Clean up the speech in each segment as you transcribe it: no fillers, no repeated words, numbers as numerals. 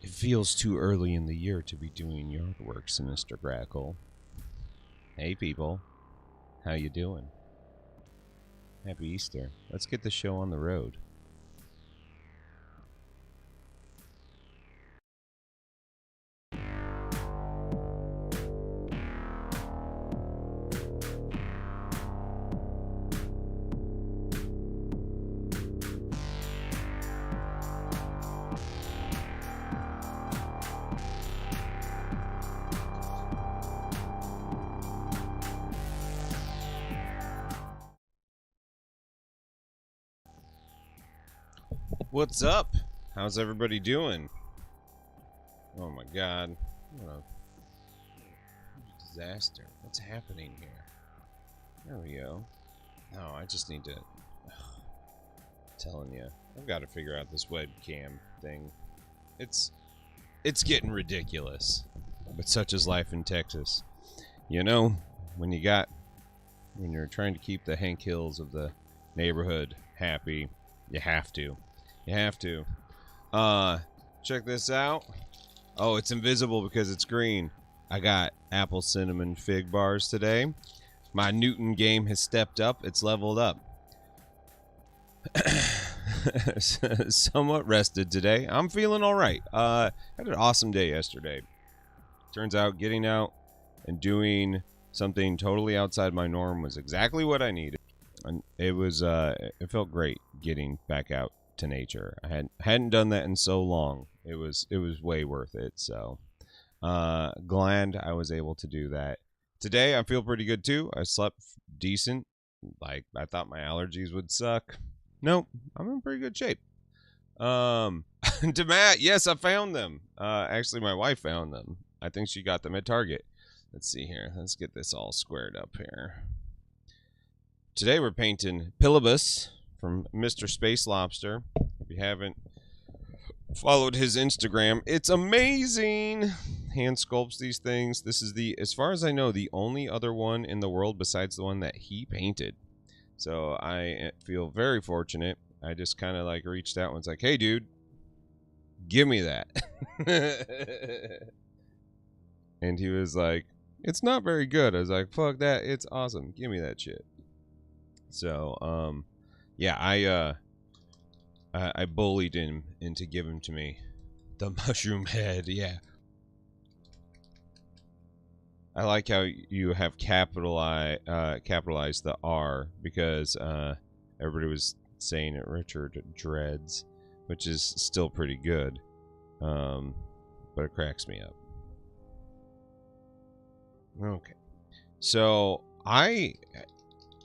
It feels too early in the year to be doing yard work, Mr. Grackle. Hey, people. How you doing? Happy Easter. Let's get the show on the road. What's up? How's everybody doing? Oh my god. What a disaster. What's happening here? There we go. No, I just need to... telling you. I've got to figure out this webcam thing. It's getting ridiculous. But such is life in Texas. You know, when you're trying to keep the Hank Hills of the neighborhood happy, you have to. You have to. Check this out. Oh, it's invisible because it's green. I got apple cinnamon fig bars today. My Newton game has stepped up. It's leveled up. Somewhat rested today. I'm feeling all right. Had an awesome day yesterday. Turns out getting out and doing something totally outside my norm was exactly what I needed. And it was it felt great getting back out to nature. I hadn't done that in so long. It was way worth it. So glad I was able to do that. Today I feel pretty good too. I slept decent. Like I thought my allergies would suck. Nope, I'm in pretty good shape. To Matt, yes, I found them. Actually my wife found them. I think she got them at Target. Let's see here. Let's get this all squared up here. Today we're painting Pillibus from Mr. Space Lobster. If you haven't followed his Instagram, it's amazing. Hand sculpts these things. This is as far as I know, the only other one in the world besides the one that he painted. So I feel very fortunate. I just kind of like reached out and was like, hey dude, give me that. And he was like, it's not very good. I was like, fuck that, it's awesome. Give me that shit. So, yeah, I bullied him into giving to me the mushroom head. Yeah, I like how you have capitalized the R because everybody was saying it Richard Dreads, which is still pretty good, but it cracks me up. Okay, so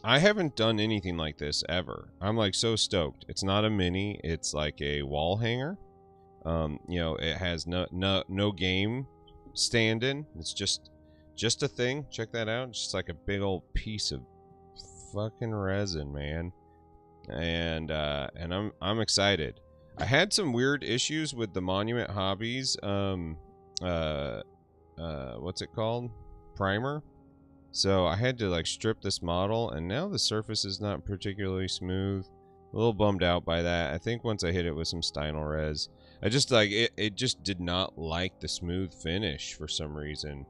I haven't done anything like this ever. I'm like so stoked. It's not a mini. It's like a wall hanger. You know, it has no game stand-in. It's just a thing. Check that out. It's just like a big old piece of fucking resin, man. And I'm excited. I had some weird issues with the Monument Hobbies what's it called? Primer. So I had to like strip this model, and now the surface is not particularly smooth. A little bummed out by that. I think once I hit it with some Stynylrez, I just like it just did not like the smooth finish for some reason.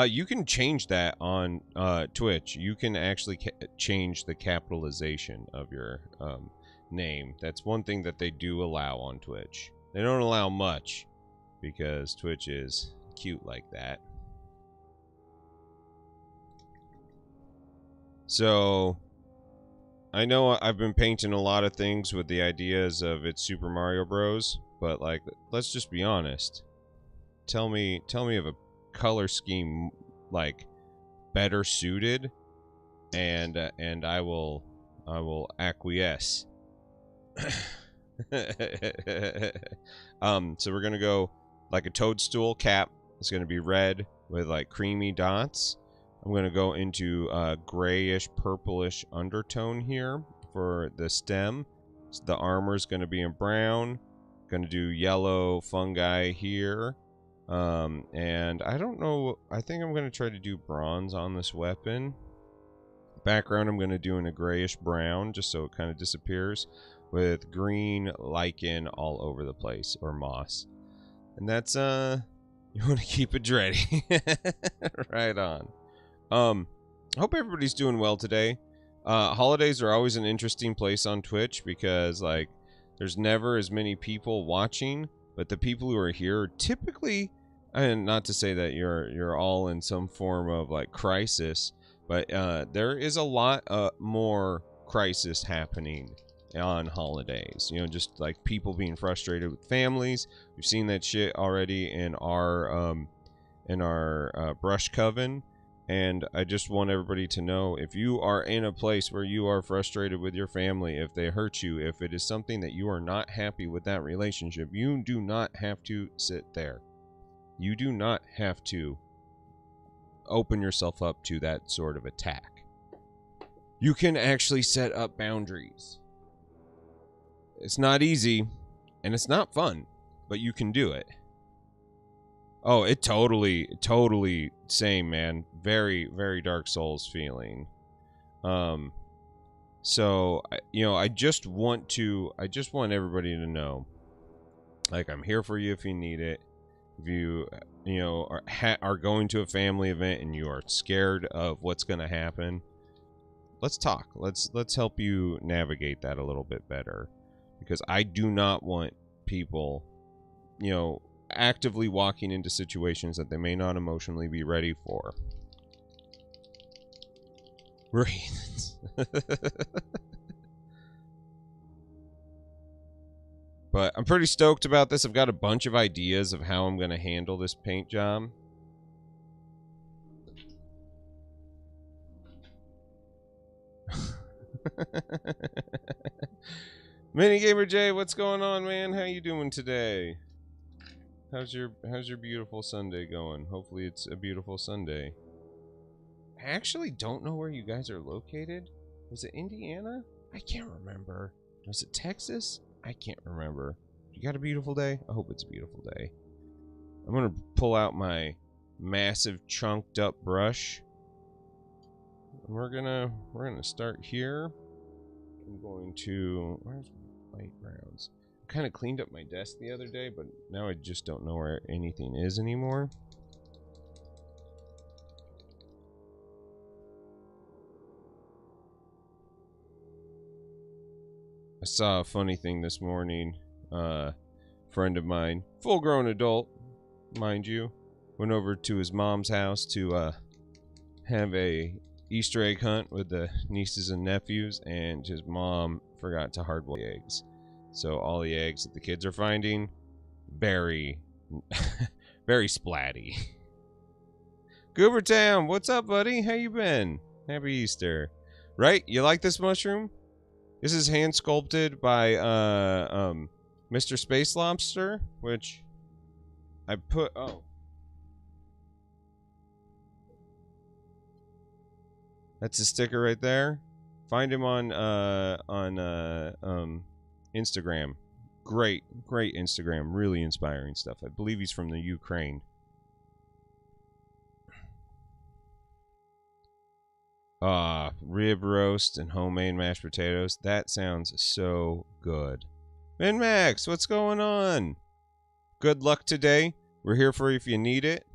You can change that on Twitch. You can actually change the capitalization of your name. That's one thing that they do allow on Twitch. They don't allow much because Twitch is cute like that. So I know I've been painting a lot of things with the ideas of it's Super Mario Bros, but like let's just be honest. Tell me of a color scheme like better suited, and I will acquiesce. So we're gonna go like a toadstool cap. It's gonna be red with like creamy dots. I'm gonna go into grayish purplish undertone here for the stem. So the armor is gonna be in brown. Gonna do yellow fungi here. And I don't know, I think I'm going to try to do bronze on this weapon. Background I'm going to do in a grayish brown, just so it kind of disappears, with green lichen all over the place, or moss. And that's, you want to keep it dready. Right on. I hope everybody's doing well today. Holidays are always an interesting place on Twitch because, like, there's never as many people watching, but the people who are here are typically, and not to say that you're all in some form of like crisis, but there is a lot more crisis happening on holidays. You know, just like people being frustrated with families. We've seen that shit already in our brush coven. And I just want everybody to know, if you are in a place where you are frustrated with your family, if they hurt you, if it is something that you are not happy with that relationship, you do not have to sit there. You do not have to open yourself up to that sort of attack. You can actually set up boundaries. It's not easy, and it's not fun, but you can do it. Oh, it totally same, man. Very, very Dark Souls feeling. So, you know, I just want everybody to know, like, I'm here for you if you need it. If you know, are going to a family event and you are scared of what's going to happen, let's talk. Let's help you navigate that a little bit better, because I do not want people, you know, actively walking into situations that they may not emotionally be ready for. Breathe. But I'm pretty stoked about this. I've got a bunch of ideas of how I'm going to handle this paint job. Minigamer J, what's going on, man? How you doing today? How's your beautiful Sunday going? Hopefully it's a beautiful Sunday. I actually don't know where you guys are located. Was it Indiana? I can't remember. Was it Texas? I can't remember. You got a beautiful day? I hope it's a beautiful day. I'm gonna pull out my massive chunked up brush. We're gonna start here. I'm going to, where's my white browns? I kind of cleaned up my desk the other day, but now I just don't know where anything is anymore. I saw a funny thing this morning. Friend of mine, full-grown adult, mind you, went over to his mom's house to have a Easter egg hunt with the nieces and nephews, and his mom forgot to hard-boil the eggs. So all the eggs that the kids are finding, very, very splatty. Goobertown, what's up, buddy? How you been? Happy Easter. Right? You like this mushroom? This is hand sculpted by Mr. Space Lobster, which I put. Oh, that's a sticker right there. Find him on Instagram. Great Instagram. Really inspiring stuff. I believe he's from the Ukraine. Rib roast and homemade mashed potatoes. That sounds so good. Minmax, what's going on? Good luck today. We're here for you if you need it.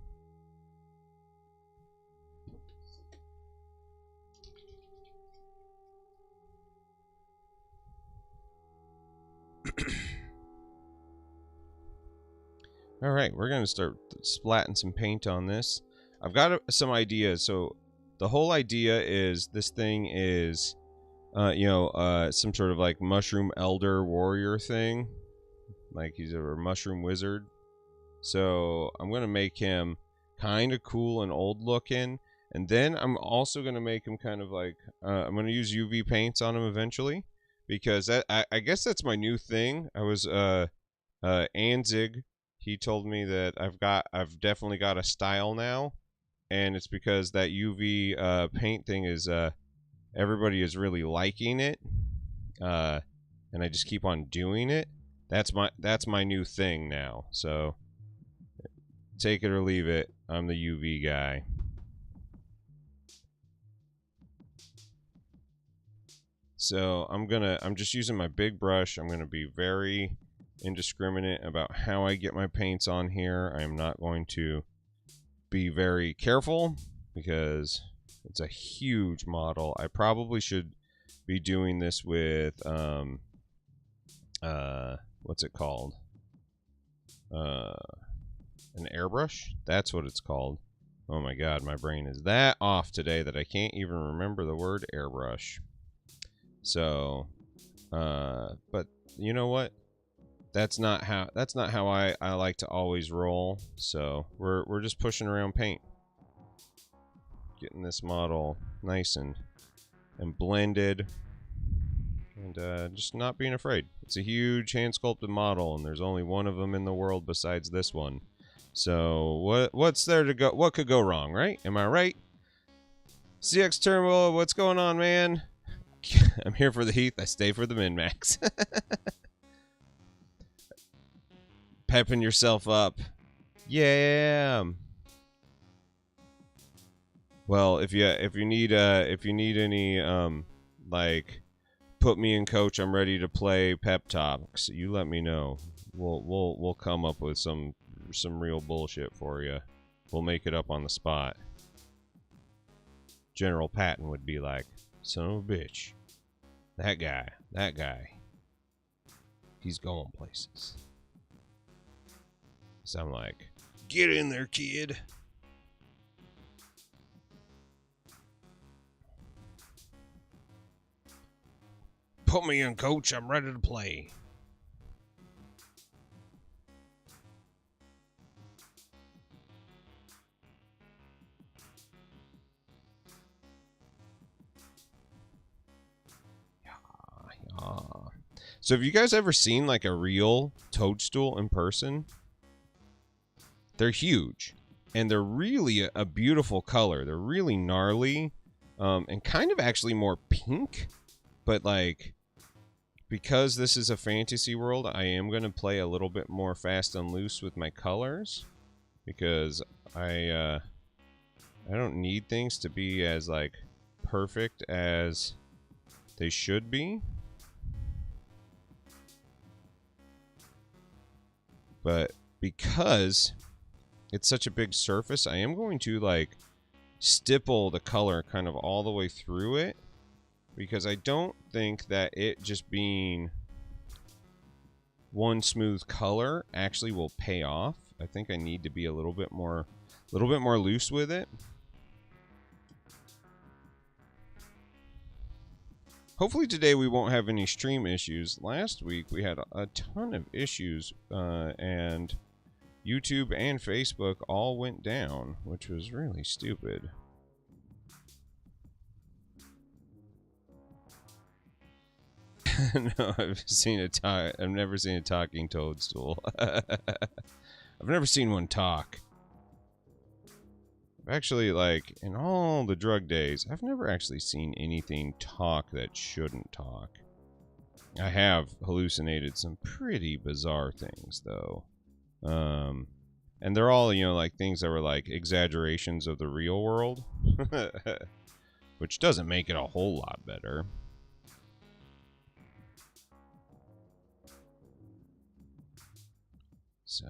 Alright, we're going to start splatting some paint on this. I've got some ideas. So the whole idea is this thing is, some sort of like mushroom elder warrior thing. Like he's a mushroom wizard. So I'm going to make him kind of cool and old looking. And then I'm also going to make him kind of like, I'm going to use UV paints on him eventually. Because that, I guess that's my new thing. I was, Anzig, he told me that I've definitely got a style now. And it's because that UV paint thing is, everybody is really liking it. And I just keep on doing it. That's my new thing now. So take it or leave it. I'm the UV guy. So I'm just using my big brush. I'm gonna be very indiscriminate about how I get my paints on here. I am not going to be very careful because it's a huge model. I probably should be doing this with what's it called? An airbrush? That's what it's called. Oh my god, my brain is that off today that I can't even remember the word airbrush. So, but you know what? That's not how I like to always roll. So we're just pushing around paint, getting this model nice and blended, and just not being afraid. It's a huge hand sculpted model, and there's only one of them in the world besides this one. So what's there to go? What could go wrong, right? Am I right? CX Turbo, what's going on, man? I'm here for the Heath. I stay for the min-max. Pepping yourself up. Yeah. Well, if you need any like put me in coach, I'm ready to play pep talks, you let me know. We'll come up with some real bullshit for you. We'll make it up on the spot. General Patton would be like, son of a bitch. That guy. He's going places. So I'm like, get in there, kid. Put me in, coach. I'm ready to play. So have you guys ever seen like a real toadstool in person? They're huge, and they're really a beautiful color. They're really gnarly, and kind of actually more pink, but like, because this is a fantasy world, I am going to play a little bit more fast and loose with my colors, because I don't need things to be as like perfect as they should be. But because it's such a big surface, I am going to like stipple the color kind of all the way through it, because I don't think that it just being one smooth color actually will pay off. I think I need to be a little bit more loose with it. Hopefully today we won't have any stream issues. Last week we had a ton of issues, and YouTube and Facebook all went down, which was really stupid. No, I've never seen a talking toadstool. I've never seen one talk. Actually, like, in all the drug days, I've never actually seen anything talk that shouldn't talk. I have hallucinated some pretty bizarre things, though. And they're all, you know, like, things that were, like, exaggerations of the real world. Which doesn't make it a whole lot better. So,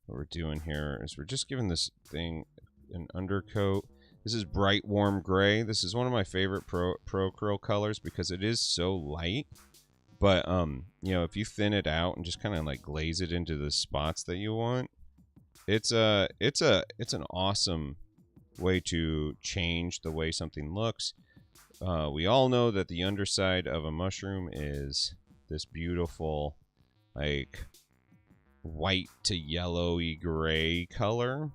what we're doing here is we're just giving this thing an undercoat. This is bright warm gray. This is one of my favorite pro curl colors because it is so light. But you know, if you thin it out and just kind of like glaze it into the spots that you want, it's an awesome way to change the way something looks. We all know that the underside of a mushroom is this beautiful, like, white to yellowy gray color.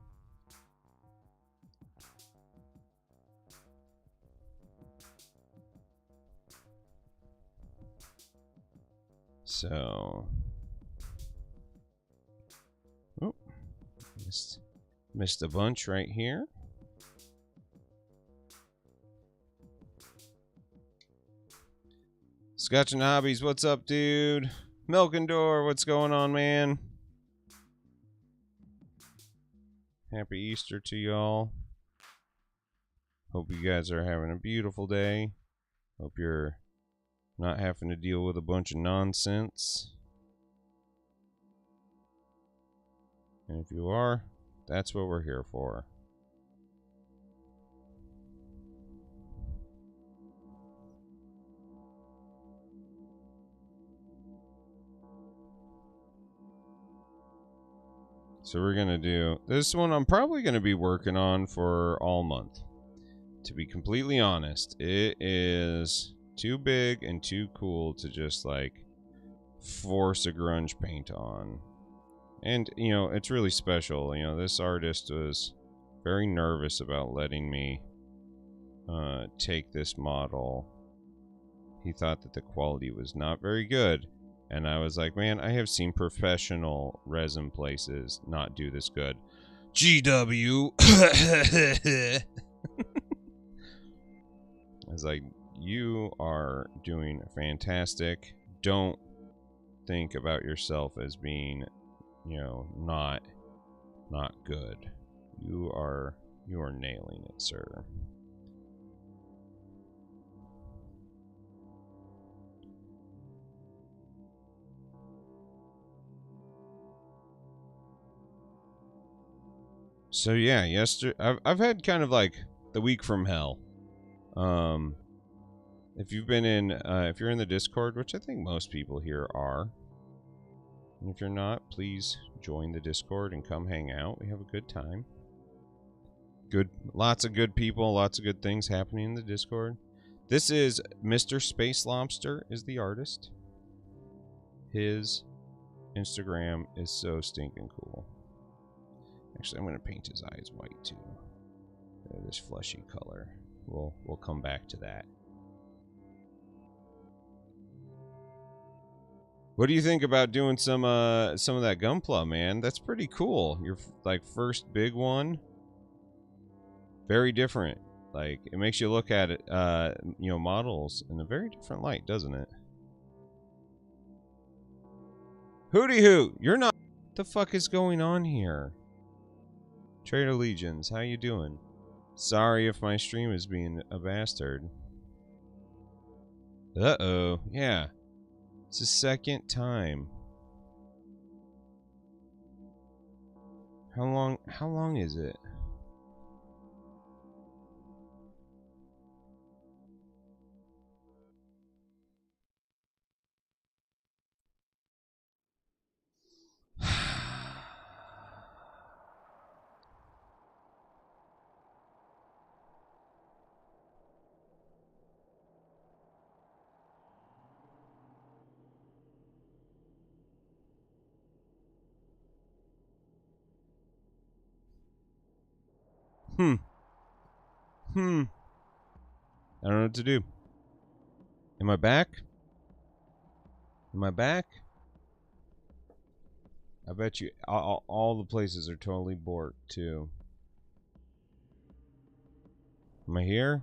So, oh, missed a bunch right here. Scotch and Hobbies, what's up, dude? Milk and Door, what's going on, man? Happy Easter to y'all. Hope you guys are having a beautiful day. Hope you're Not having to deal with a bunch of nonsense. And if you are, that's what we're here for. So we're going to do this one. I'm probably going to be working on for all month. To be completely honest, it is too big and too cool to just like force a grunge paint on. And, you know, it's really special. You know, this artist was very nervous about letting me take this model. He thought that the quality was not very good. And I was like, man, I have seen professional resin places not do this good. GW. I was like, you are doing fantastic. Don't think about yourself as being, you know, not good. You are nailing it, sir. So yeah, yesterday I've had kind of like the week from hell. If you've been in, if you're in the Discord, which I think most people here are, and if you're not, please join the Discord and come hang out. We have a good time. Lots of good people, lots of good things happening in the Discord. This is Mr. Space Lobster is the artist. His Instagram is so stinking cool. Actually, I'm going to paint his eyes white too. This fleshy color. We'll come back to that. What do you think about doing some of that Gunpla, man? That's pretty cool. Your like first big one. Very different. Like it makes you look at it, you know, models in a very different light, doesn't it? Hooty hoot! You're not. What the fuck is going on here? Trader Legions, how you doing? Sorry if my stream is being a bastard. Uh-oh. Yeah. It's the second time. How long is it? I don't know what to do. Am I back? Am I back? I bet you all the places are totally borked too. Am I here?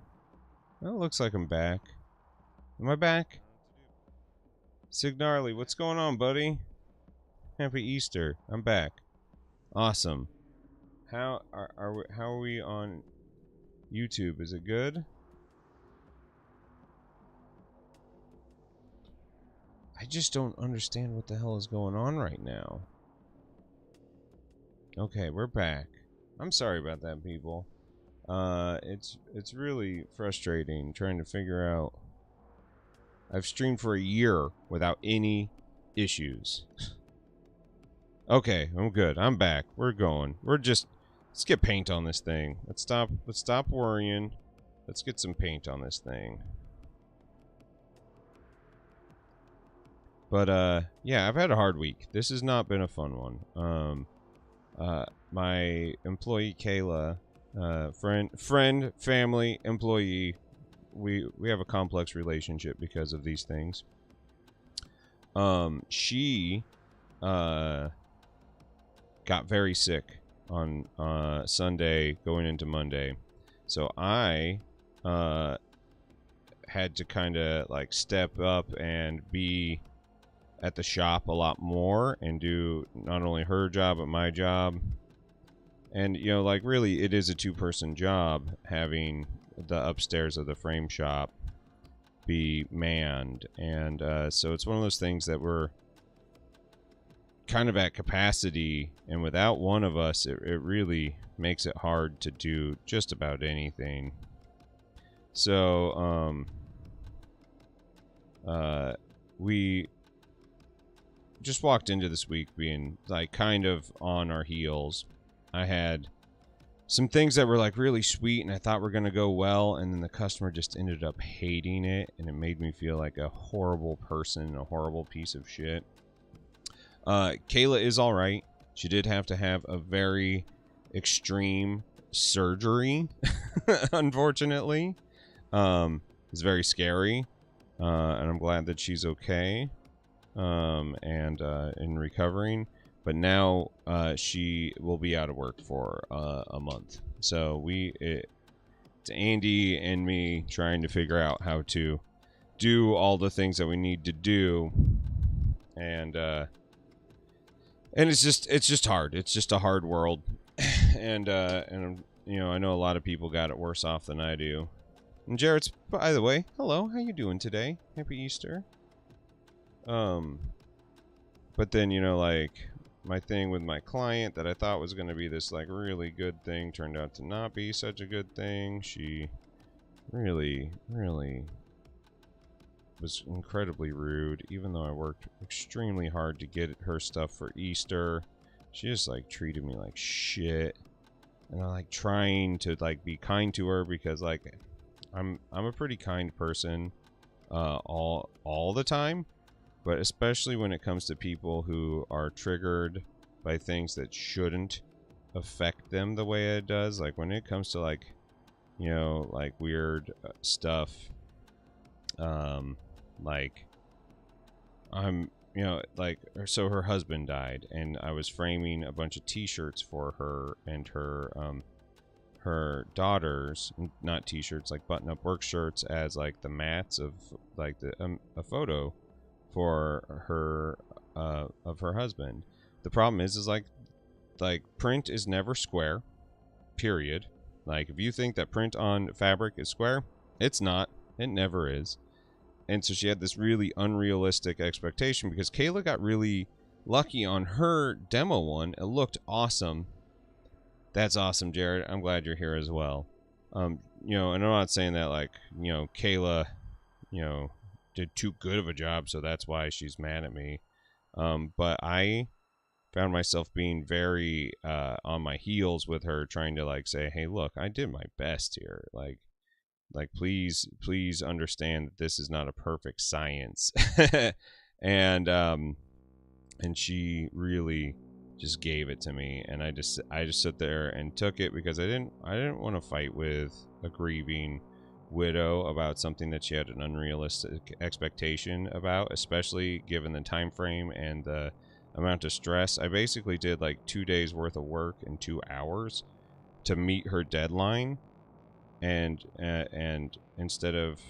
Well, it looks like I'm back. Am I back? Signarly, what's going on, buddy? Happy Easter. I'm back. Awesome. How are we on YouTube? Is it good? I just don't understand what the hell is going on right now. Okay, we're back. I'm sorry about that, people. It's really frustrating trying to figure out. I've streamed for a year without any issues. Okay, I'm good. I'm back. We're going. Let's get paint on this thing. Let's stop worrying. Let's get some paint on this thing. But yeah, I've had a hard week. This has not been a fun one. My employee Kayla, friend, family, employee, we have a complex relationship because of these things. She got very sick on Sunday going into Monday, so I had to kind of like step up and be at the shop a lot more and do not only her job but my job. And you know, like really it is a two-person job having the upstairs of the frame shop be manned. And so it's one of those things that we're kind of at capacity, and without one of us, it really makes it hard to do just about anything. So we just walked into this week being like kind of on our heels. I had some things that were like really sweet and I thought were gonna go well, and then the customer just ended up hating it, and it made me feel like a horrible person, a horrible piece of shit. Kayla is all right. She did have to have a very extreme surgery, unfortunately. It's very scary, and I'm glad that she's okay, and in recovering. But now she will be out of work for a month. So it's Andy and me trying to figure out how to do all the things that we need to do, and it's just hard. It's just a hard world, and you know, I know a lot of people got it worse off than I do. And Jarrett's, by the way, hello, how you doing today? Happy Easter. But then, you know, like, my thing with my client that I thought was going to be this, like, really good thing turned out to not be such a good thing. She really, really was incredibly rude, even though I worked extremely hard to get her stuff for Easter. She just, like, treated me like shit. And I'm, like, trying to, like, be kind to her because, like, I'm a pretty kind person all the time. But especially when it comes to people who are triggered by things that shouldn't affect them the way it does. Like, when it comes to, like, you know, like, weird stuff, like, you know, like, so her husband died, and I was framing a bunch of t-shirts for her and her daughters, not t-shirts, like button-up work shirts, as, like, the mats of, like, a photo for her of her husband. The problem is like print is never square, period. Like, if you think that print on fabric is square, it's not. It never is. And so she had this really unrealistic expectation because Kayla got really lucky on her demo one. It looked awesome. That's awesome, Jared. I'm glad you're here as well. You know, and I'm not saying that, like, you know, Kayla, you know, did too good of a job, so that's why she's mad at me. But I found myself being very on my heels with her, trying to, like, say, hey, look, I did my best here. Like please understand that this is not a perfect science. and she really just gave it to me, and I just sat there and took it because I didn't want to fight with a grieving widow about something that she had an unrealistic expectation about, especially given the time frame and the amount of stress. I basically did like 2 days worth of work in 2 hours to meet her deadline, and instead of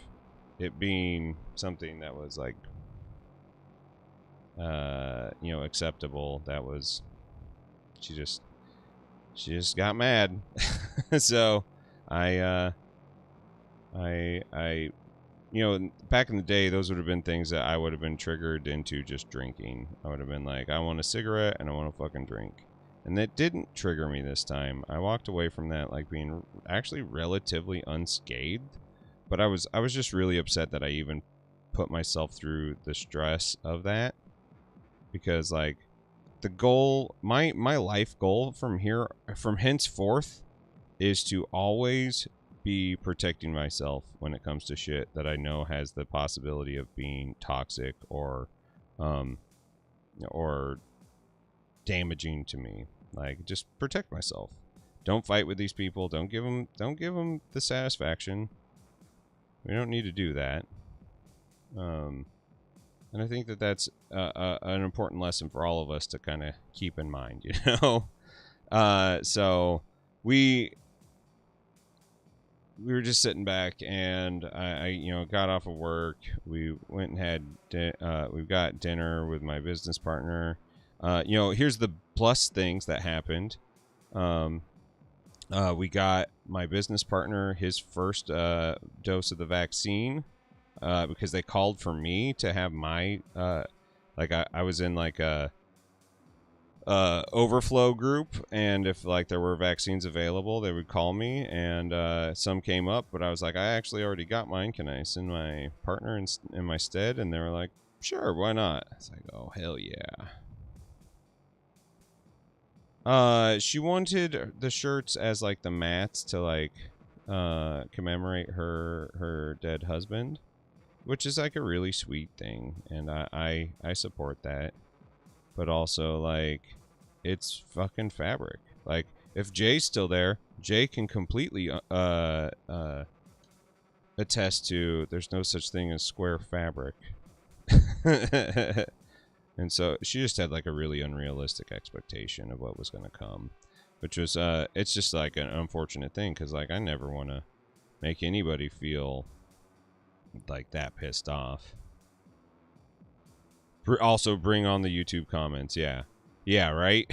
it being something that was like you know, acceptable, that was she just got mad. So I you know, back in the day, those would have been things that I would have been triggered into just drinking. I would have been like, I want a cigarette and I want to fucking drink. And that didn't trigger me this time. I walked away from that like being actually relatively unscathed. But I was just really upset that I even put myself through the stress of that. Because, like, the goal, my life goal from henceforth is to always be protecting myself when it comes to shit that I know has the possibility of being toxic or damaging to me. Like, just protect myself. Don't fight with these people. Don't give them the satisfaction. We don't need to do that. And I think that that's an important lesson for all of us to kind of keep in mind, you know? So we were just sitting back, and I you know, got off of work. We went and had we've got dinner with my business partner. You know, here's the plus things that happened. We got my business partner his first dose of the vaccine because they called for me to have my like I was in like a overflow group, and if like there were vaccines available, they would call me, and some came up, but I was like, I actually already got mine. Can I send my partner in my stead? And they were like, sure, why not? It's like, oh hell yeah. She wanted the shirts as like the mats to like commemorate her dead husband, which is like a really sweet thing, and I support that. But also, like, it's fucking fabric. Like, if Jay's still there, Jay can completely attest to there's no such thing as square fabric. And so she just had like a really unrealistic expectation of what was going to come, which was it's just like an unfortunate thing, because like I never want to make anybody feel like that pissed off. Also bring on the YouTube comments. Yeah right.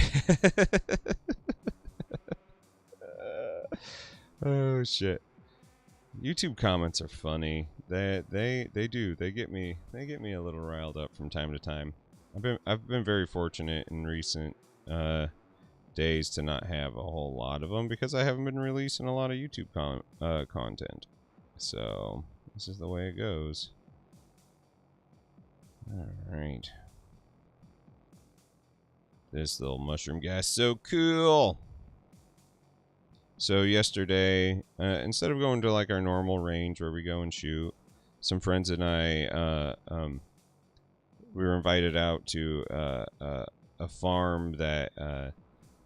Oh shit, YouTube comments are funny. They get me a little riled up from time to time. I've been very fortunate in recent days to not have a whole lot of them, because I haven't been releasing a lot of YouTube content. So this is the way it goes. All right. This little mushroom guy's so cool. So yesterday, instead of going to like our normal range where we go and shoot, some friends and I, we were invited out to a farm that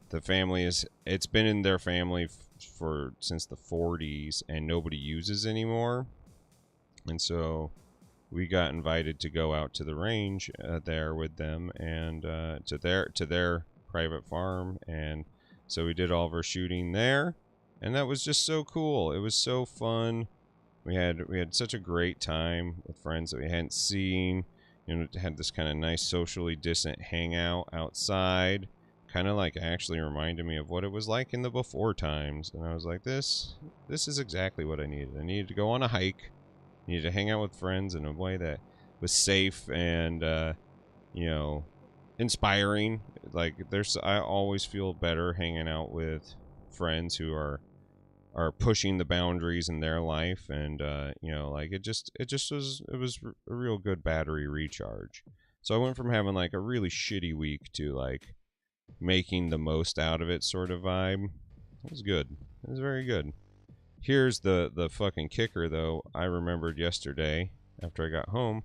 the family it's been in their family since the 40s, and nobody uses anymore. And so we got invited to go out to the range there with them, and to their private farm, and so we did all of our shooting there, and that was just so cool. It was so fun. We had such a great time with friends that we hadn't seen. You know, had this kind of nice socially distant hangout outside. Kind of like actually reminded me of what it was like in the before times, and I was like, this is exactly what I needed. I needed to go on a hike. I needed to hang out with friends in a way that was safe and you know, inspiring. Like I always feel better hanging out with friends who are pushing the boundaries in their life, and you know, like it was a real good battery recharge. So I went from having like a really shitty week to like making the most out of it sort of vibe. It was good. It was very good. Here's the fucking kicker though. I remembered yesterday after I got home,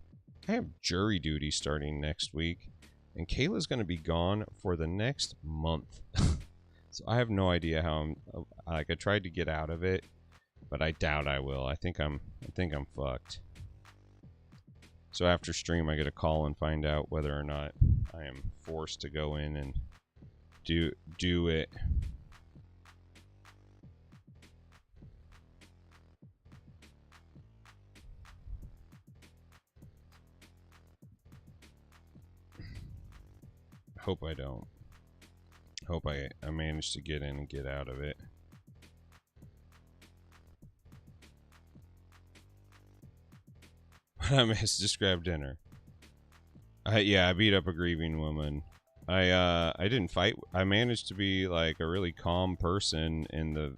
I have jury duty starting next week, and Kayla's going to be gone for the next month. So I have no idea how I'm like, I tried to get out of it, but I doubt I will. I think I'm fucked. So after stream I get a call and find out whether or not I am forced to go in and do it. Hope I don't. Hope I manage to get in and get out of it. I missed. Just grab dinner. Yeah, I beat up a grieving woman. I didn't fight. I managed to be like a really calm person in the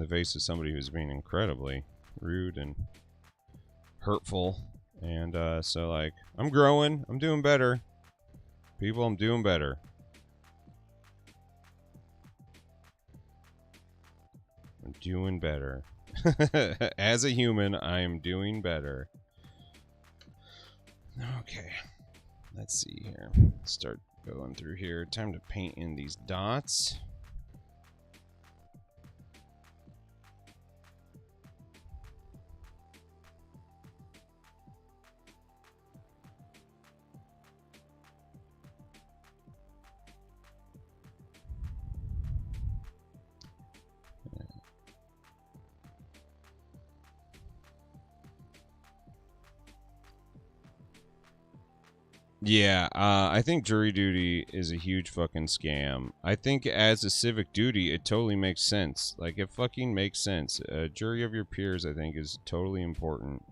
face of somebody who's being incredibly rude and hurtful. And so like I'm growing. I'm doing better. People, I'm doing better. I'm doing better. As a human, I am doing better. Okay. Let's see here. Start going through here. Time to paint in these dots. Yeah, I think jury duty is a huge fucking scam. I think as a civic duty, it totally makes sense. Like, it fucking makes sense. A jury of your peers, I think, is totally important.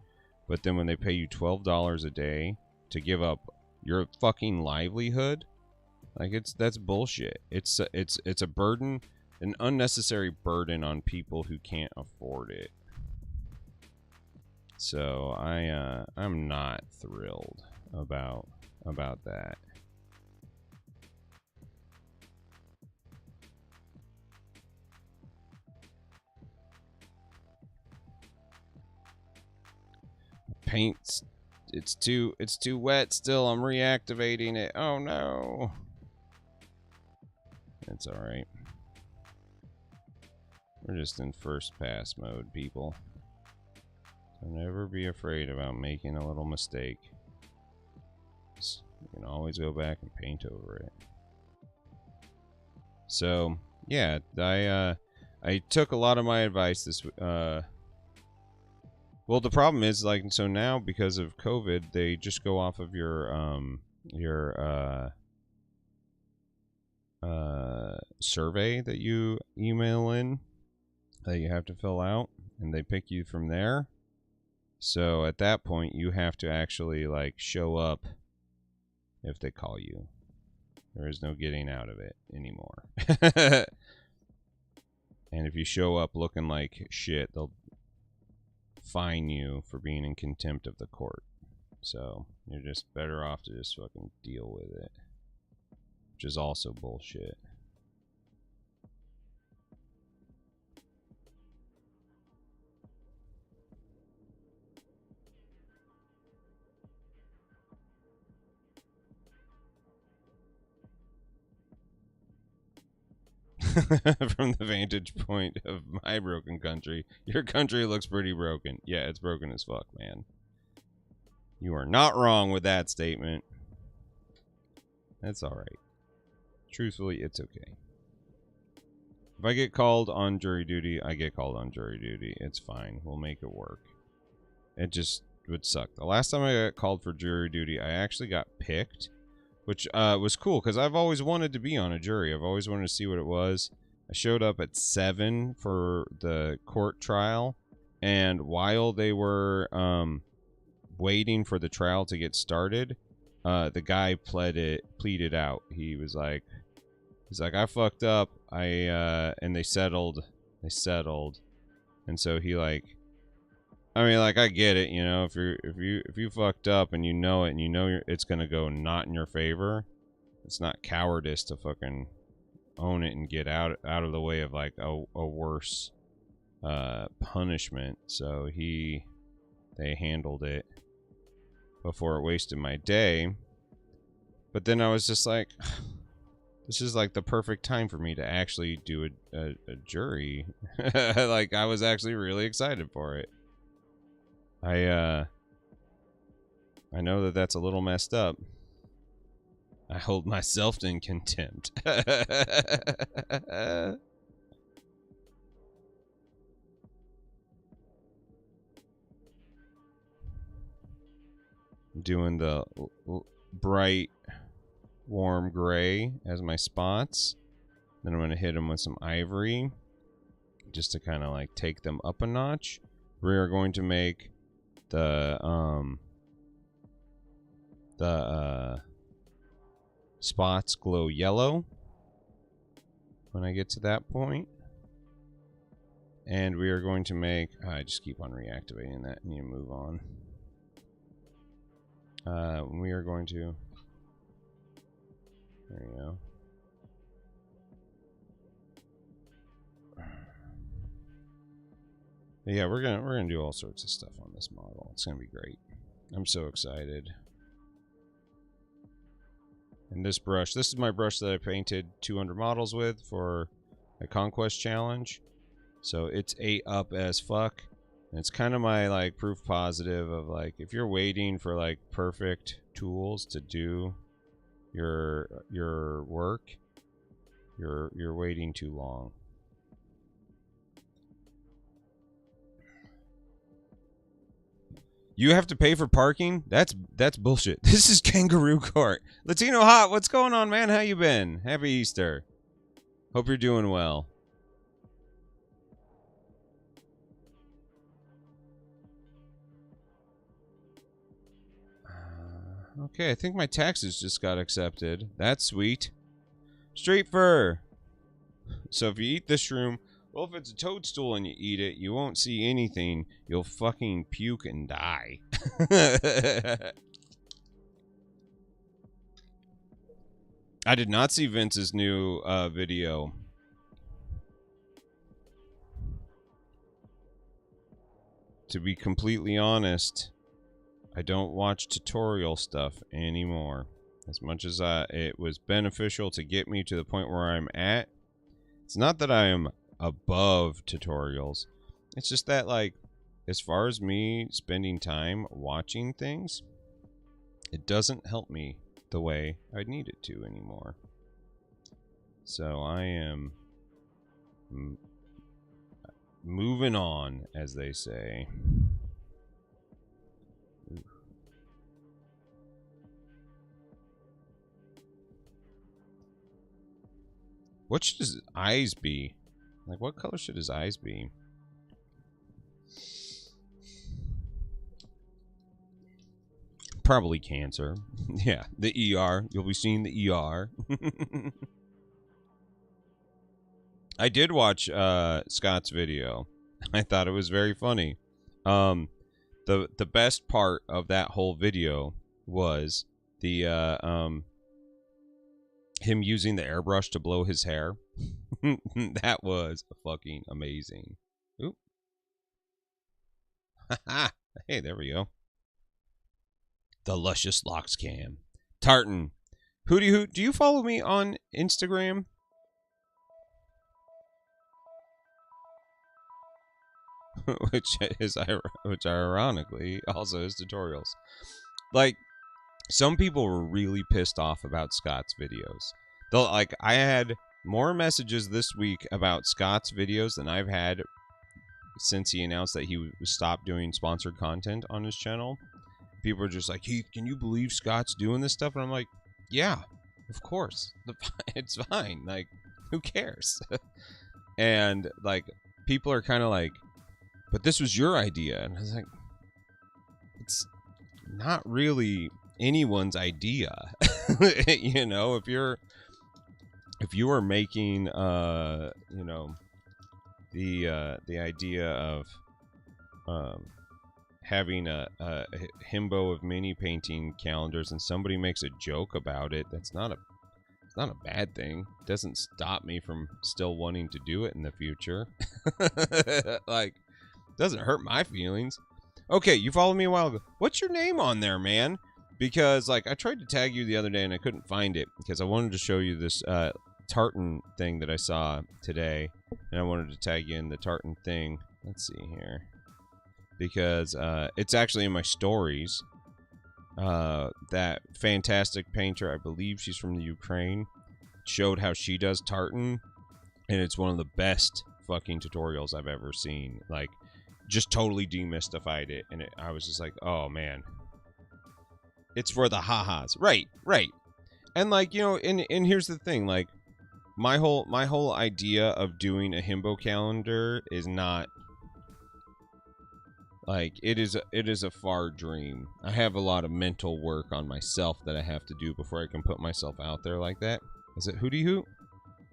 but then when they pay you $12 a day to give up your fucking livelihood, like that's bullshit. It's a burden, an unnecessary burden on people who can't afford it. So I'm not thrilled about that. Paint's it's too wet still. I'm reactivating it. Oh no. It's all right. We're just in first pass mode, people. So never be afraid about making a little mistake. You can always go back and paint over it. So yeah, I took a lot of my advice this. Well, the problem is, like, so now because of COVID, they just go off of your survey that you email in that you have to fill out, and they pick you from there. So at that point, you have to actually, like, show up if they call you. There is no getting out of it anymore. And if you show up looking like shit, they'll fine you for being in contempt of the court. So you're just better off to just fucking deal with it, which is also bullshit. From the vantage point of my broken country, your country looks pretty broken. Yeah, it's broken as fuck, man. You are not wrong with that statement. That's alright. Truthfully, it's okay. If I get called on jury duty, I get called on jury duty. It's fine. We'll make it work. It just would suck. The last time I got called for jury duty, I actually got picked, which was cool because I've always wanted to be on a jury. I've always wanted to see what it was. I showed up at 7 for the court trial, and while they were waiting for the trial to get started, the guy pleaded out. He's like, I fucked up. And they settled, and so he, like, I mean, like, I get it, you know, if you fucked up and you know it, and you know it's gonna go not in your favor, it's not cowardice to fucking own it and get out of the way of, like, a worse punishment. So they handled it before it wasted my day. But then I was just like, this is like the perfect time for me to actually do a jury. Like, I was actually really excited for it. I know that that's a little messed up. I hold myself in contempt. Doing the bright, warm gray as my spots. Then I'm going to hit them with some ivory just to kind of, like, take them up a notch. We are going to make the spots glow yellow when I get to that point. And we are going to make... I just keep on reactivating that. I need to move on. We are going to... There you go. Yeah, we're gonna do all sorts of stuff on this model. It's gonna be great. I'm so excited. And this brush, this is my brush that I painted 200 models with for a Conquest challenge. So it's 8 up as fuck. And it's kind of my, like, proof positive of, like, if you're waiting for, like, perfect tools to do your work, you're waiting too long. You have to pay for parking? That's bullshit. This is Kangaroo Court. Latino Hot, what's going on, man? How you been? Happy Easter. Hope you're doing well. Okay, I think my taxes just got accepted. That's sweet. Street fur. So if you eat this shroom, well, if it's a toadstool and you eat it, you won't see anything. You'll fucking puke and die. I did not see Vince's new video. To be completely honest, I don't watch tutorial stuff anymore. As much as it was beneficial to get me to the point where I'm at, it's not that I am above tutorials. It's just that, like, as far as me spending time watching things, it doesn't help me the way I need it to anymore. So I am moving on, as they say. Ooh. What should his eyes be? Like, what color should his eyes be? Probably cancer. Yeah, the ER. You'll be seeing the ER. I did watch Scott's video. I thought it was very funny. The best part of that whole video was the him using the airbrush to blow his hair. That was fucking amazing. Oop. Hey, there we go. The luscious locks cam. Tartan. Hootie Hoot, do you follow me on Instagram? which ironically also is tutorials. Like, some people were really pissed off about Scott's videos. Though, like, I had more messages this week about Scott's videos than I've had since he announced that he stopped doing sponsored content on his channel. People are just like, Heath, can you believe Scott's doing this stuff? And I'm like, yeah, of course. It's fine. Like, who cares? And, like, people are kind of like, but this was your idea. And I was like, it's not really anyone's idea. You know, if you are making you know, the idea of having a himbo of mini painting calendars and somebody makes a joke about it, it's not a bad thing. It doesn't stop me from still wanting to do it in the future. Like, doesn't hurt my feelings. Okay, you followed me a while ago. What's your name on there, man? Because, like, I tried to tag you the other day and I couldn't find it because I wanted to show you this tartan thing that I saw today, and I wanted to tag you in the tartan thing. Let's see here, because it's actually in my stories. That fantastic painter, I believe she's from the Ukraine, showed how she does tartan, and it's one of the best fucking tutorials I've ever seen. Like, just totally demystified it, and I was just like, oh man, it's for the ha-has. Right. And, like, you know, and here's the thing, like, my whole idea of doing a himbo calendar is not, like, it is a far dream. I have a lot of mental work on myself that I have to do before I can put myself out there like that. Is it Hootie Hoot?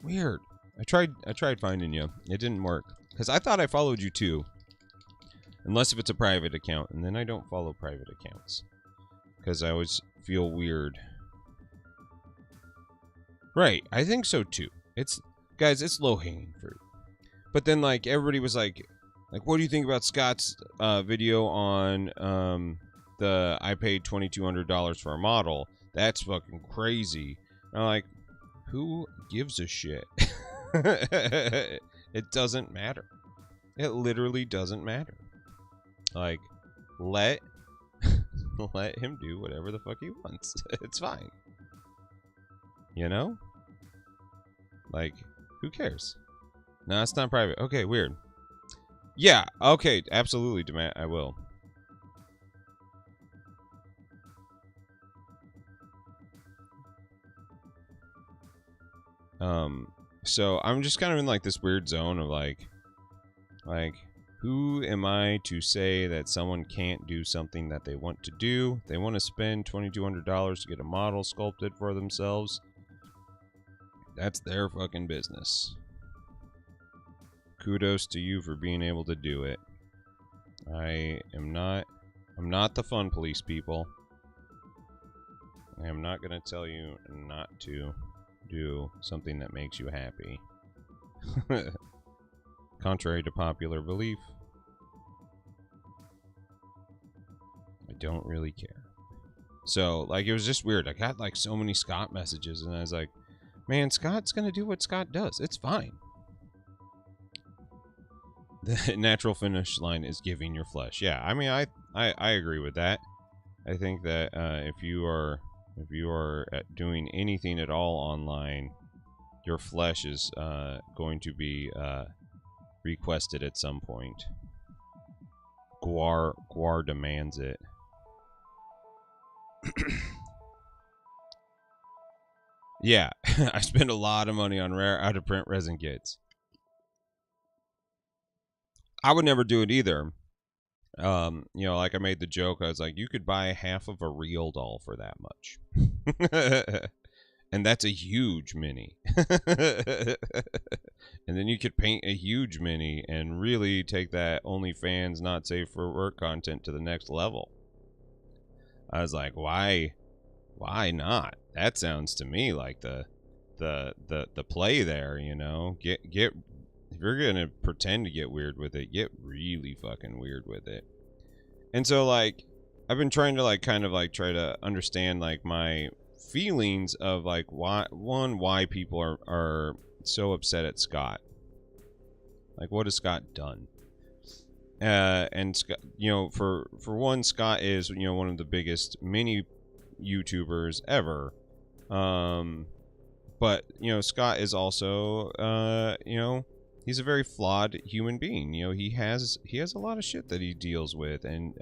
Weird. I tried finding you. It didn't work. Because I thought I followed you too. Unless if it's a private account. And then I don't follow private accounts. Because I always feel weird. Right. I think so too. Guys, it's low-hanging fruit. But then, like, everybody was like, what do you think about Scott's video on the I paid $2,200 for a model? That's fucking crazy. And I'm like, who gives a shit? It doesn't matter. It literally doesn't matter. Like, let him do whatever the fuck he wants. It's fine. You know? Like, who cares? No, it's not private. Okay, weird. Yeah, okay, absolutely, Demat, I will. So I'm just kind of in, like, this weird zone of, like, Who am I to say that someone can't do something that they want to do? They want to spend $2,200 to get a model sculpted for themselves. That's their fucking business. Kudos to you for being able to do it. I'm not the fun police, people. I am not going to tell you not to do something that makes you happy. Contrary to popular belief, I don't really care. So, like, it was just weird. I got, like, so many Scott messages, and I was like, man, Scott's gonna do what Scott does. It's fine. The natural finish line is giving your flesh. Yeah, I mean, I agree with that. I think that if you are doing anything at all online, your flesh is going to be requested at some point. Guar demands it. Yeah, I spend a lot of money on rare out-of-print resin kits. I would never do it either. You know, like I made the joke, I was like, you could buy half of a real doll for that much. And that's a huge mini. And then you could paint a huge mini and really take that OnlyFans not safe for work content to the next level. I was like, why not? That sounds to me like the play there, you know. Get if you're gonna pretend to get weird with it, get really fucking weird with it. And so, like, I've been trying to, like, kind of, like, try to understand, like, my feelings of, like, why people are so upset at Scott. Like, what has Scott done? And Scott, you know, for one, Scott is, you know, one of the biggest mini YouTubers ever. But, you know, Scott is also, you know, he's a very flawed human being. You know, he has a lot of shit that he deals with, and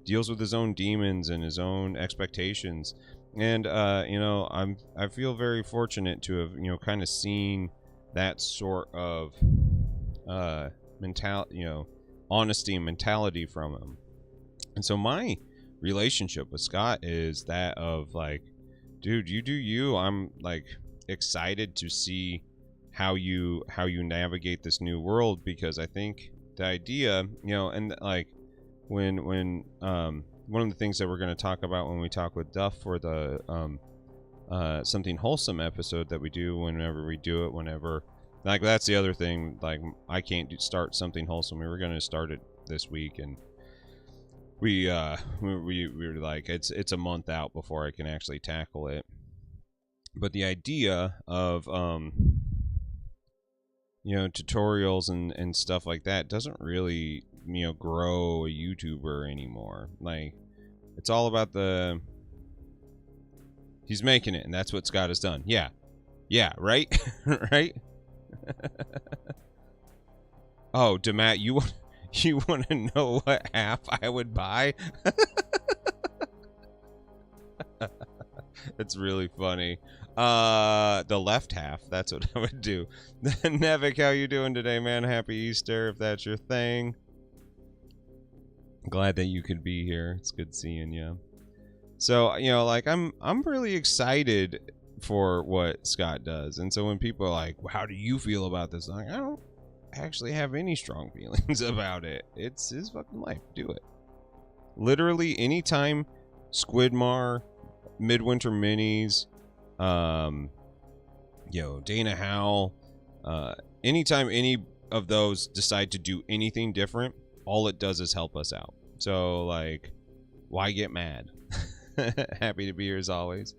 deals with his own demons and his own expectations. And you know, I feel very fortunate to have, you know, kind of seen that sort of you know, honesty and mentality from him. And so my relationship with Scott is that of, like, dude, you do you. I'm, like, excited to see how you navigate this new world, because I think the idea, you know, and, like, when one of the things that we're going to talk about when we talk with Duff for the something wholesome episode that we do whenever we do it, whenever, like, that's the other thing, like, I can't start something wholesome. We were going to start it this week, and we were like, it's a month out before I can actually tackle it. But the idea of you know, tutorials and stuff like that doesn't really, you know, grow a YouTuber anymore. Like, it's all about he's making it, and that's what Scott has done. Yeah, right. Right. Oh, Demat, you want to know what half I would buy? It's really funny. The left half, that's what I would do. Nevik, how you doing today, man? Happy Easter, if that's your thing. Glad that you could be here. It's good seeing you. So, you know, like, I'm really excited for what Scott does. And so when people are like, well, how do you feel about this? I'm like, I don't actually have any strong feelings about it. It's his fucking life. Do it. Literally anytime Squidmar, Midwinter Minis, you know, Dana Howell, anytime any of those decide to do anything different, all it does is help us out. So, like, why get mad? Happy to be here as always.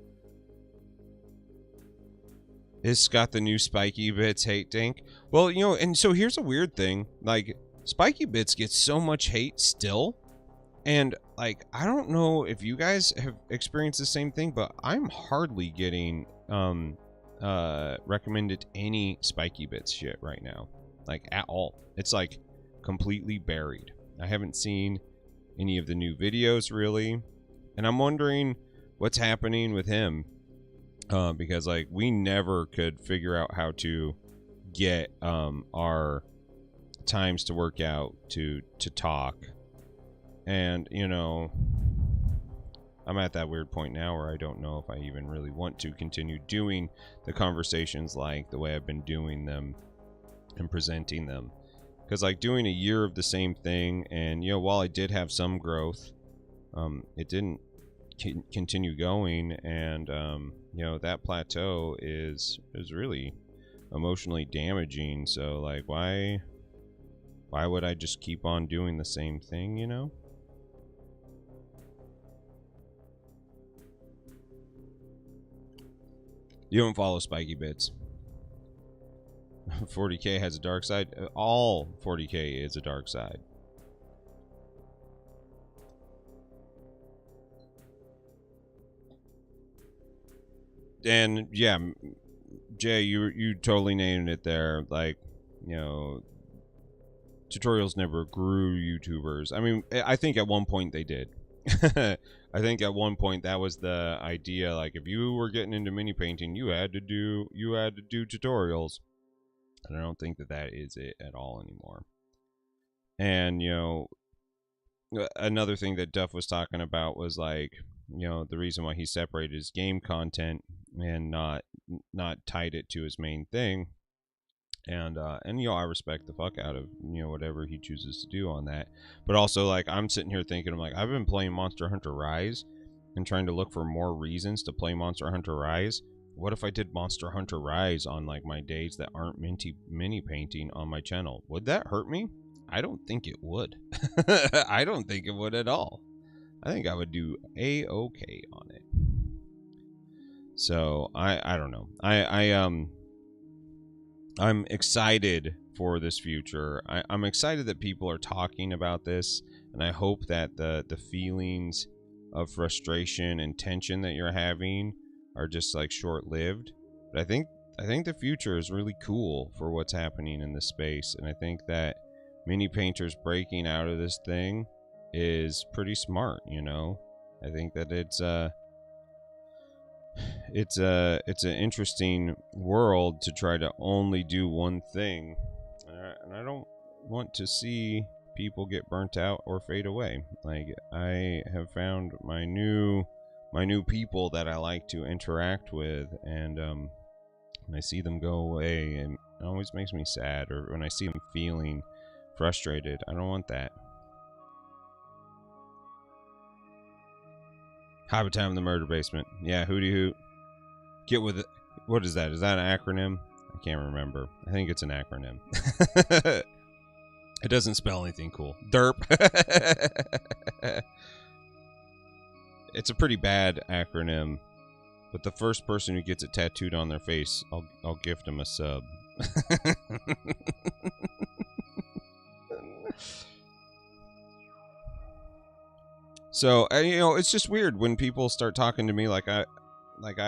Is Scott the new Spiky Bits hate dink? Well, you know, and so here's a weird thing. Like, Spiky Bits gets so much hate still. And, like, I don't know if you guys have experienced the same thing, but I'm hardly getting recommended any Spiky Bits shit right now. Like, at all. It's, like, completely buried. I haven't seen any of the new videos, really. And I'm wondering what's happening with him. Because, like, we never could figure out how to get our times to work out, to talk. And, you know, I'm at that weird point now where I don't know if I even really want to continue doing the conversations like the way I've been doing them and presenting them. Because, like, doing a year of the same thing, and, you know, while I did have some growth, it didn't continue going, and, you know, that plateau is really emotionally damaging. So, like, why would I just keep on doing the same thing, you know? You don't follow Spiky Bits. 40k has a dark side. All 40k is a dark side. And yeah, Jay, you totally named it there. Like, you know, tutorials never grew YouTubers. I mean, I think at one point they did. I think at one point that was the idea. Like, if you were getting into mini painting, you had to do tutorials. And I don't think that is it at all anymore. And, you know, another thing that Duff was talking about was, like, you know, the reason why he separated his game content and not tied it to his main thing. And you know, I respect the fuck out of, you know, whatever he chooses to do on that. But also, like, I'm sitting here thinking, I'm like, I've been playing Monster Hunter Rise and trying to look for more reasons to play Monster Hunter Rise. What if I did Monster Hunter Rise on, like, my days that aren't mini painting on my channel? Would that hurt me? I don't think it would. I don't think it would at all. I think I would do a-okay on it. So I don't know. I'm excited for this future. I'm excited that people are talking about this, and I hope that the feelings of frustration and tension that you're having are just, like, short-lived. But I think the future is really cool for what's happening in this space, and I think that mini painters breaking out of this thing is pretty smart, you know. I think that it's an interesting world to try to only do one thing, and I don't want to see people get burnt out or fade away. Like, I have found my new people that I like to interact with, and when I see them go away, and it always makes me sad, or when I see them feeling frustrated, I don't want that. Hobbit Time in the Murder Basement. Yeah, hooty hoot. Get with it. What is that? Is that an acronym? I can't remember. I think it's an acronym. It doesn't spell anything cool. Derp. It's a pretty bad acronym, but the first person who gets it tattooed on their face, I'll gift them a sub. So, you know, it's just weird when people start talking to me like I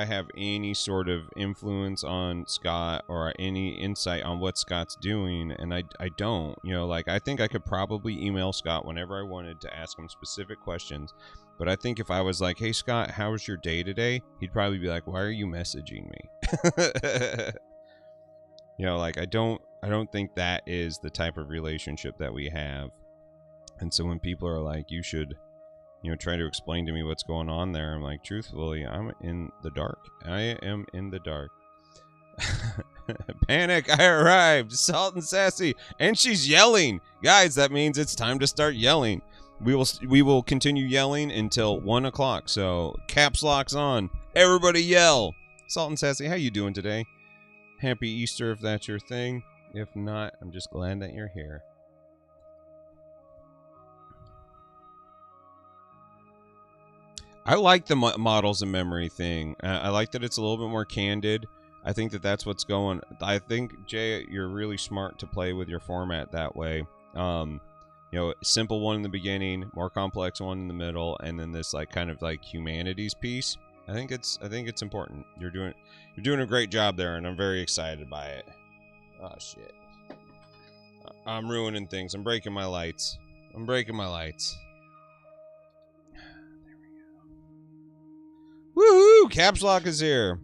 have any sort of influence on Scott or any insight on what Scott's doing, and I don't. You know, like, I think I could probably email Scott whenever I wanted to ask him specific questions, but I think if I was like, hey Scott, how was your day today? He'd probably be like, why are you messaging me? You know, like, I don't think that is the type of relationship that we have. And so when people are like, you should, you know, try to explain to me what's going on there, I'm like, truthfully, I'm in the dark. I am in the dark. Panic, I arrived. Salt and Sassy. And she's yelling. Guys, that means it's time to start yelling. We will continue yelling until 1 o'clock. So, caps locks on. Everybody yell. Salt and Sassy, how you doing today? Happy Easter if that's your thing. If not, I'm just glad that you're here. I like the models and memory thing. I like that it's a little bit more candid. I think that that's what's going. I think, Jay, you're really smart to play with your format that way. You know, simple one in the beginning, more complex one in the middle, and then this, like, kind of like humanities piece. I think it's important. You're doing a great job there, and I'm very excited by it. Oh shit! I'm ruining things. I'm breaking my lights. I'm breaking my lights. There we go. Woohoo! Caps Lock is here.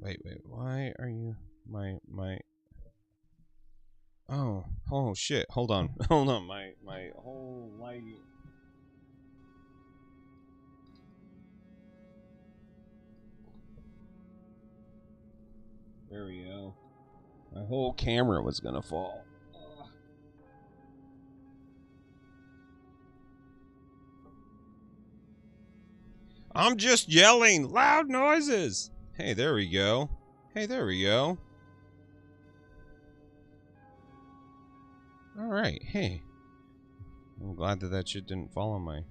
Wait. Why are you my. Oh shit! Hold on, hold on. My whole lighting. There we go. My whole camera was gonna fall. I'm just yelling loud noises. Hey, there we go. Hey, there we go. All right. Hey, I'm glad that that shit didn't fall on my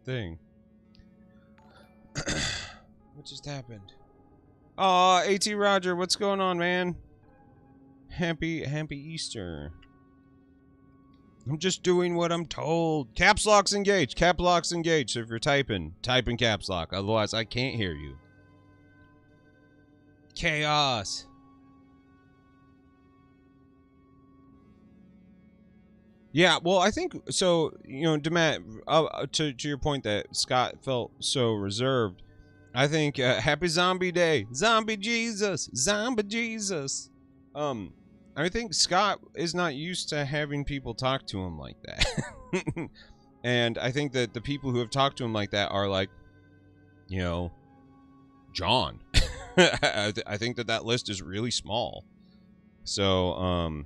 thing. What just happened? Aw, AT Roger, what's going on, man? Happy Easter. I'm just doing what I'm told. Caps lock's engaged. Cap lock's engaged. So if you're typing, type in caps lock. Otherwise, I can't hear you. Chaos. Yeah, well, I think so. You know, Demat, to your point that Scott felt so reserved. I think Happy Zombie Day, Zombie Jesus, Zombie Jesus. I think Scott is not used to having people talk to him like that. And I think that the people who have talked to him like that are like, you know, John. I think that list is really small. So,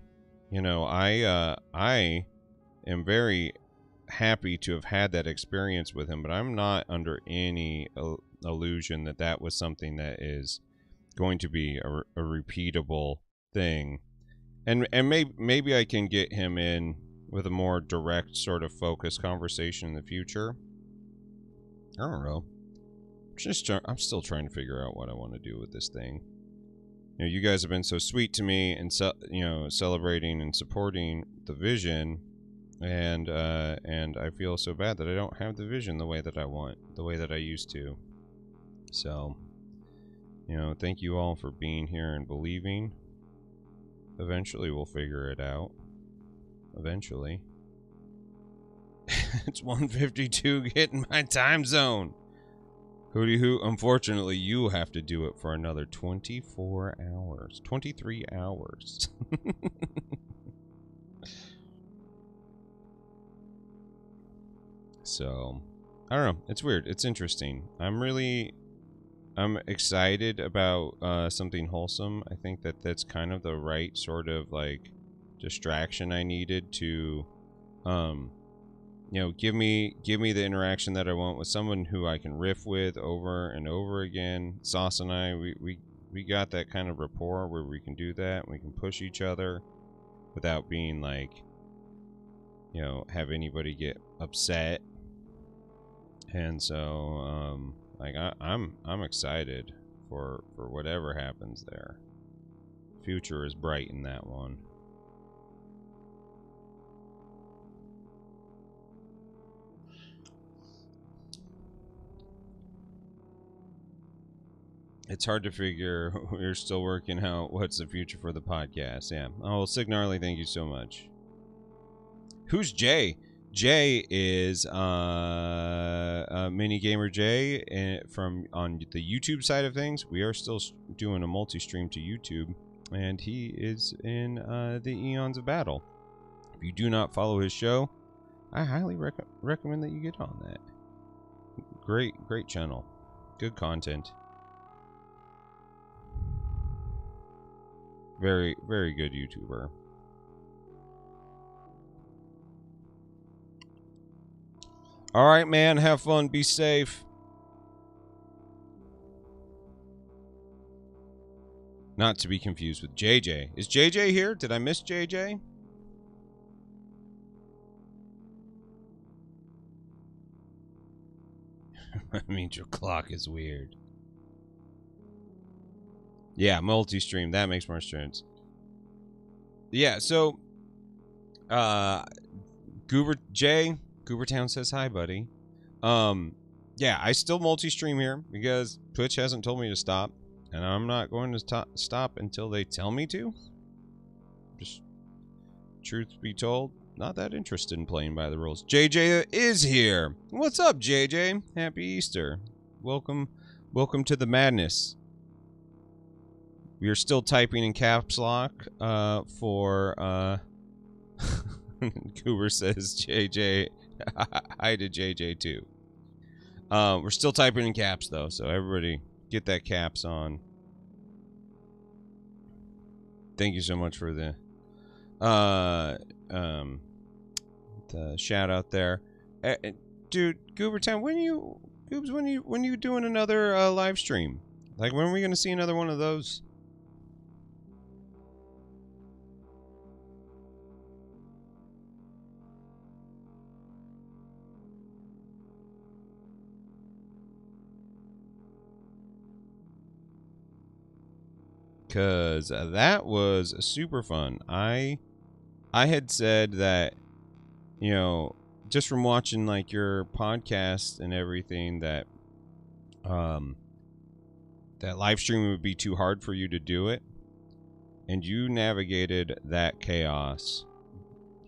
you know, I am very happy to have had that experience with him, but I'm not under any illusion that that was something that is going to be a repeatable thing. And maybe I can get him in with a more direct sort of focused conversation in the future. I don't know. I'm still trying to figure out what I want to do with this thing. You know, you guys have been so sweet to me and you know, celebrating and supporting the vision, and I feel so bad that I don't have the vision the way that I want, the way that I used to. So, you know, thank you all for being here and believing. Eventually we'll figure it out. Eventually. It's 1:52 getting my time zone. Hootie hoo. Unfortunately, you have to do it for another 24 hours. 23 hours. So, I don't know. It's weird. It's interesting. I'm excited about something wholesome. I think that that's kind of the right sort of like distraction I needed to, you know, give me the interaction that I want with someone who I can riff with over and over again. Sauce and I, we got that kind of rapport where we can do that. We can push each other without being like, you know, have anybody get upset. And so, like I'm excited for whatever happens there. Future is bright in that one. It's hard to figure. We're still working out what's the future for the podcast. Yeah. Oh, Signarly, thank you so much. Who's Jay? Jay is Mini Gamer Jay from on the YouTube side of things. We are still doing a multi-stream to YouTube, and he is in the Eons of Battle. If you do not follow his show, I highly recommend that you get on that. Great channel, good content. Very good YouTuber. All right, man. Have fun. Be safe. Not to be confused with JJ. Is JJ here? Did I miss JJ? I mean, your clock is weird. Yeah, multi-stream. That makes more sense. Yeah, so Goobertown says hi, buddy. Yeah, I still multi-stream here because Twitch hasn't told me to stop, and I'm not going to stop until they tell me to. Just truth be told, not that interested in playing by the rules. JJ is here. What's up, JJ? Happy Easter. Welcome to the madness. We are still typing in caps lock for Cooper says JJ. Hi to JJ too. We're still typing in caps though, so everybody get that caps on. Thank you so much for the shout out there. Dude, Goobertown, when you doing another live stream? Like, when are we gonna see another one of those? Because that was super fun. I had said that, you know, just from watching like your podcast and everything, that that live stream would be too hard for you to do it, and you navigated that chaos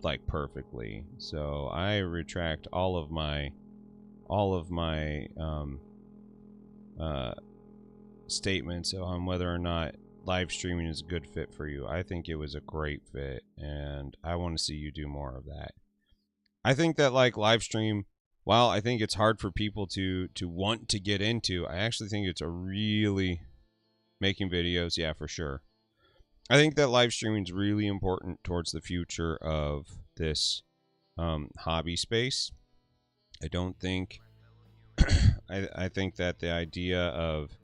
like perfectly. So I retract all of my statements on whether or not live streaming is a good fit for you. I think it was a great fit, and I want to see you do more of that. I think that, like, live stream, while I think it's hard for people to want to get into, I actually think it's a really making videos, yeah, for sure. I think that live streaming is really important towards the future of this hobby space. I don't think I think that the idea of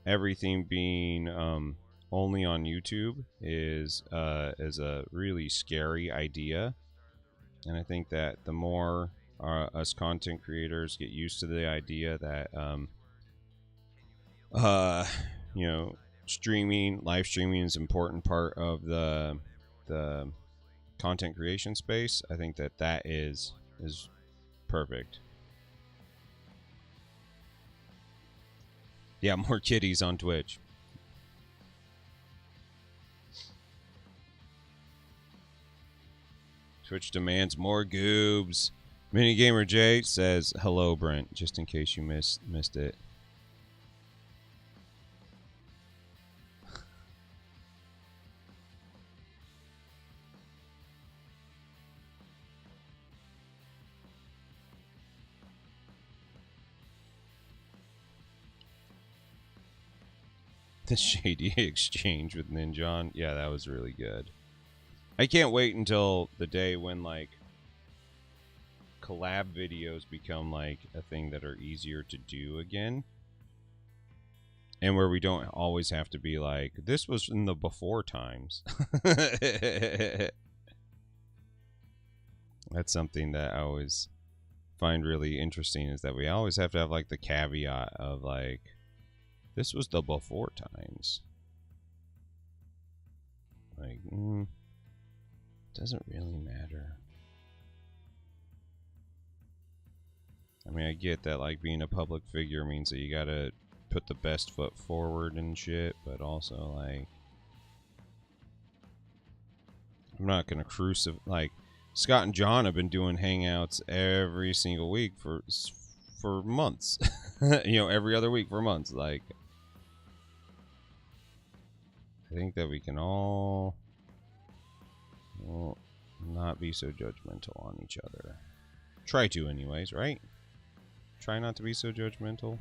everything being only on YouTube is a really scary idea, and I think that the more us content creators get used to the idea that you know, live streaming is an important part of the content creation space, I think that is perfect. Yeah, more kitties on Twitch. Twitch demands more goobs. Minigamer J says hello, Brent, just in case you missed it. The shady exchange with Ninjon. Yeah, that was really good. I can't wait until the day when, like, collab videos become, like, a thing that are easier to do again. And where we don't always have to be like, this was in the before times. That's something that I always find really interesting, is that we always have to have, like, the caveat of, like, this was the before times. Like, doesn't really matter. I mean, I get that, like, being a public figure means that you gotta put the best foot forward and shit, but also, like, I'm not gonna like, Scott and John have been doing hangouts every single week for months. You know, every other week for months. Like, I think that we can all, well, not be so judgmental on each other. Try to, anyways, right? Try not to be so judgmental.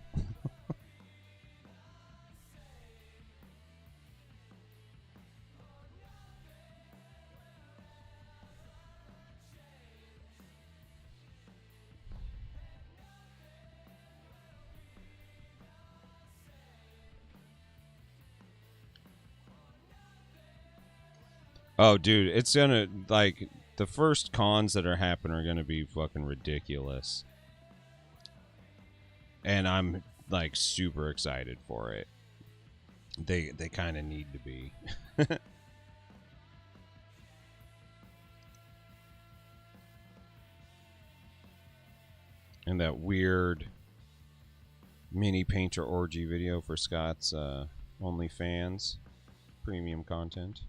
Oh, dude, it's gonna, like, the first cons that are happening are gonna be fucking ridiculous. And I'm, like, super excited for it. They kind of need to be. And that weird mini painter orgy video for Scott's OnlyFans premium content.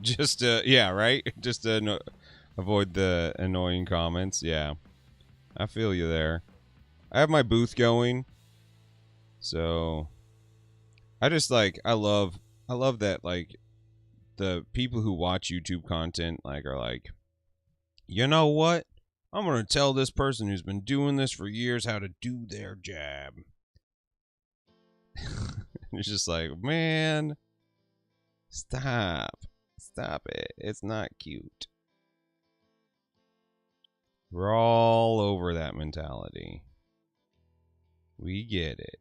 Just yeah, right? Just to avoid the annoying comments. Yeah. I feel you there. I have my booth going. So I just like I love that like the people who watch YouTube content like are like, you know what? I'm gonna tell this person who's been doing this for years how to do their job. It's just like, man, stop it. It's not cute. We're all over that mentality. We get it.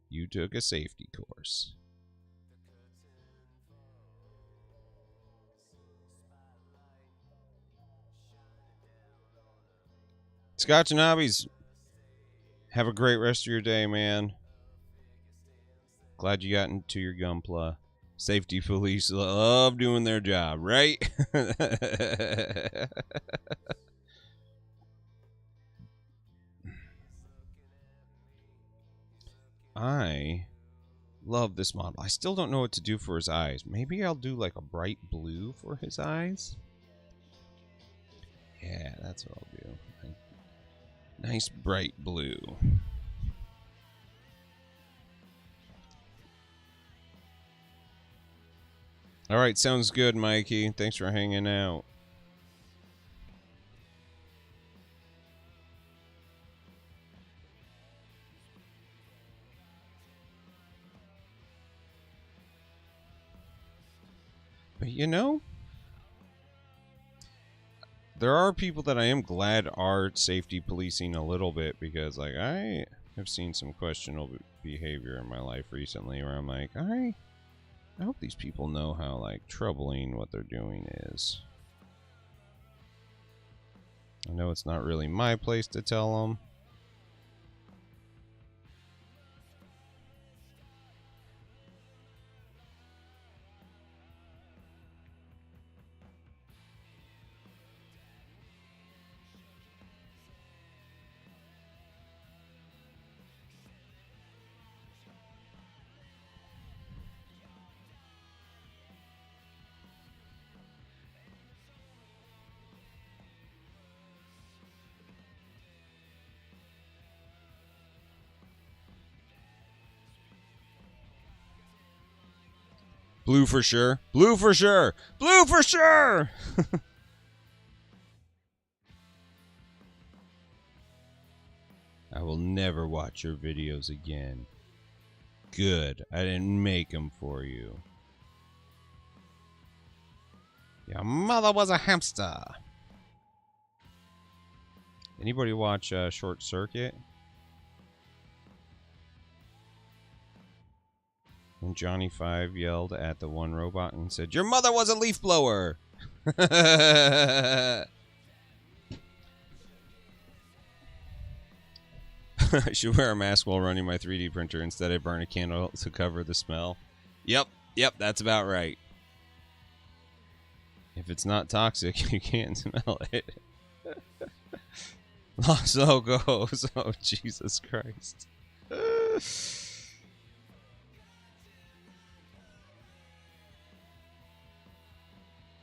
You took a safety course. Scotch and Hobbies, have a great rest of your day, man. Glad you got into your gunpla. Safety police love doing their job, right? I love this model. I still don't know what to do for his eyes. Maybe I'll do like a bright blue for his eyes. Yeah, that's what I'll do. Nice bright blue. All right, sounds good, Mikey. Thanks for hanging out. But you know, there are people that I am glad are safety policing a little bit, because like I have seen some questionable behavior in my life recently where I'm like, I hope these people know how like troubling what they're doing is. I know it's not really my place to tell them. Blue for sure. Blue for sure. Blue for sure. I will never watch your videos again. Good. I didn't make them for you. Your mother was a hamster. Anybody watch Short Circuit? When Johnny Five yelled at the one robot and said, "Your mother was a leaf blower!" I should wear a mask while running my 3D printer. Instead, I burn a candle to cover the smell. Yep, that's about right. If it's not toxic, you can't smell it. Lost logos. Oh, Jesus Christ.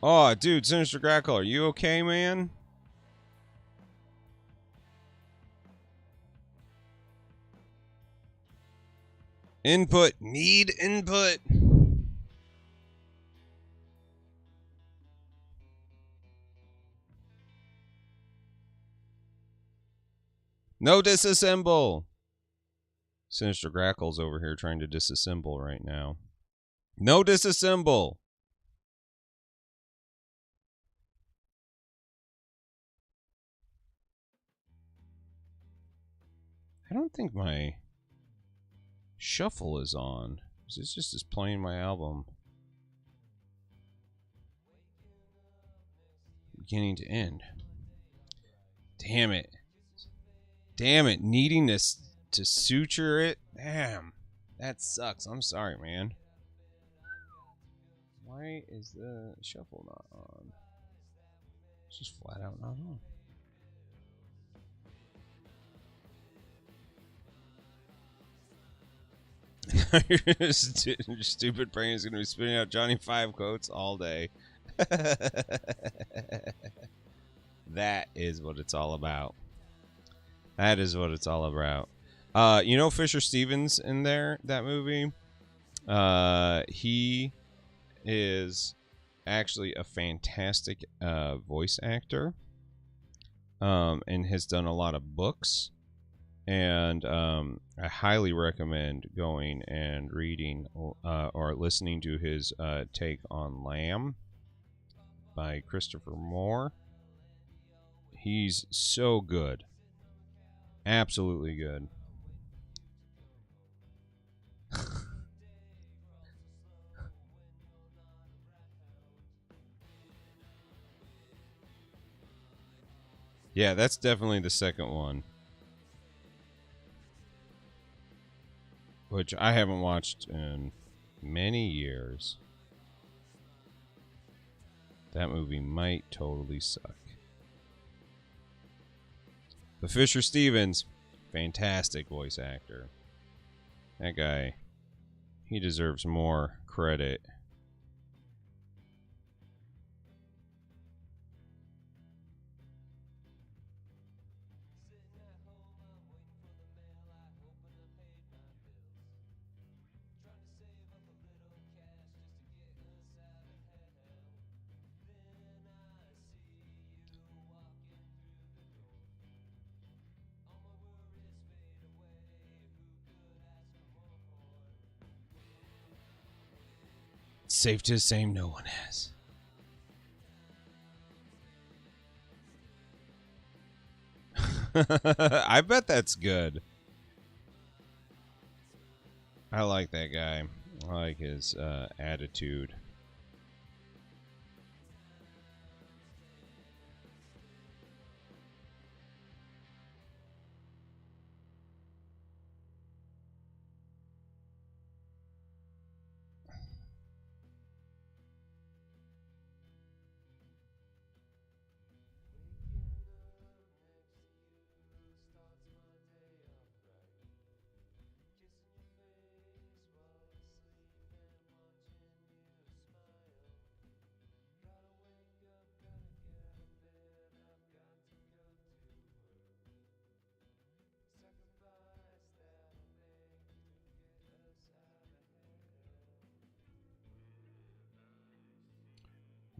Oh, dude, Sinister Grackle, are you okay, man? Input. Need input. No disassemble. Sinister Grackle's over here trying to disassemble right now. No disassemble. I don't think my shuffle is on. This just is playing my album beginning to end. Damn it. Damn it. Needing this to suture it. Damn. That sucks. I'm sorry, man. Why is the shuffle not on? It's just flat out not on. Your stupid brain is going to be spitting out Johnny Five quotes all day. That is what it's all about. That is what it's all about. You know Fisher Stevens in there, that movie? He is actually a fantastic voice actor, and has done a lot of books. And I highly recommend going and reading or listening to his take on Lamb by Christopher Moore. He's so good. Absolutely good. Yeah, that's definitely the second one, which I haven't watched in many years. That movie might totally suck. But Fisher Stevens, fantastic voice actor. That guy, he deserves more credit. It's safe to say no one has. I bet that's good. I like that guy. I like his attitude.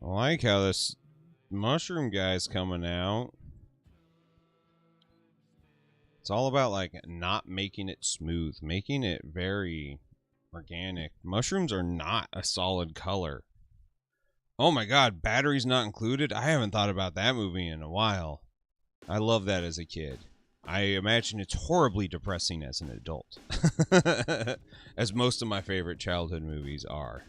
I like how this mushroom guy's coming out. It's all about like not making it smooth, making it very organic. Mushrooms are not a solid color. Oh my god, batteries not included? I haven't thought about that movie in a while. I love that as a kid. I imagine it's horribly depressing as an adult. As most of my favorite childhood movies are.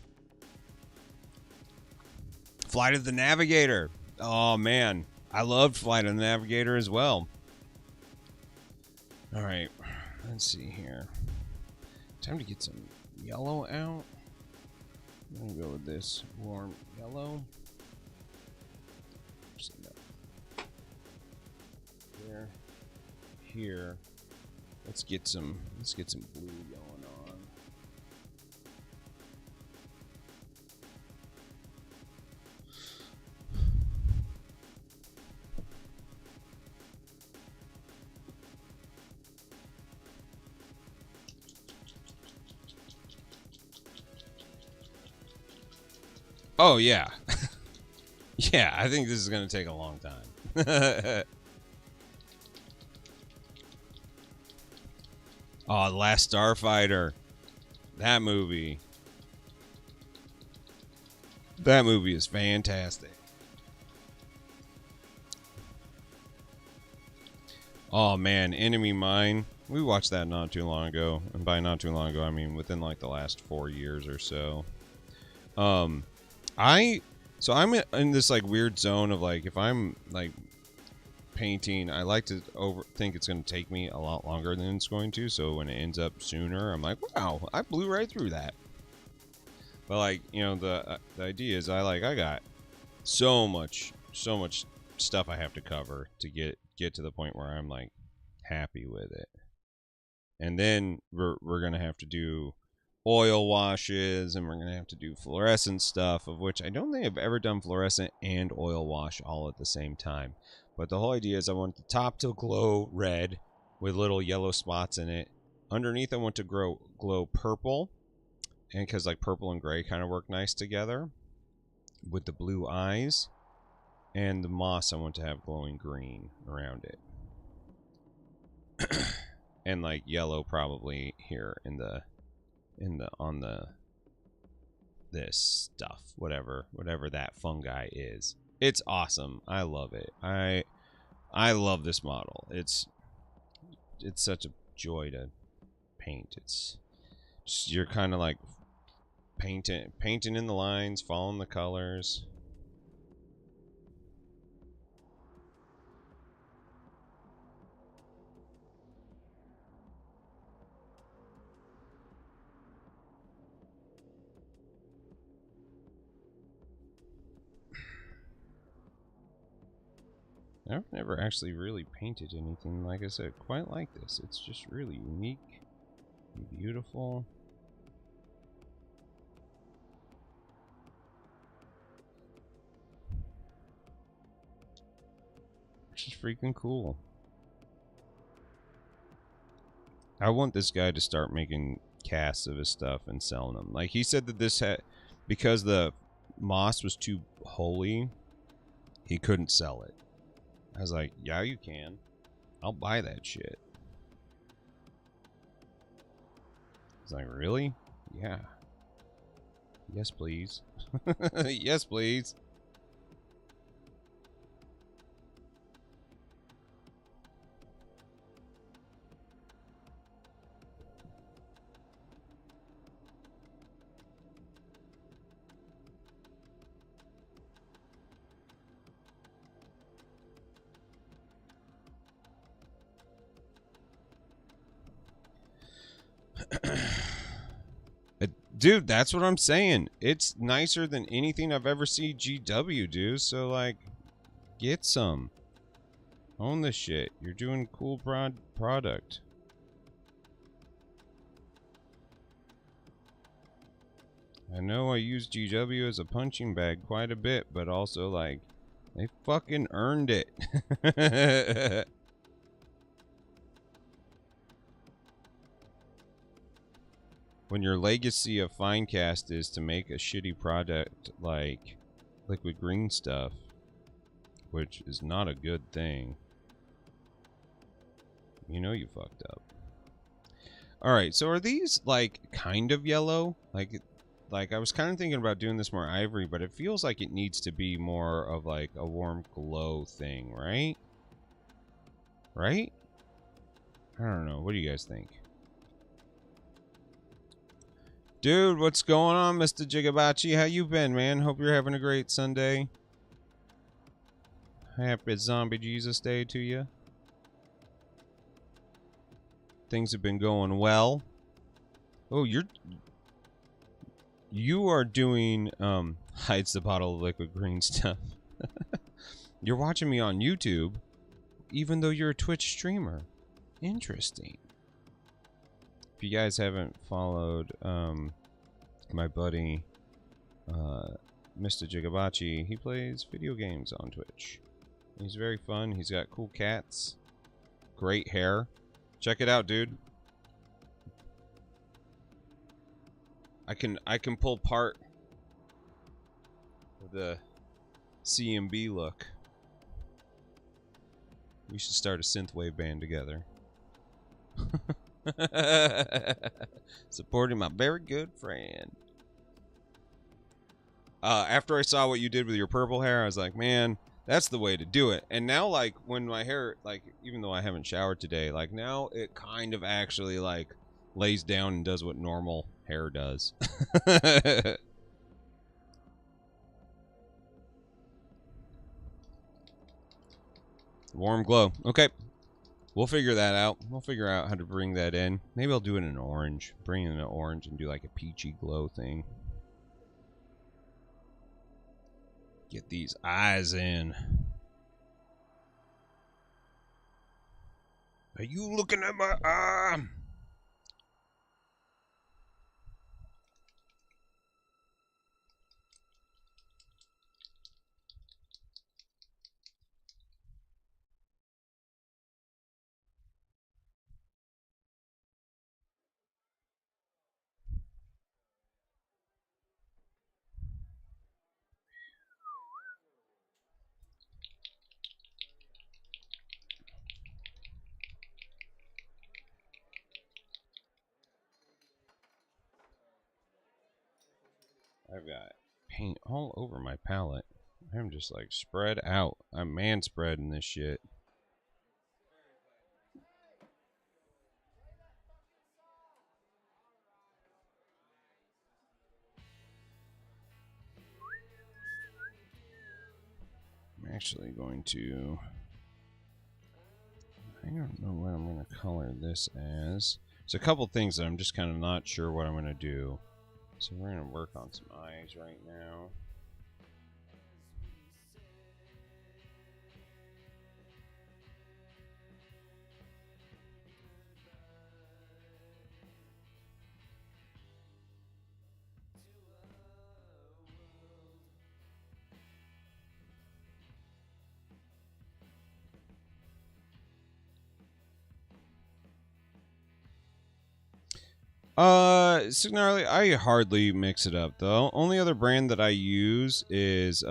Flight of the Navigator. Oh man, I loved Flight of the Navigator as well. All right, let's see here. Time to get some yellow out. I'm gonna go with this warm yellow. There, here. Let's get some blue going on. Oh, yeah. Yeah, I think this is going to take a long time. Oh, Last Starfighter. That movie. That movie is fantastic. Oh, man. Enemy Mine. We watched that not too long ago. And by not too long ago, I mean within like the last 4 years or so. I'm in this like weird zone of like if I'm like painting, I like to think it's going to take me a lot longer than it's going to. So when it ends up sooner, I'm like, wow, I blew right through that. But like, you know, the idea is I got so much stuff I have to cover to get to the point where I'm like happy with it. And then we're gonna have to do oil washes, and we're going to have to do fluorescent stuff, of which I don't think I've ever done fluorescent and oil wash all at the same time. But the whole idea is I want the top to glow red with little yellow spots in it. Underneath, I want to glow purple, and because like purple and gray kind of work nice together with the blue eyes. And the moss I want to have glowing green around it. And like yellow probably here on this stuff, whatever that fungi is. It's awesome. I love it. I love this model. It's such a joy to paint. It's just, you're kind of like painting in the lines, following the colors. I've never actually really painted anything, like I said, quite like this. It's just really unique and beautiful. It's just freaking cool. I want this guy to start making casts of his stuff and selling them. Like, he said that this had, because the moss was too holy, he couldn't sell it. I was like, yeah, you can. I'll buy that shit. He's like, really? Yeah. Yes, please. Yes, please. Dude, that's what I'm saying. It's nicer than anything I've ever seen GW do. So, like, get some. Own this shit. You're doing cool product. I know I use GW as a punching bag quite a bit, but also, like, they fucking earned it. When your legacy of Finecast is to make a shitty product like liquid green stuff, which is not a good thing, you know you fucked up. Alright, so are these, like, kind of yellow? Like, I was kind of thinking about doing this more ivory, but it feels like it needs to be more of, like, a warm glow thing, right? Right? I don't know. What do you guys think? Dude, what's going on, Mr. Jigabachi? How you been, man? Hope you're having a great Sunday. Happy Zombie Jesus Day to you. Things have been going well. Oh, you are doing hides the bottle of liquid green stuff. You're watching me on YouTube, even though you're a Twitch streamer. Interesting. If you guys haven't followed my buddy Mr. Jigabachi, he plays video games on Twitch. He's very fun. He's got cool cats, great hair. Check it out, dude. I can pull part of the CMB look. We should start a synthwave band together. Supporting my very good friend. After I saw what you did with your purple hair, I was like, man, that's the way to do it. And now, like, when my hair, like, even though I haven't showered today, like, now it kind of actually, like, lays down and does what normal hair does. Warm glow. Okay. We'll figure that out. We'll figure out how to bring that in. Maybe I'll do it in orange. Bring in an orange and do like a peachy glow thing. Get these eyes in. Are you looking at my eye? I've got paint all over my palette. I'm just like spread out. I'm man spreading this shit. I'm actually going to... I don't know what I'm going to color this as. There's a couple things that I'm just kind of not sure what I'm going to do. So we're going to work on some eyes right now. Signarly, I hardly mix it up. The only other brand that I use is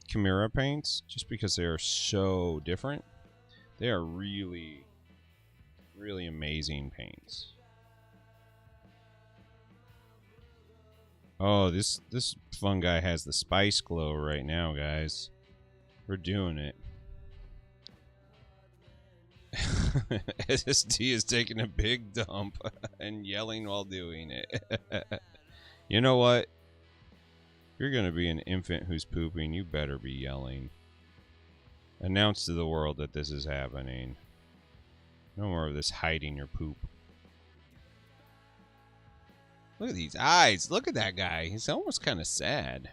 Chimera paints, just because they are so different. They are really, really amazing paints. Oh, this fungi has the spice glow right now, guys. We're doing it. SSD is taking a big dump and yelling while doing it. You know what? If you're going to be an infant who's pooping, you better be yelling. Announce to the world that this is happening. No more of this hiding your poop. Look at these eyes. Look at that guy. He's almost kind of sad.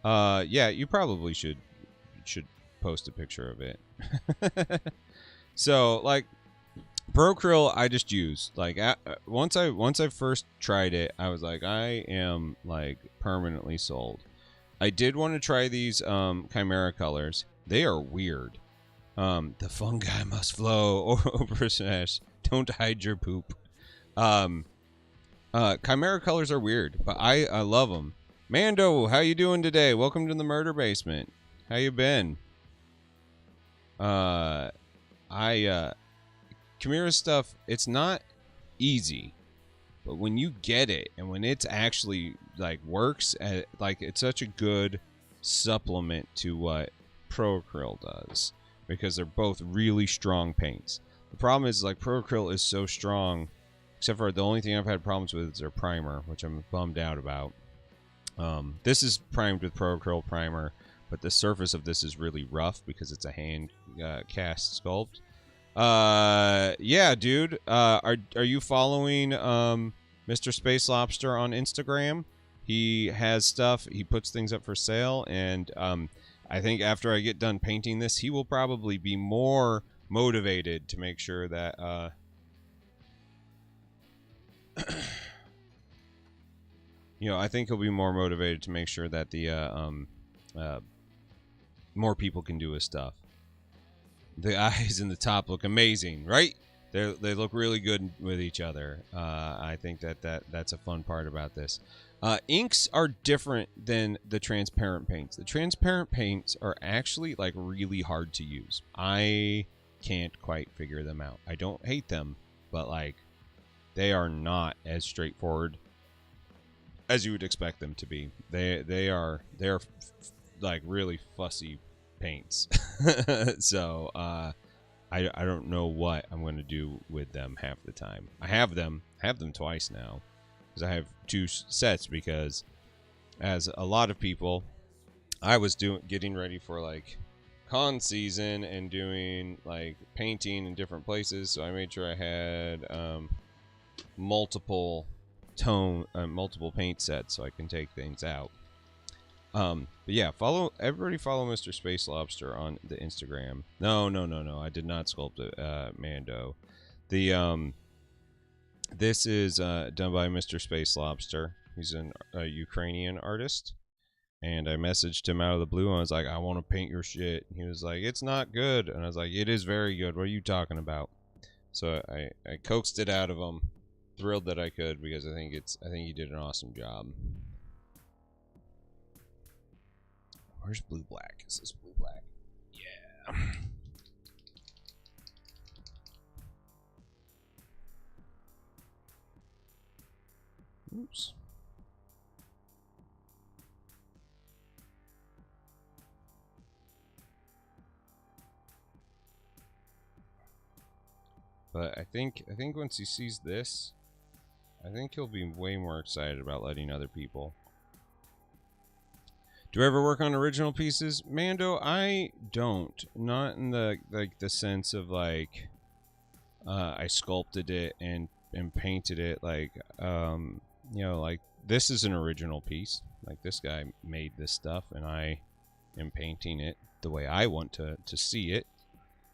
Yeah, you probably should post a picture of it. So, like, Procryl, I just used. Like, once I first tried it, I was like, I am like permanently sold. I did want to try these Chimera colors. They are weird. The fungi must flow over smash. Don't hide your poop. Chimera colors are weird, but I love them. Mando, how you doing today? Welcome to the murder basement. How you been? Chimera stuff, it's not easy, but when you get it and when it's actually like works, like it's such a good supplement to what Procryl does, because they're both really strong paints. The problem is, like, Procryl is so strong, except for the only thing I've had problems with is their primer, which I'm bummed out about. This is primed with Procryl primer, but the surface of this is really rough because it's a hand cast sculpt. Yeah, dude. Are you following Mr. Space Lobster on Instagram? He has stuff. He puts things up for sale, and I think after I get done painting this, he will probably be more motivated to make sure that you know, I think he'll be more motivated to make sure that the more people can do his stuff. The eyes in the top look amazing, right? They look really good with each other. I think that's a fun part about this. Inks are different than the transparent paints. The transparent paints are actually like really hard to use. I can't quite figure them out. I don't hate them, but like they are not as straightforward as you would expect them to be. They're like really fussy paints. So I don't know what I'm going to do with them half the time. I have them twice now, because I have two sets, because as a lot of people, I was getting ready for like con season and doing like painting in different places, so I made sure I had multiple paint sets so I can take things out. But yeah, everybody follow Mr. Space Lobster on the Instagram. No, I did not sculpt it, Mando. This is done by Mr. Space Lobster. He's a Ukrainian artist, and I messaged him out of the blue, and I was like, I want to paint your shit. And he was like, it's not good, and I was like, it is very good. What are you talking about? So I coaxed it out of him. Thrilled that I could, because I think he did an awesome job. Where's blue black? Is this blue black? Yeah. Oops. But I think once he sees this, I think he'll be way more excited about letting other people. Do I ever work on original pieces? Mando, I don't. Not in the the sense of like I sculpted it and painted it like you know, like this is an original piece. Like this guy made this stuff and I am painting it the way I want to see it.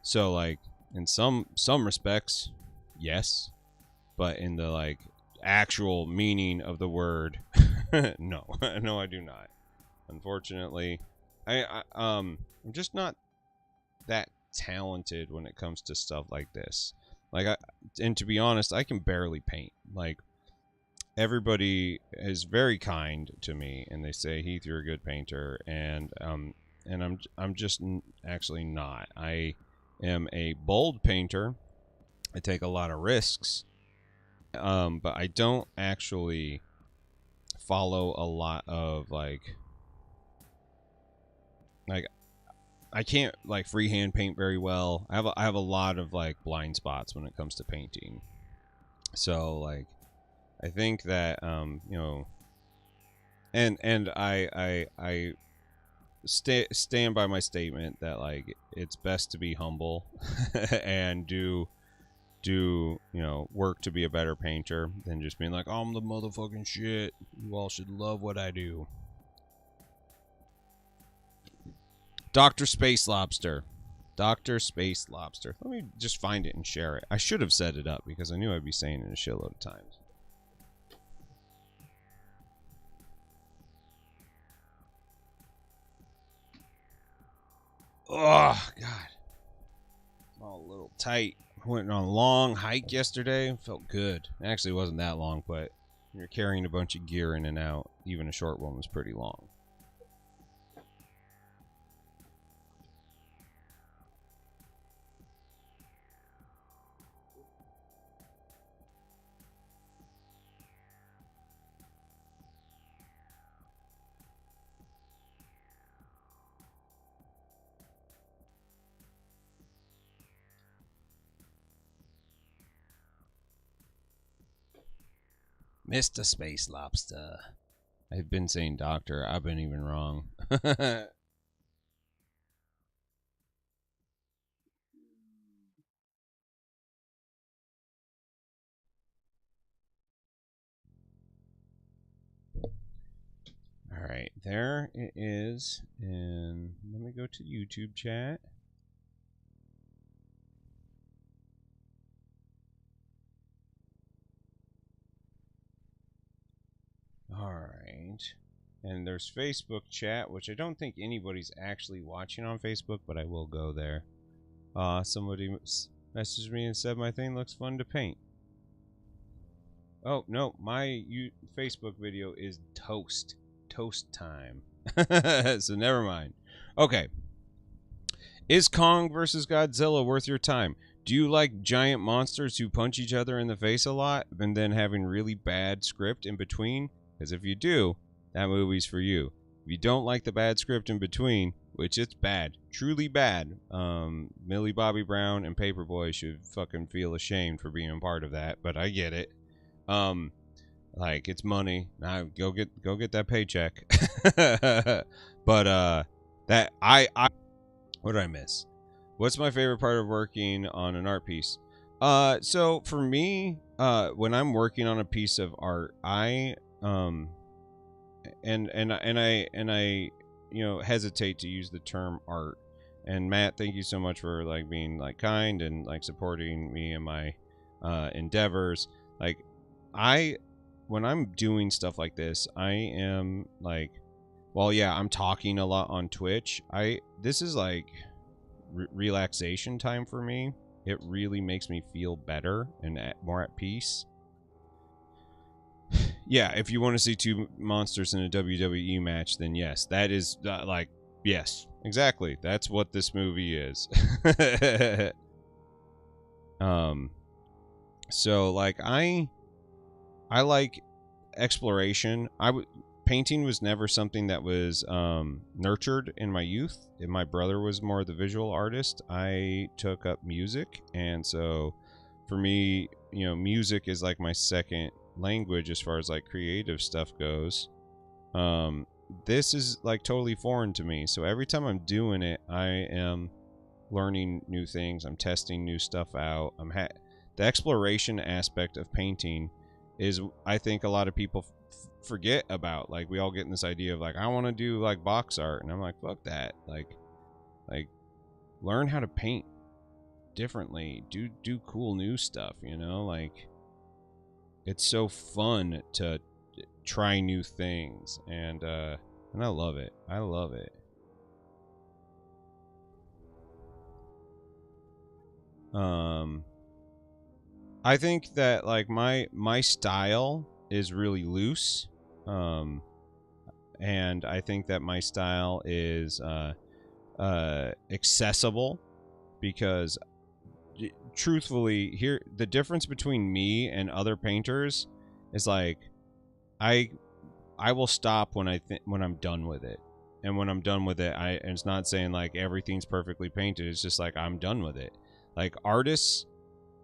So like in some respects, yes, but in the like actual meaning of the word, no. No, I do not. Unfortunately, I'm just not that talented when it comes to stuff like this. Like and to be honest, I can barely paint. Like everybody is very kind to me and they say, "Heath, you're a good painter." And I'm just actually not. I am a bold painter. I take a lot of risks. But I don't actually follow a lot of like I can't like freehand paint very well. I have a lot of like blind spots when it comes to painting. So like I think that you know, and I stand by my statement that like it's best to be humble and do you know, work to be a better painter than just being like, oh, I'm the motherfucking shit. You all should love what I do. Dr. Space Lobster. Dr. Space Lobster. Let me just find it and share it. I should have set it up because I knew I'd be saying it a shitload of times. Oh, God. It's all a little tight. I went on a long hike yesterday. Felt good. It actually wasn't that long, but when you're carrying a bunch of gear in and out, even a short one was pretty long. Mr. Space Lobster. I've been saying doctor. I've been even wrong. Alright, there it is. And let me go to YouTube chat. Alright. And there's Facebook chat, which I don't think anybody's actually watching on Facebook, but I will go there. Somebody messaged me and said my thing looks fun to paint. Oh, no, my Facebook video is toast. Toast time. So never mind. Okay. Is Kong versus Godzilla worth your time? Do you like giant monsters who punch each other in the face a lot and then having really bad script in between? Because if you do, that movie's for you. If you don't like the bad script in between, which it's bad, truly bad, Millie Bobby Brown and Paperboy should fucking feel ashamed for being a part of that, but I get it. Like it's money. Now go get that paycheck. But that I what did I miss? What's my favorite part of working on an art piece? So for me, when I'm working on a piece of art, I I you know, hesitate to use the term art. And Matt, thank you so much for like being like kind and like supporting me in my endeavors. Like when I'm doing stuff like this, I am like, well, yeah, I'm talking a lot on Twitch. This is like relaxation time for me. It really makes me feel better and more at peace. Yeah, if you want to see two monsters in a WWE match, then yes, that is like, yes, exactly. That's what this movie is. So like I like exploration. Painting was never something that was nurtured in my youth. My brother was more the visual artist. I took up music, and so for me, you know, music is like my second language as far as like creative stuff goes. This is like totally foreign to me, so every time I'm doing it, I am learning new things. I'm testing new stuff out. The exploration aspect of painting is, I think, a lot of people forget about. Like, we all get in this idea of like, I want to do like box art, and I'm like, fuck that. Like learn how to paint differently. Do cool new stuff, you know? Like, it's so fun to try new things, and I love it. I love it. I think that like my style is really loose, and I think that my style is accessible, because truthfully, here the difference between me and other painters is like I will stop when I'm done with it. And when I'm done with it, and it's not saying like everything's perfectly painted, it's just like I'm done with it. Like artists,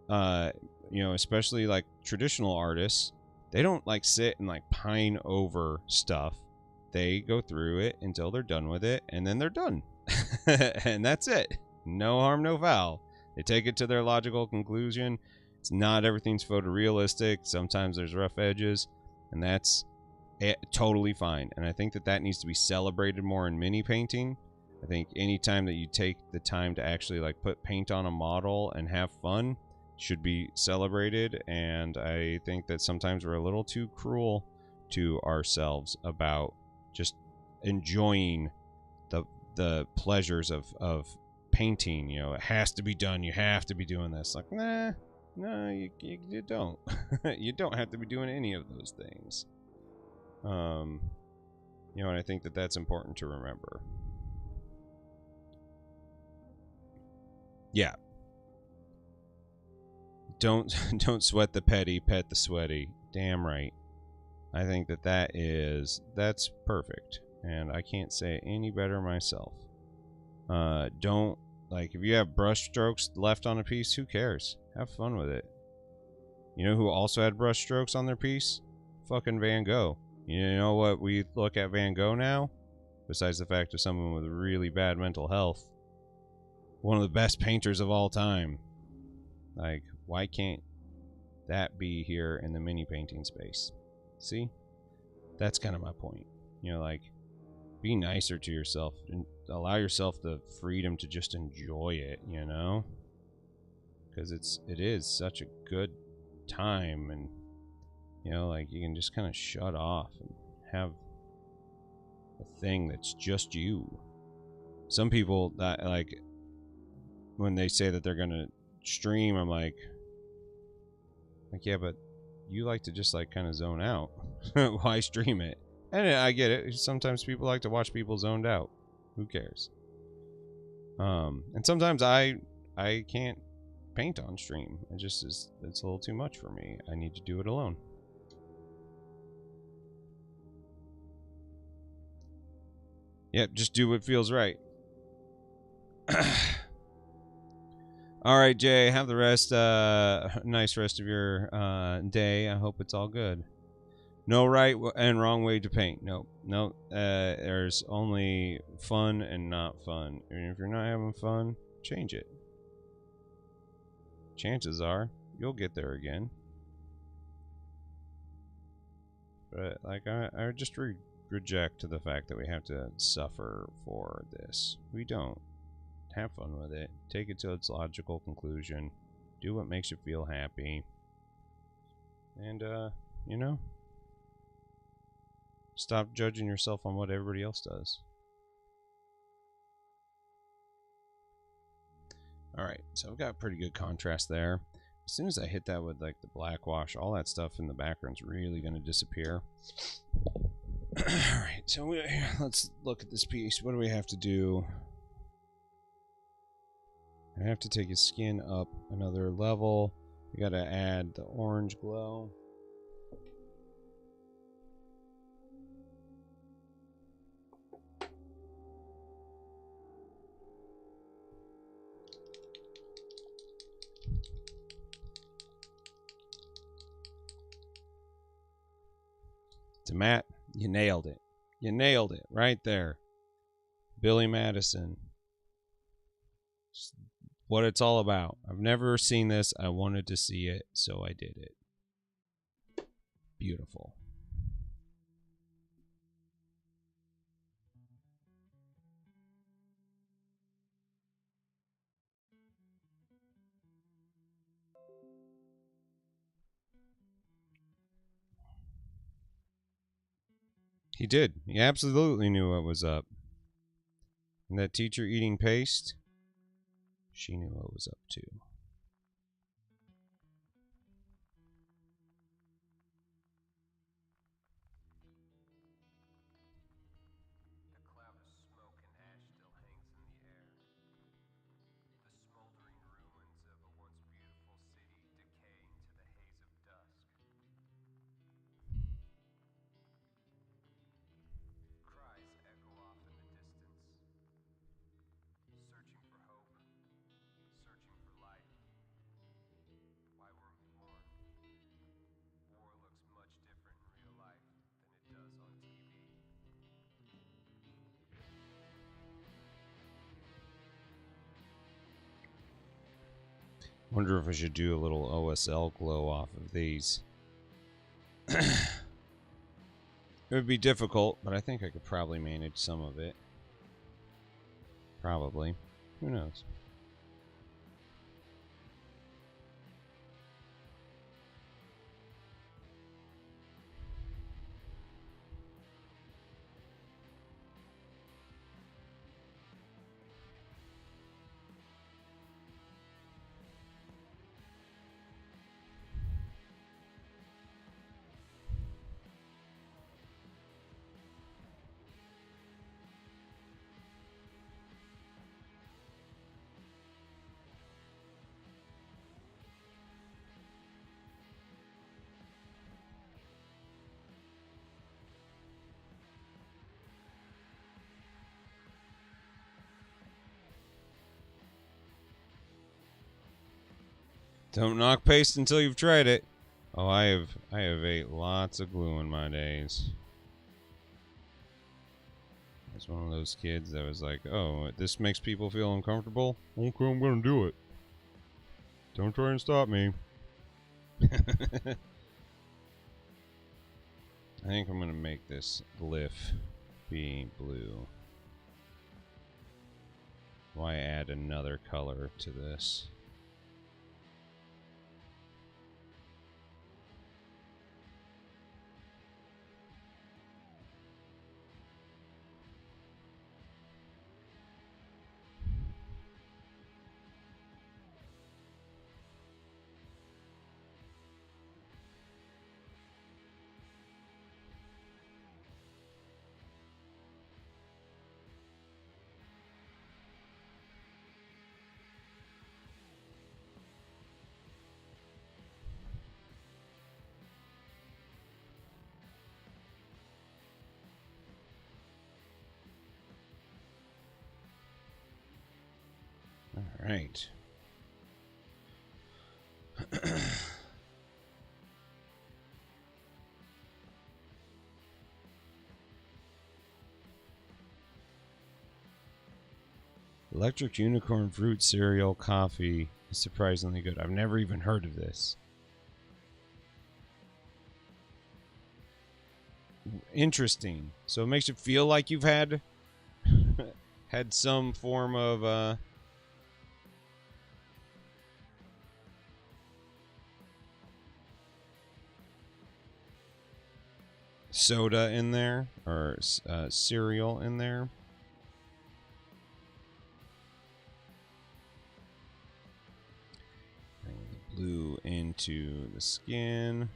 you know, especially like traditional artists, they don't like sit and like pine over stuff. They go through it until they're done with it, and then they're done. And that's it. No harm, no foul. They take it to their logical conclusion. It's not everything's photorealistic. Sometimes there's rough edges, and that's totally fine. And I think that needs to be celebrated more in mini painting. I think anytime that you take the time to actually like put paint on a model and have fun should be celebrated. And I think that sometimes we're a little too cruel to ourselves about just enjoying the pleasures of painting. You know, it has to be done. You have to be doing this. Like, nah, no, you don't. You don't have to be doing any of those things. You know, and I think that that's important to remember. Yeah. Don't sweat the petty, pet the sweaty. Damn right. I think that that's perfect, and I can't say it any better myself. Don't, like, if you have brush strokes left on a piece, who cares? Have fun with it. You know who also had brush strokes on their piece? Fucking Van Gogh. You know what we look at Van Gogh now? Besides the fact of someone with really bad mental health, one of the best painters of all time. Like, why can't that be here in the mini painting space? See? That's kind of my point. You know, like, be nicer to yourself and allow yourself the freedom to just enjoy it, you know? Because it is such a good time, and, you know, like, you can just kind of shut off and have a thing that's just you. Some people that, like, when they say that they're gonna stream, I'm like, yeah, but you like to just like kind of zone out. Why stream it? And I get it. Sometimes people like to watch people zoned out. Who cares? And sometimes I can't paint on stream. It's a little too much for me. I need to do it alone. Yep, just do what feels right. All right, Jay, have the rest, nice rest of your day. I hope it's all good. No right and wrong way to paint. No. There's only fun and not fun. And if you're not having fun, change it. Chances are you'll get there again. But like, I just reject the fact that we have to suffer for this. We don't. Have fun with it. Take it to its logical conclusion. Do what makes you feel happy. And, you know, stop judging yourself on what everybody else does. Alright, so I've got a pretty good contrast there. As soon as I hit that with, like, the black wash, all that stuff in the background's really going to disappear. Alright, so let's look at this piece. What do we have to do? I have to take his skin up another level. We gotta add the orange glow. to Matt. You nailed it. You nailed it right there. Billy Madison. Just what it's all about. I've never seen this. I wanted to see it, so I did it. Beautiful. He did. He absolutely knew what was up. And that teacher eating paste, she knew what was up too. Wonder if I should do a little OSL glow off of these. It would be difficult, but I think I could probably manage some of it. Probably. Who knows? Don't knock paste until you've tried it. Oh, I have ate lots of glue in my days. I was one of those kids that was like, oh, this makes people feel uncomfortable? Okay, I'm gonna do it. Don't try and stop me. I think I'm gonna make this glyph be blue. Why add another color to this? All right. Electric Unicorn Fruit Cereal Coffee is surprisingly good. I've never even heard of this. Interesting. So it makes you feel like you've had had some form of soda in there or cereal in there. Bring the blue into the skin.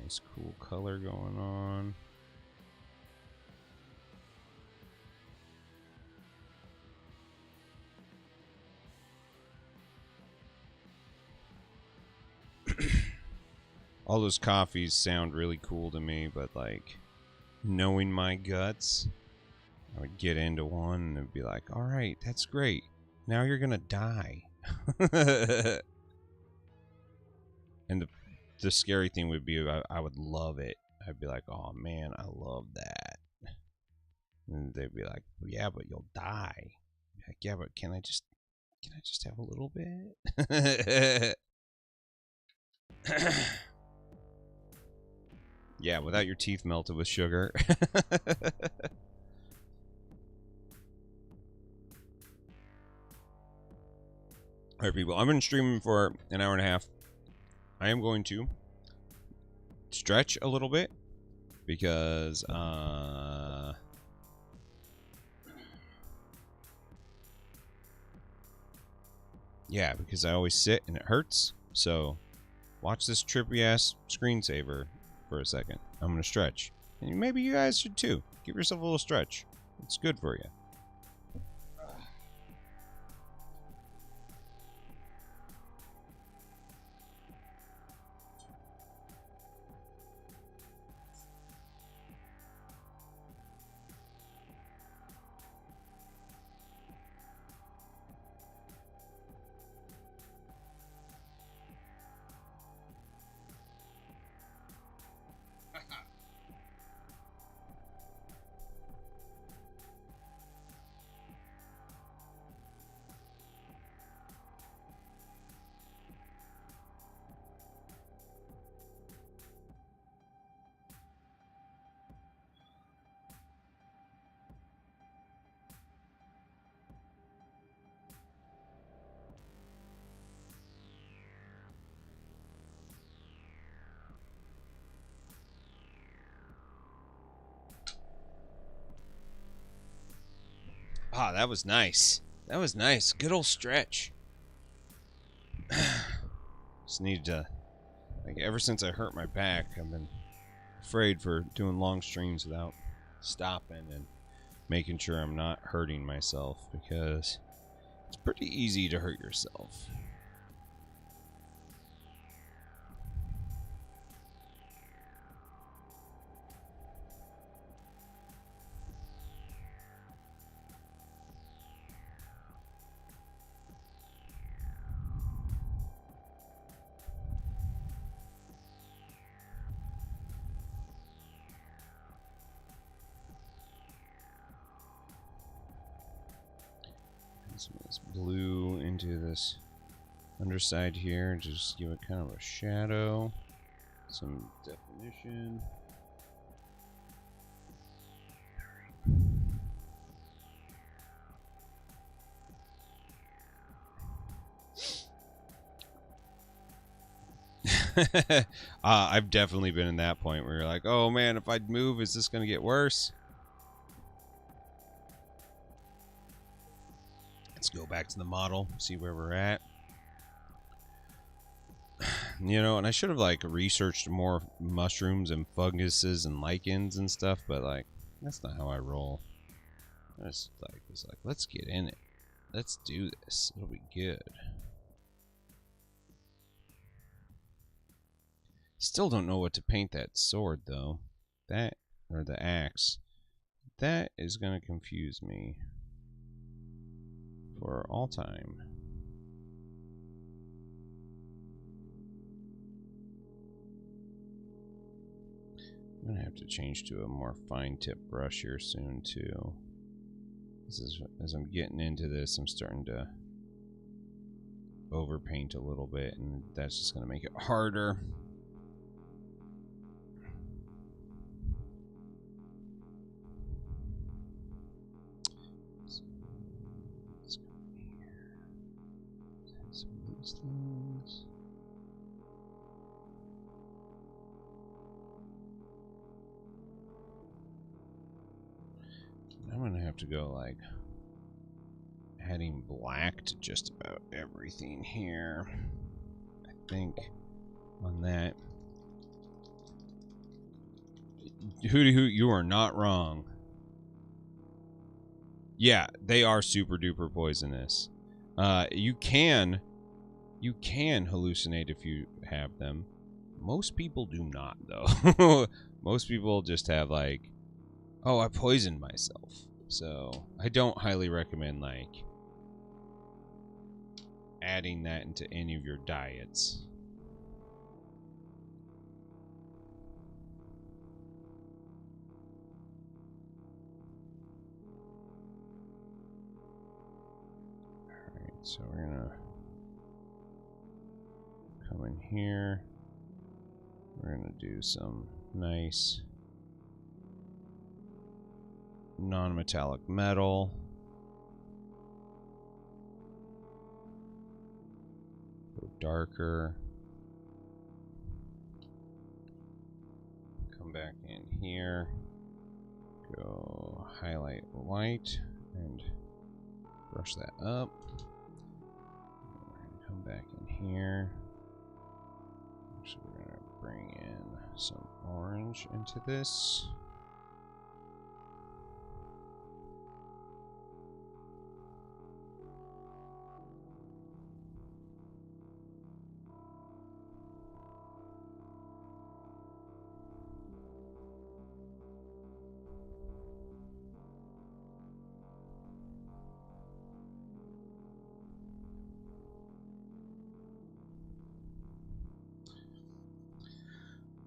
Nice cool color going on. All those coffees sound really cool to me, but like knowing my guts, I would get into one and it'd be like, all right, that's great. Now you're gonna die. And the scary thing would be I would love it. I'd be like, oh man, I love that. And they'd be like, well, yeah, but you'll die. Like, yeah, but can I just have a little bit? Yeah, without your teeth melted with sugar. Alright, people, I've been streaming for an hour and a half. I am going to stretch a little bit because, yeah, because I always sit and it hurts. So, watch this trippy ass screensaver for a second. I'm gonna stretch. And maybe you guys should too. Give yourself a little stretch. It's good for you. Ah, that was nice. That was nice. Good old stretch. Just need to, like, ever since I hurt my back, I've been afraid for doing long streams without stopping and making sure I'm not hurting myself, because it's pretty easy to hurt yourself. Some of this blue into this underside here, just give it kind of a shadow, some definition. I've definitely been in that point where you're like, oh man, if I move, is this going to get worse? Let's go back to the model, see where we're at. You know, and I should have, like, researched more mushrooms and funguses and lichens and stuff, but, like, that's not how I roll. I just, like, was like, let's get in it. Let's do this. It'll be good. Still don't know what to paint that sword, though. That, or the axe. That is going to confuse me for all time. I'm going to have to change to a more fine tip brush here soon, too. This is, as I'm getting into this, I'm starting to overpaint a little bit, and that's just going to make it harder. Things. I'm gonna have to go, like, adding black to just about everything here, I think, on that. Hooty Hoot, you are not wrong. Yeah, they are super duper poisonous. You can hallucinate if you have them. Most people do not, though. Most people just have, like, oh, I poisoned myself. So I don't highly recommend, like, adding that into any of your diets. So we're gonna come in here. We're gonna do some nice non-metallic metal. Go darker. Come back in here. Go highlight white and brush that up. We're gonna come back in here. So we're gonna bring in some orange into this.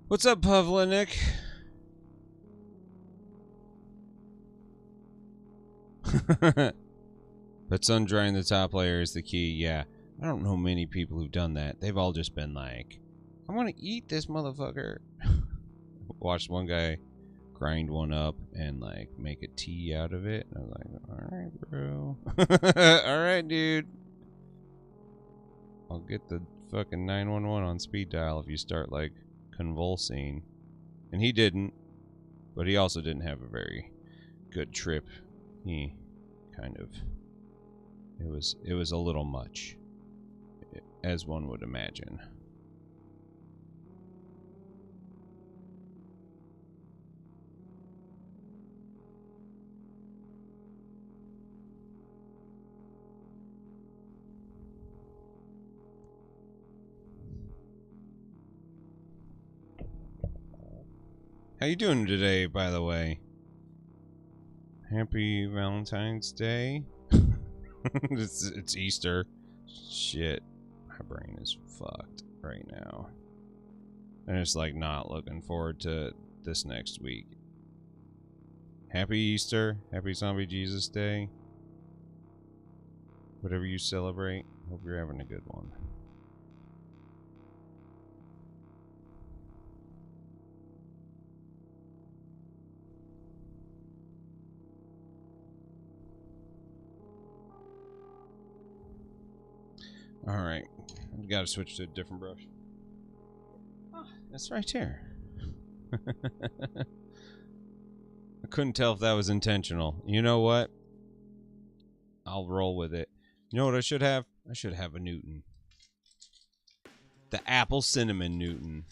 What's up, Pavlinik? But sun drying the top layer is the key. Yeah, I don't know many people who've done that. They've all just been like, I want to eat this motherfucker. Watched one guy grind one up and like make a tea out of it. And I was like, alright, bro. Alright, dude. I'll get the fucking 911 on speed dial if you start like convulsing. And he didn't, but he also didn't have a very good trip. He kind of, it was a little much, as one would imagine. How you doing today, by the way? Happy Valentine's Day. It's Easter. Shit. My brain is fucked right now. I'm just like not looking forward to this next week. Happy Easter. Happy Zombie Jesus Day. Whatever you celebrate. Hope you're having a good one. Alright. I've got to switch to a different brush. Oh, that's right here. I couldn't tell if that was intentional. You know what? I'll roll with it. You know what I should have? I should have a Newton. The apple cinnamon Newton.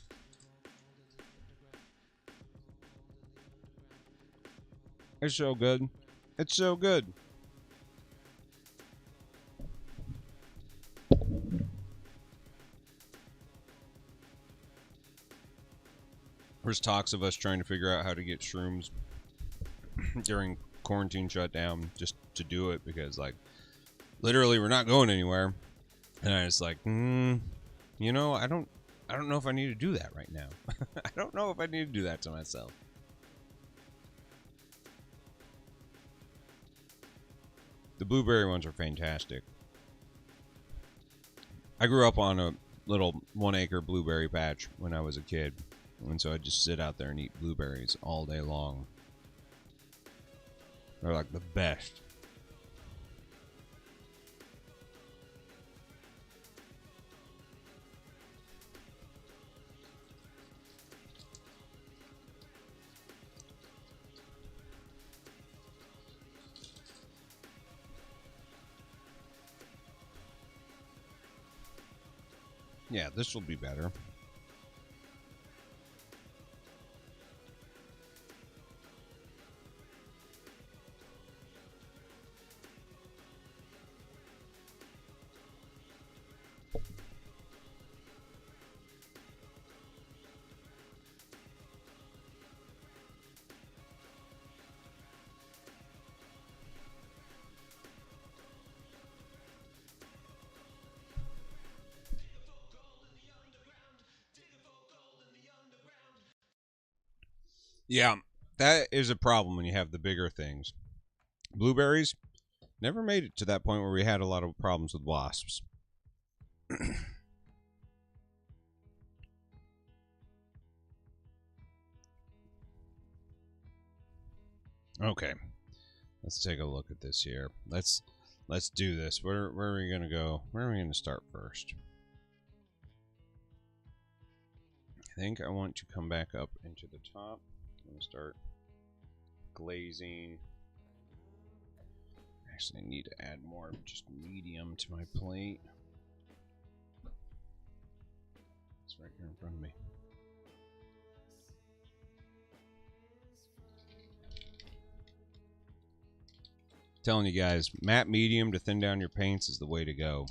It's so good. It's so good. There's talks of us trying to figure out how to get shrooms during quarantine shutdown, just to do it, because like literally we're not going anywhere. And I was like, you know, I don't know if I need to do that right now. I don't know if I need to do that to myself. The blueberry ones are fantastic. I grew up on a little 1-acre blueberry patch when I was a kid. And so I just sit out there and eat blueberries all day long. They're like the best. Yeah, this will be better. Yeah, that is a problem when you have the bigger things. Blueberries, never made it to that point where we had a lot of problems with wasps. Okay, let's take a look at this here. Let's do this. Where are we gonna go? Where are we gonna start first? I think I want to come back up into the top. I'm gonna start glazing. Actually, I need to add more of just medium to my plate. It's right here in front of me. Telling you guys, matte medium to thin down your paints is the way to go.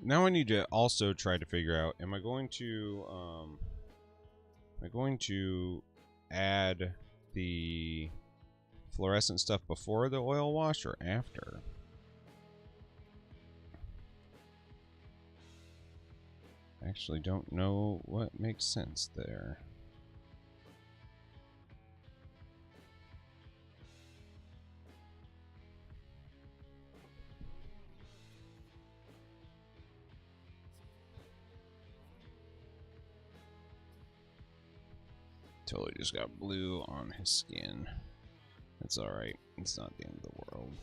Now I need to also try to figure out, am I going to add the fluorescent stuff before the oil wash or after? I actually don't know what makes sense there. Totally just got blue on his skin. That's alright. It's not the end of the world.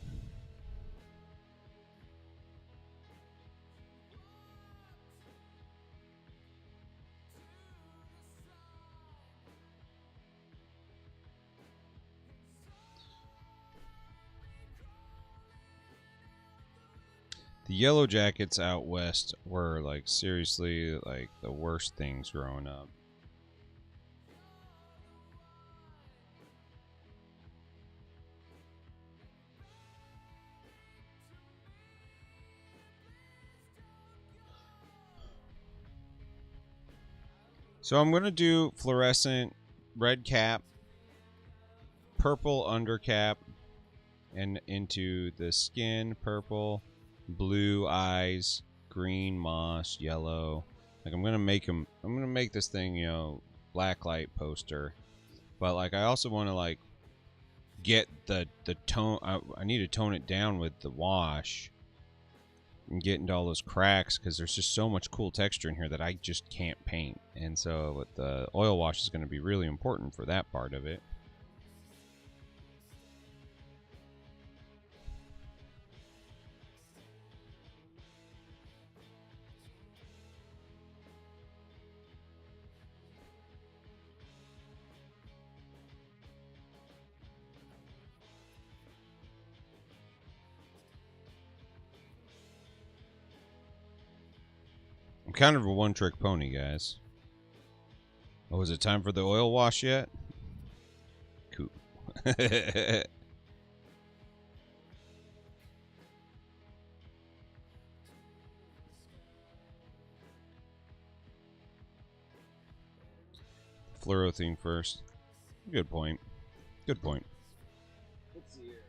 The yellow jackets out west were like seriously like the worst things growing up. So I'm going to do fluorescent red cap, purple undercap, and into the skin, purple, blue eyes, green moss, yellow. Like I'm going to make this thing, you know, blacklight poster. But like I also want to like get the tone, I need to tone it down with the wash. And get into all those cracks because there's just so much cool texture in here that I just can't paint. And so with the oil wash is going to be really important for that part of it. I'm kind of a one-trick pony, guys. Oh, is it time for the oil wash yet? Cool. Fluoro thing first. Good point. Good point. Let's see here.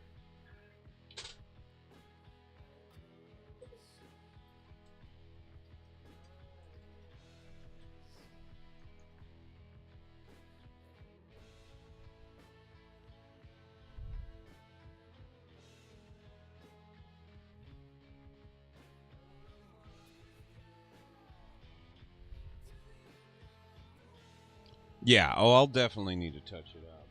Yeah, oh, I'll definitely need to touch it up.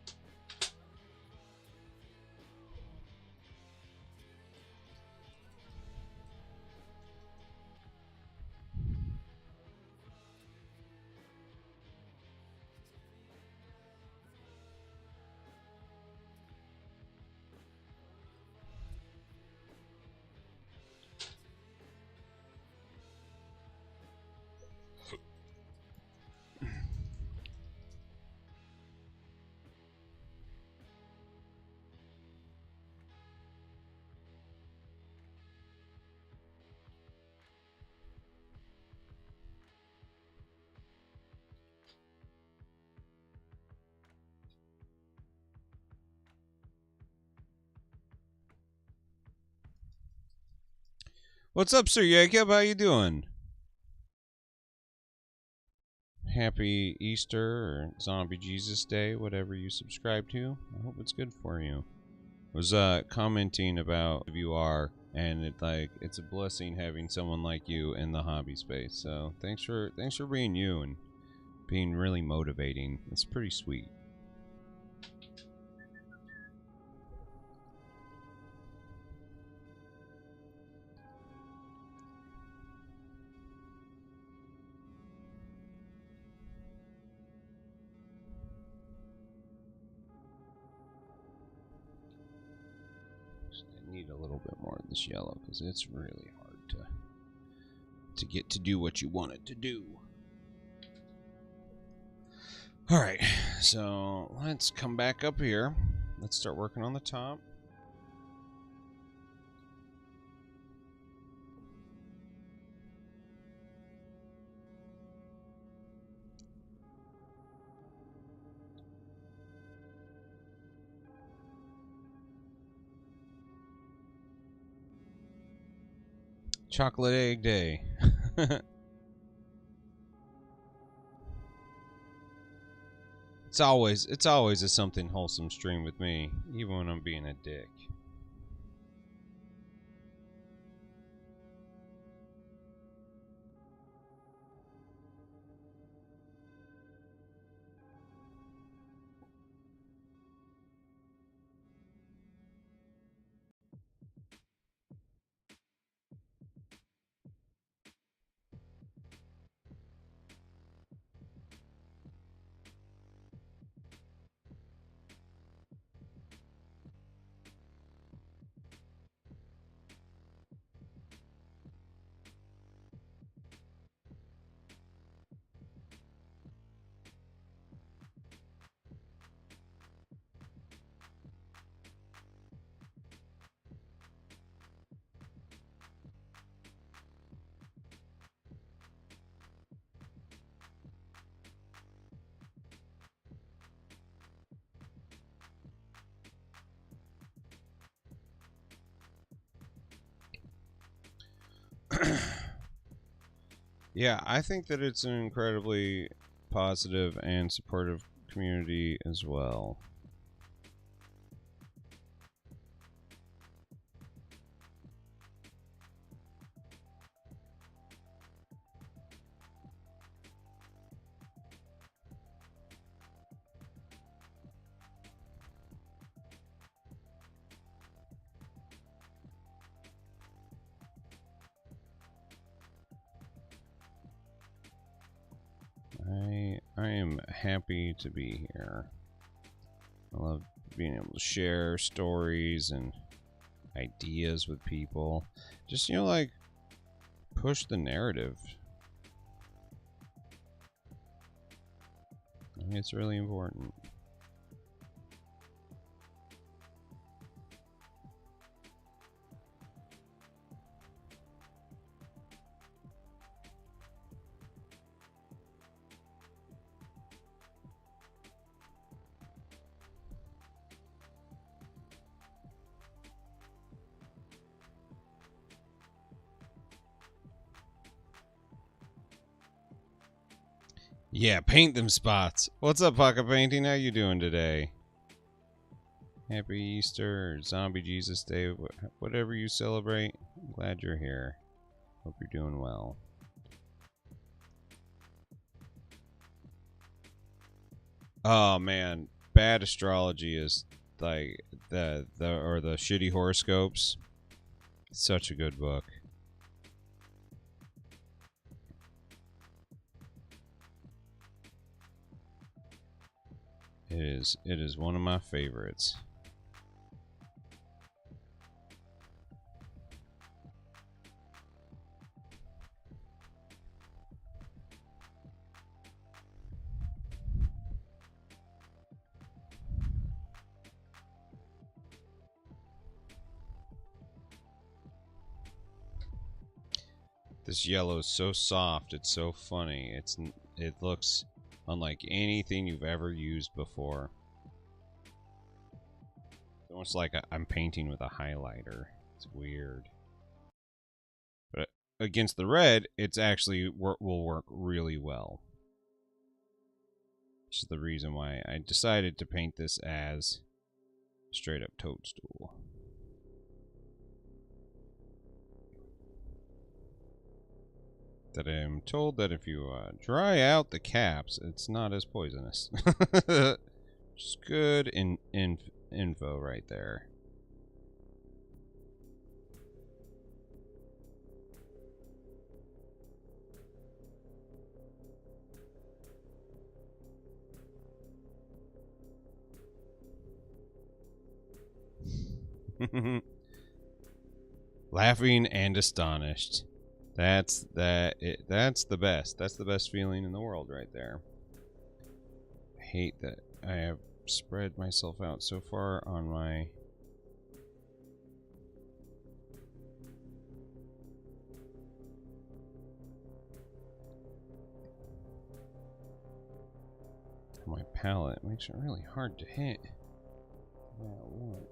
What's up, Sir Jacob? How you doing? Happy Easter or Zombie Jesus Day, whatever you subscribe to. I hope it's good for you. I was commenting about who you are, and it's a blessing having someone like you in the hobby space. So thanks for being you and being really motivating. It's pretty sweet. I need a little bit more of this yellow because it's really hard to get to do what you want it to do. Alright, so let's come back up here. Let's start working on the top. Chocolate egg day. It's always a something wholesome stream with me, even when I'm being a dick. Yeah, I think that it's an incredibly positive and supportive community as well. I am happy to be here. I love being able to share stories and ideas with people. Just, like, push the narrative. I think it's really important. Yeah, paint them spots. What's up, Pocket Painting? How you doing today? Happy Easter or Zombie Jesus Day, whatever you celebrate. I'm glad you're here. Hope you're doing well. Oh man, bad astrology is like the shitty horoscopes. Such a good book. It is one of my favorites. This yellow is so soft, it's so funny. It looks unlike anything you've ever used before. It's almost like I'm painting with a highlighter. It's weird. against the red, it's actually will work really well. Which is the reason why I decided to paint this as straight up toadstool. That I'm told that if you dry out the caps, it's not as poisonous. Just good info right there. Laughing and astonished. That's the best. That's the best feeling in the world right there. I hate that I have spread myself out so far on my palette. It makes it really hard to hit. Yeah, what?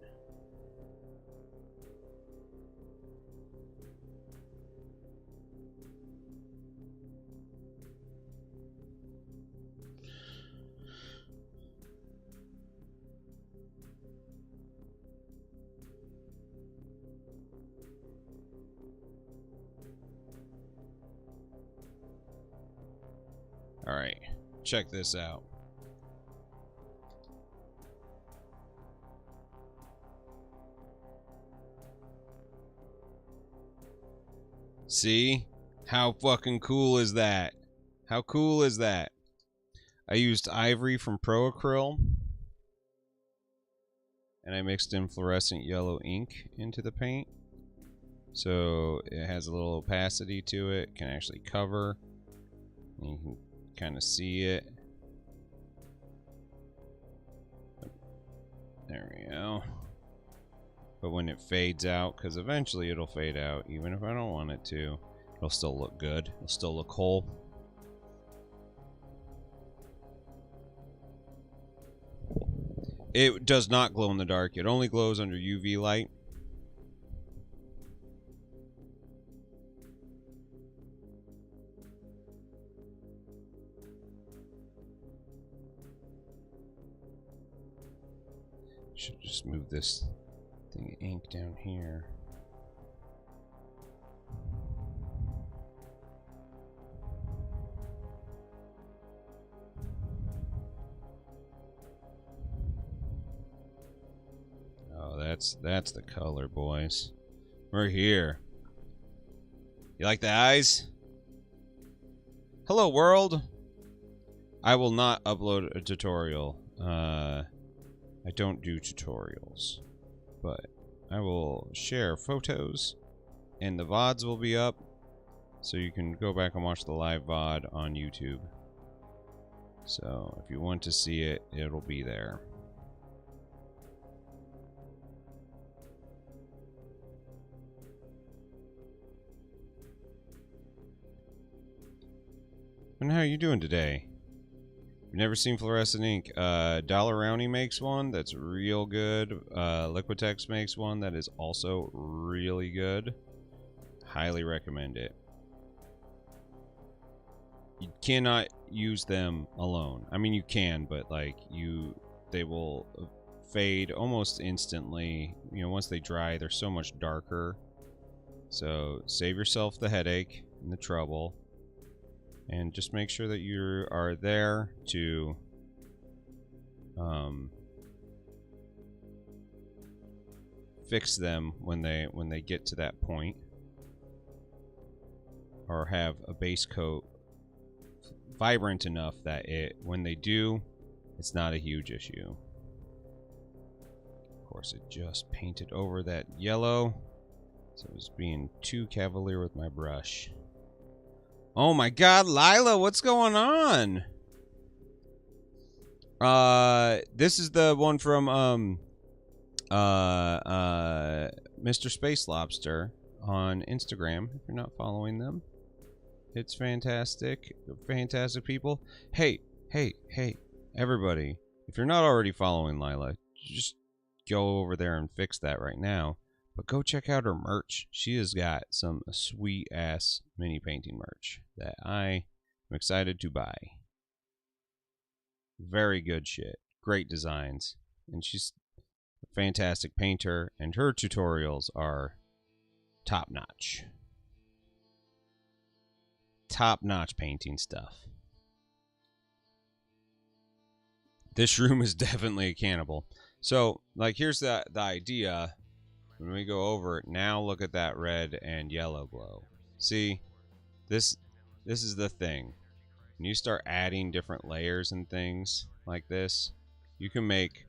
Alright, check this out. See? How fucking cool is that? How cool is that? I used ivory from Pro Acryl, and I mixed in fluorescent yellow ink into the paint. So it has a little opacity to it, can actually cover. You can kind of see it. There we go. But when it fades out, because eventually it'll fade out, even if I don't want it to, it'll still look good. It'll still look whole. It does not glow in the dark. It only glows under UV light. Should just move this thing of ink down here. Oh, that's the color, boys. We're here. You like the eyes? Hello, world. I will not upload a tutorial. I don't do tutorials, but I will share photos, and the VODs will be up, so you can go back and watch the live VOD on YouTube. So if you want to see it, it'll be there. And how are you doing today? You've never seen fluorescent ink. Dollar Rounty makes one that's real good. Liquitex makes one that is also really good. Highly recommend it. You cannot use them alone. I mean, you can, but like they will fade almost instantly. You know, once they dry, they're so much darker. So save yourself the headache and the trouble. And just make sure that you are there to fix them when they get to that point, or have a base coat vibrant enough that when they do, it's not a huge issue. Of course, it just painted over that yellow, so I was being too cavalier with my brush. Oh my god, Lila, what's going on? This is the one from Mr. Space Lobster on Instagram, if you're not following them. It's fantastic. Fantastic people. Hey, everybody. If you're not already following Lila, just go over there and fix that right now. But go check out her merch. She has got some sweet ass mini painting merch that I am excited to buy. Very good shit. Great designs. And she's a fantastic painter, and her tutorials are top notch. Top notch painting stuff. This room is definitely a cannibal. So, like, here's the idea. When we go over it, now look at that red and yellow glow. See, this is the thing. When you start adding different layers and things like this, you can make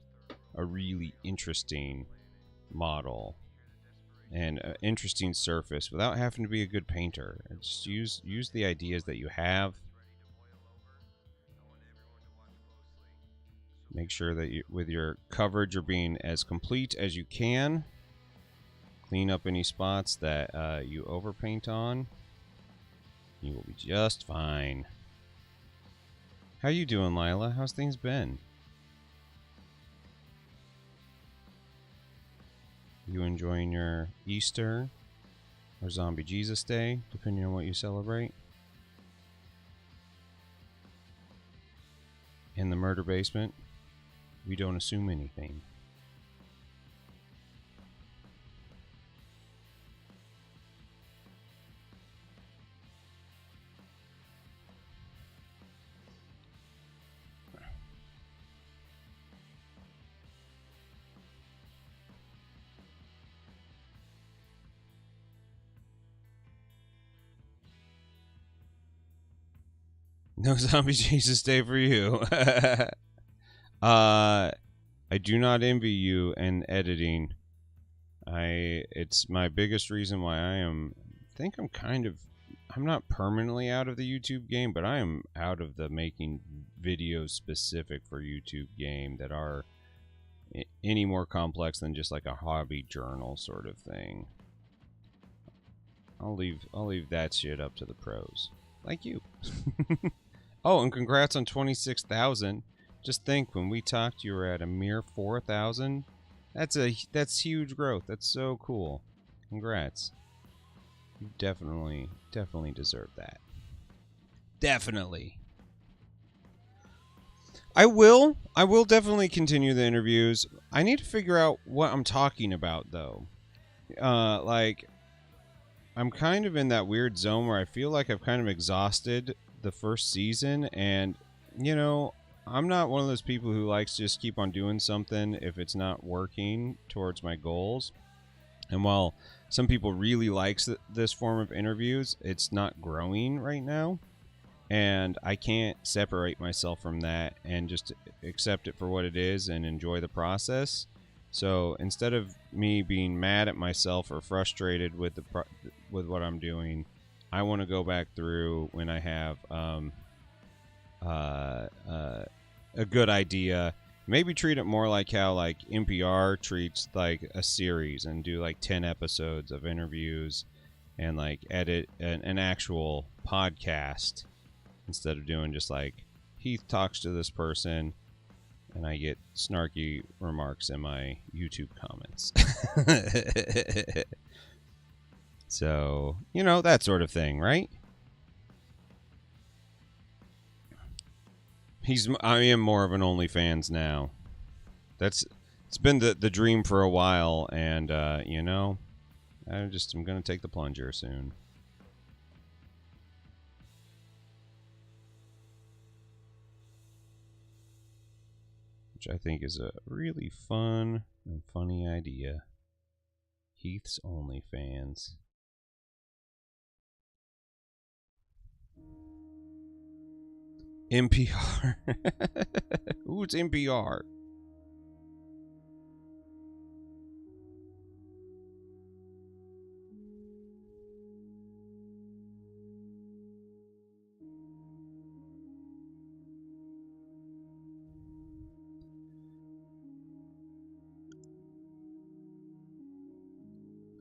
a really interesting model and an interesting surface without having to be a good painter. Just use the ideas that you have. Make sure that you, with your coverage, you're being as complete as you can. Clean up any spots that you overpaint on. You will be just fine. How you doing, Lila? How's things been? You enjoying your Easter or Zombie Jesus Day, depending on what you celebrate? In the murder basement, we don't assume anything. No Zombie Jesus Day for you. I do not envy you and editing. It's my biggest reason why I'm not permanently out of the YouTube game, but I am out of the making videos specific for YouTube game that are any more complex than just like a hobby journal sort of thing. I'll leave that shit up to the pros. Like you. Oh, and congrats on 26,000. Just think, when we talked, you were at a mere 4,000. That's huge growth. That's so cool. Congrats. You definitely deserve that. Definitely. I will definitely continue the interviews. I need to figure out what I'm talking about, though. Like, I'm kind of in that weird zone where I feel like I've kind of exhausted the first season, and you know, I'm not one of those people who likes to just keep on doing something if it's not working towards my goals. And while some people really likes this form of interviews, it's not growing right now, and I can't separate myself from that and just accept it for what it is and enjoy the process. So instead of me being mad at myself or frustrated with with what I'm doing, I want to go back through when I have a good idea. Maybe treat it more like how like NPR treats like a series and do like 10 episodes of interviews and like edit an actual podcast instead of doing just like Heath talks to this person and I get snarky remarks in my YouTube comments. So, you know, that sort of thing, right? I am more of an OnlyFans now. It's been the dream for a while, and you know, I'm gonna take the plunger soon. Which I think is a really fun and funny idea. Heath's OnlyFans. NPR. Ooh, it's NPR.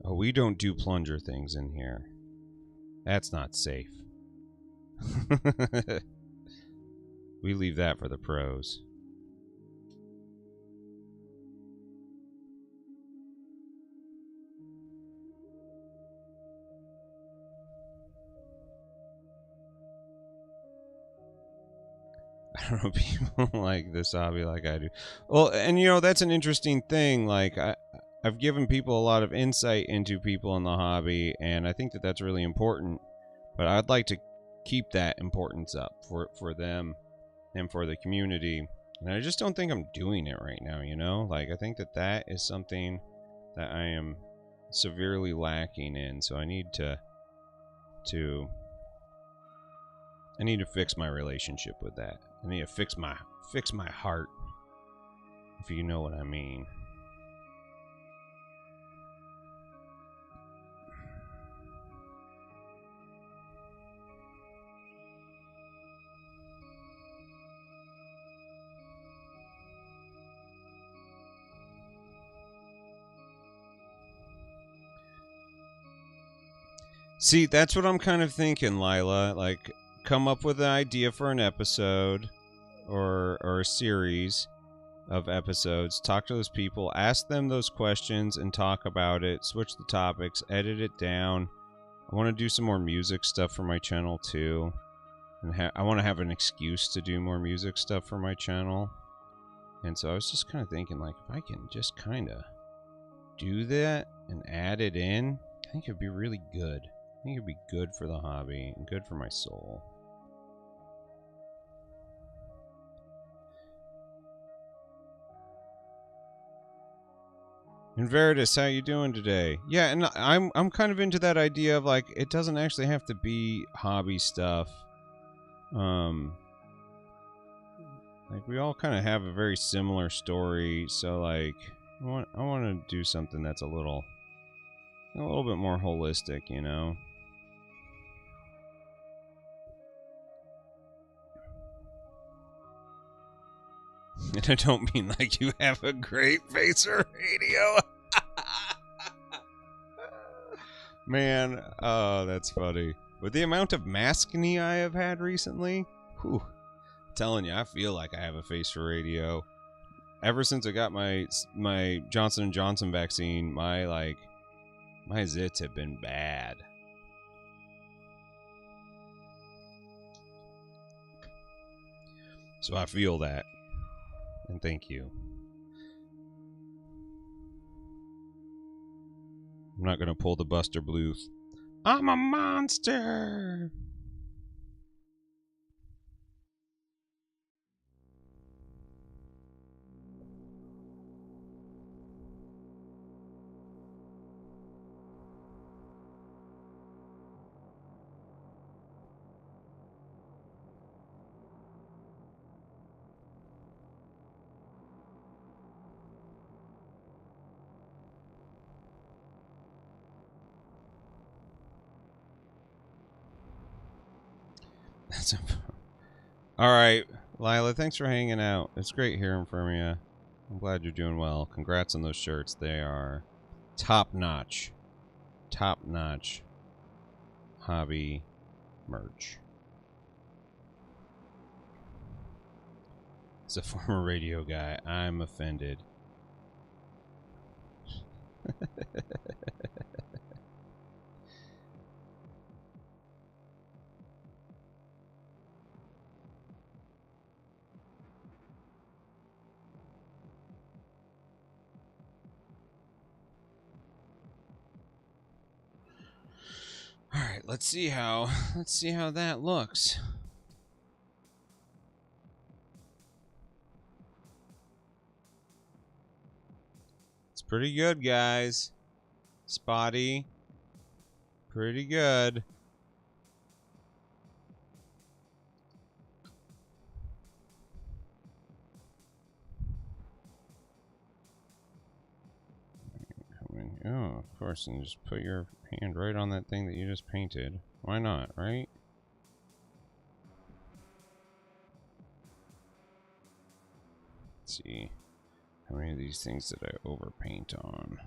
Oh, we don't do plunger things in here. That's not safe. We leave that for the pros. I don't know, people like this hobby like I do. Well, and you know, that's an interesting thing. Like, I've given people a lot of insight into people in the hobby, and I think that that's really important. But I'd like to keep that importance up for them and for the community. And I just don't think I'm doing it right now, you know? Like, I think that that is something that I am severely lacking in. So I need to fix my relationship with that. I need to fix my heart, if you know what I mean. See, that's what I'm kind of thinking, Lila. Like, come up with an idea for an episode or a series of episodes. Talk to those people, ask them those questions, and talk about it. Switch the topics, edit it down. I want to do some more music stuff for my channel too, and I want to have an excuse to do more music stuff for my channel. And so I was just kind of thinking, like, if I can just kind of do that and add it in, I think it'd be really good. I think it'd be good for the hobby and good for my soul. And Veritas, how you doing today? Yeah, and I'm kind of into that idea of, like, it doesn't actually have to be hobby stuff. Like, we all kind of have a very similar story, so like I want to do something that's a little bit more holistic, you know. And I don't mean like you have a great face or radio. Man, oh, that's funny. With the amount of maskne I have had recently, whew, I'm telling you, I feel like I have a face for radio. Ever since I got my Johnson & Johnson vaccine, my zits have been bad. So I feel that. And thank you. I'm not gonna pull the Buster Bluth. I'm a monster! That's Alright, Lila, thanks for hanging out. It's great hearing from you. I'm glad you're doing well. Congrats on those shirts. They are top-notch. Top-notch hobby merch. As a former radio guy, I'm offended. Alright, let's see how that looks. It's pretty good, guys. Spotty. Pretty good. Oh, of course, and just put your hand right on that thing that you just painted. Why not, right? Let's see. How many of these things did I overpaint on?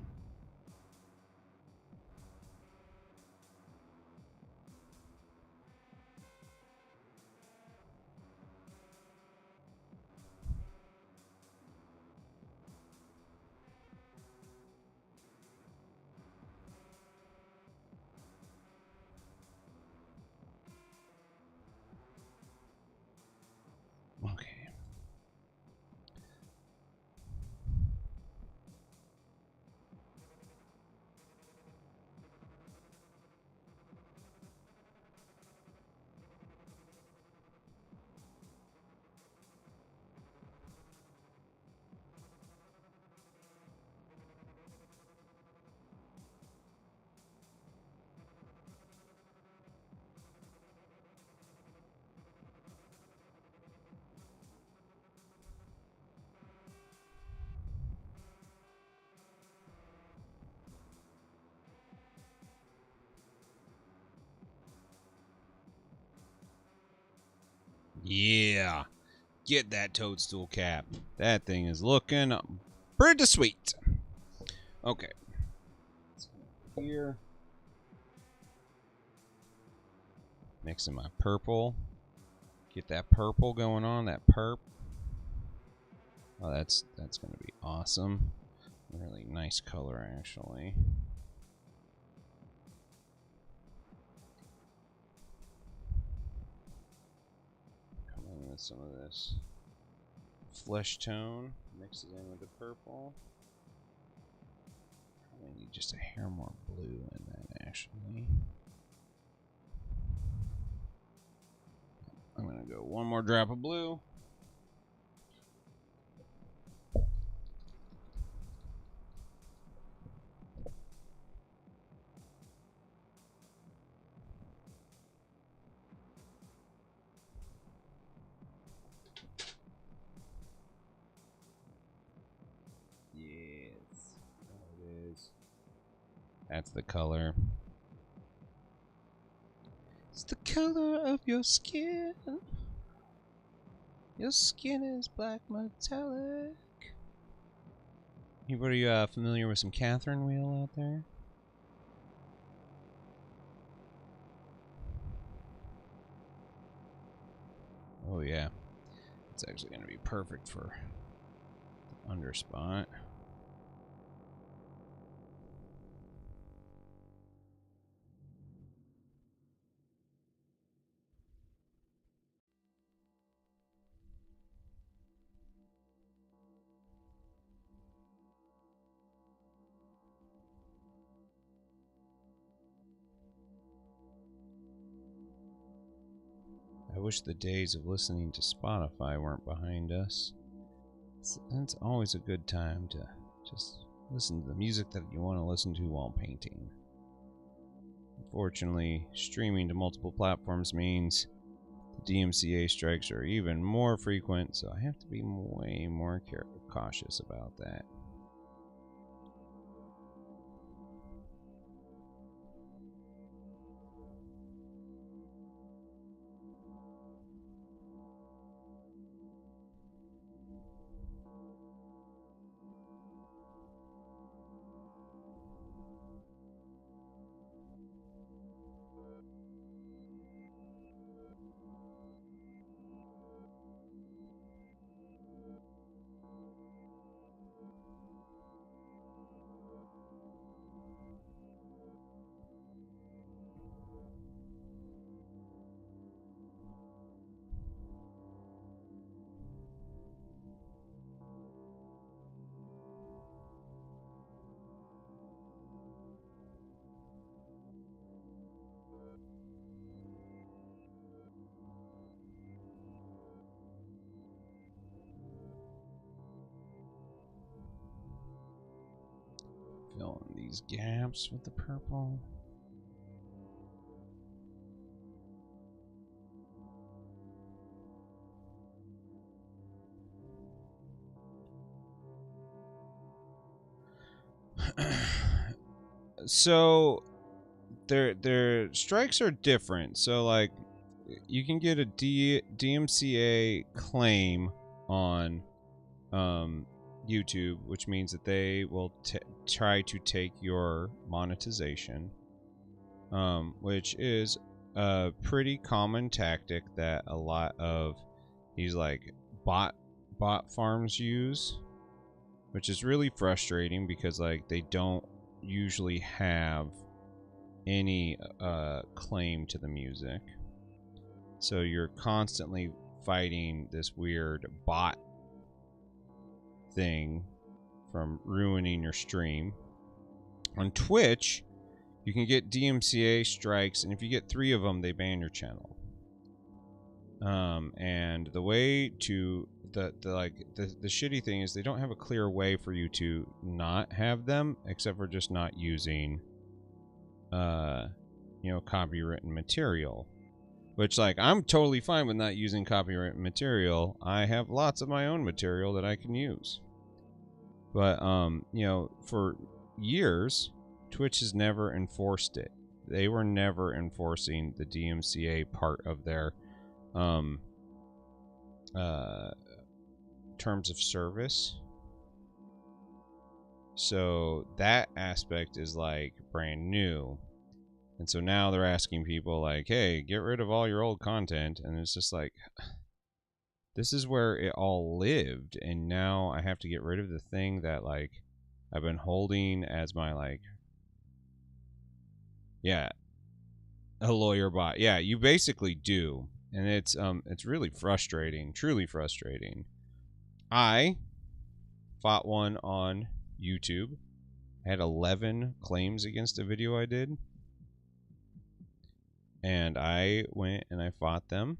Okay, Yeah. Get that toadstool cap. That thing is looking pretty sweet. Okay. Here. Mixing my purple. Get that purple going on. That perp. Oh, that's going to be awesome. Really nice color, actually. Come in with some of this flesh tone. Mix it in with the purple. Probably need just a hair more blue in that, actually. I'm going to go one more drop of blue. Yes. There it is. That's the color. It's the color of your skin. Your skin is black metallic. Anybody familiar with some Catherine wheel out there? Oh yeah. It's actually going to be perfect for the underspot. I wish the days of listening to Spotify weren't behind us. It's always a good time to just listen to the music that you want to listen to while painting. Unfortunately, streaming to multiple platforms means the DMCA strikes are even more frequent, so I have to be way more cautious about that. Fill in these gaps with the purple. So their strikes are different. So like you can get a DMCA claim on YouTube, which means that they will try to take your monetization, which is a pretty common tactic that a lot of these like bot farms use, which is really frustrating because like they don't usually have any claim to the music, so you're constantly fighting this weird bot thing from ruining your stream. On Twitch, you can get DMCA strikes, and if you get 3 of them, they ban your channel. And the way to the shitty thing is they don't have a clear way for you to not have them, except for just not using copywritten material. Which, like, I'm totally fine with not using copyright material. I have lots of my own material that I can use. But, for years, Twitch has never enforced it. They were never enforcing the DMCA part of their terms of service. So that aspect is like brand new. And so now they're asking people like, hey, get rid of all your old content. And it's just like, this is where it all lived. And now I have to get rid of the thing that like I've been holding as my like, yeah, a lawyer bot. Yeah, you basically do. And it's really frustrating, truly frustrating. I fought one on YouTube. I had 11 claims against a video I did. And I went and I fought them.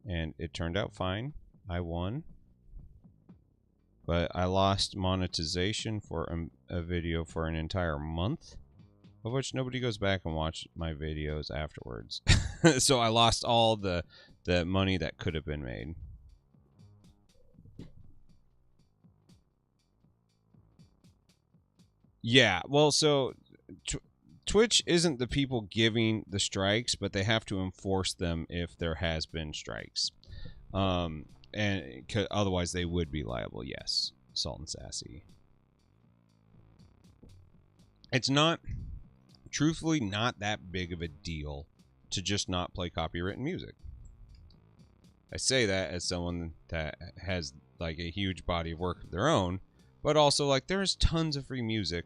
And it turned out fine. I won. But I lost monetization for a video for an entire month, of which nobody goes back and watch my videos afterwards. So I lost all the money that could have been made. Yeah, well, so Twitch isn't the people giving the strikes, but they have to enforce them if there has been strikes. And otherwise they would be liable, yes. Salt and Sassy. It's not, truthfully, not that big of a deal to just not play copywritten music. I say that as someone that has like a huge body of work of their own, but also like there's tons of free music,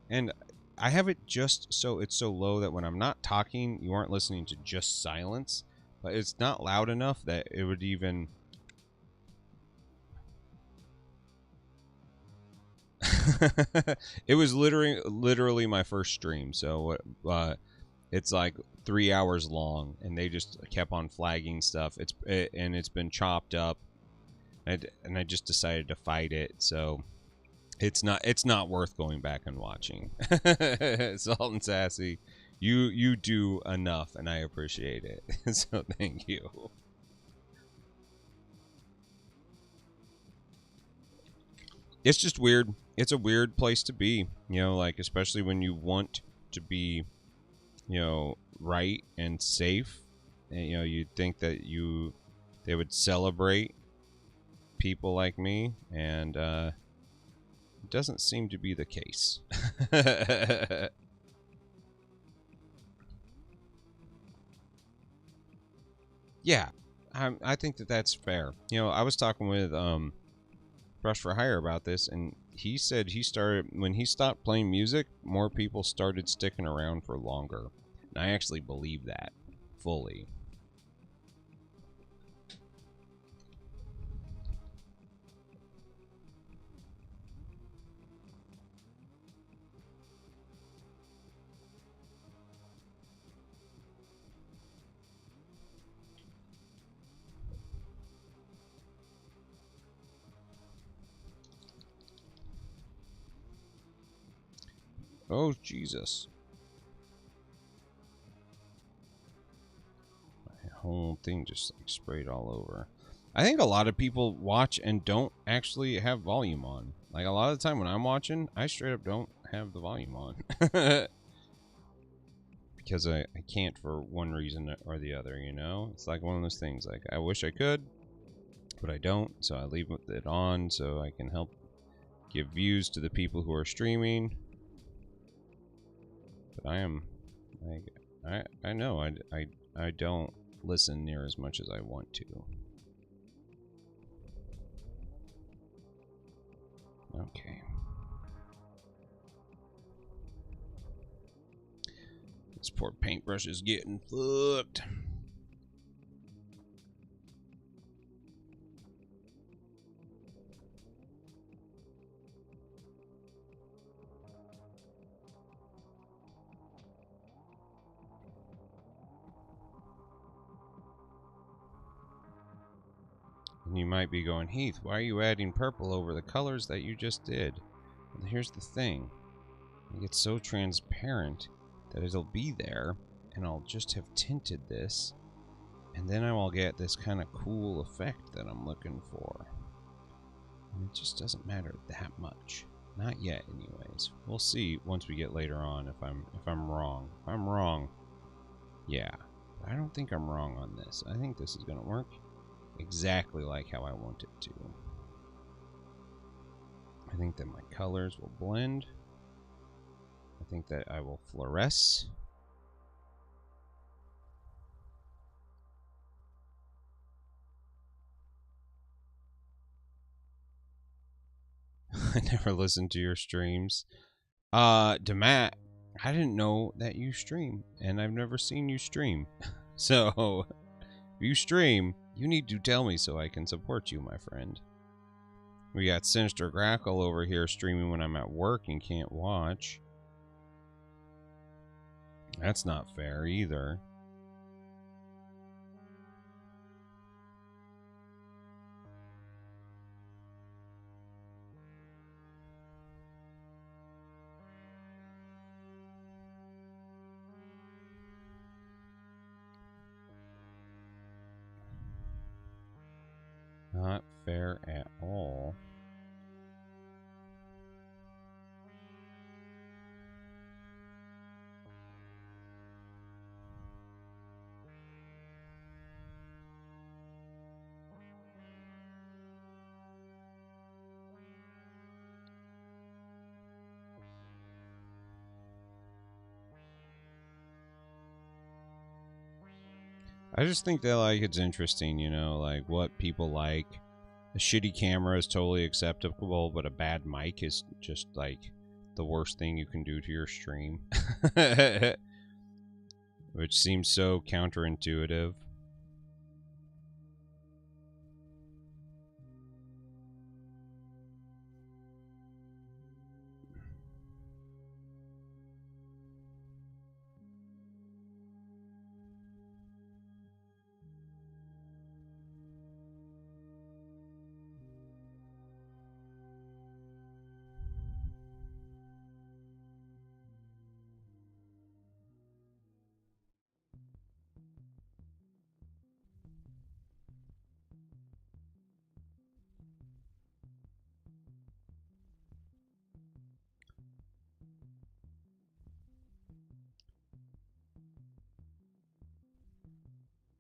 and I have it just so it's so low that when I'm not talking, you aren't listening to just silence, but it's not loud enough that it would even... It was literally my first stream, so it's like 3 hours long, and they just kept on flagging stuff. And it's been chopped up, and I just decided to fight it. So it's not worth going back and watching. Salt and Sassy, you do enough, and I appreciate it. So thank you. It's just weird. It's a weird place to be, you know, like especially when you want to be, you know, right and safe. And, you know, you'd think that they would celebrate people like me, and it doesn't seem to be the case. Yeah, I think that that's fair. You know, I was talking with Brush for Hire about this, and he said when he stopped playing music, more people started sticking around for longer. And I actually believe that fully. Oh, Jesus. My whole thing just like sprayed all over. I think a lot of people watch and don't actually have volume on. Like a lot of the time when I'm watching, I straight up don't have the volume on. Because I can't for one reason or the other, you know? It's like one of those things. Like, I wish I could, but I don't. So I leave it on so I can help give views to the people who are streaming. But I am, like, I know I don't listen near as much as I want to. Okay. This poor paintbrush is getting fucked. And you might be going, Heath, why are you adding purple over the colors that you just did? Well, here's the thing. It gets so transparent that it'll be there, and I'll just have tinted this, and then I will get this kind of cool effect that I'm looking for. And it just doesn't matter that much. Not yet, anyways. We'll see once we get later on if I'm wrong. If I'm wrong, yeah. But I don't think I'm wrong on this. I think this is gonna work. exactly like how I want it to. I think that my colors will blend. I think that I will fluoresce. I never listened to your streams. Demat, I didn't know that you stream, and I've never seen you stream. So, if you stream, you need to tell me so I can support you, my friend. We got Sinister Grackle over here streaming when I'm at work and can't watch. That's not fair either. Not fair at all. I just think that, like, it's interesting, you know, like, what people like. A shitty camera is totally acceptable, but a bad mic is just, like, the worst thing you can do to your stream. Which seems so counterintuitive.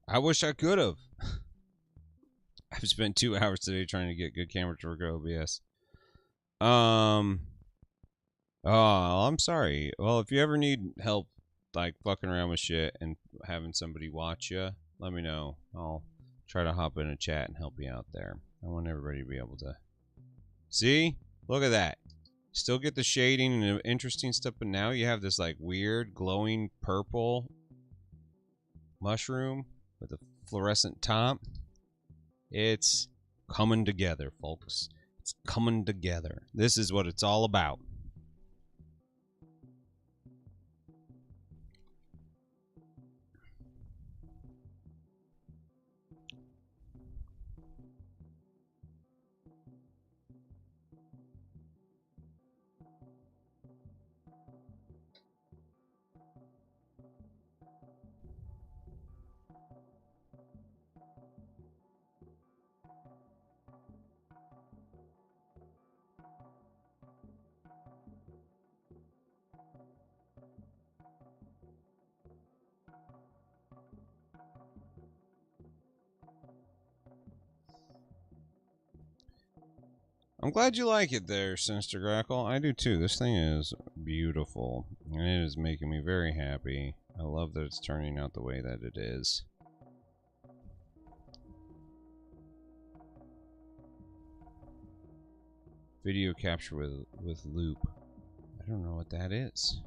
I wish I could have. I've spent 2 hours today trying to get good camera to record OBS. Oh, I'm sorry. Well, if you ever need help, like, fucking around with shit and having somebody watch you, let me know. I'll try to hop in a chat and help you out there. I want everybody to be able to... See? Look at that. Still get the shading and interesting stuff, but now you have this, like, weird glowing purple mushroom with a fluorescent top. It's coming together, folks. It's coming together. This is what it's all about. I'm glad you like it there, Sinister Grackle. I do too. This thing is beautiful, and it is making me very happy. I love that it's turning out the way that it is. Video capture with loop. I don't know what that is.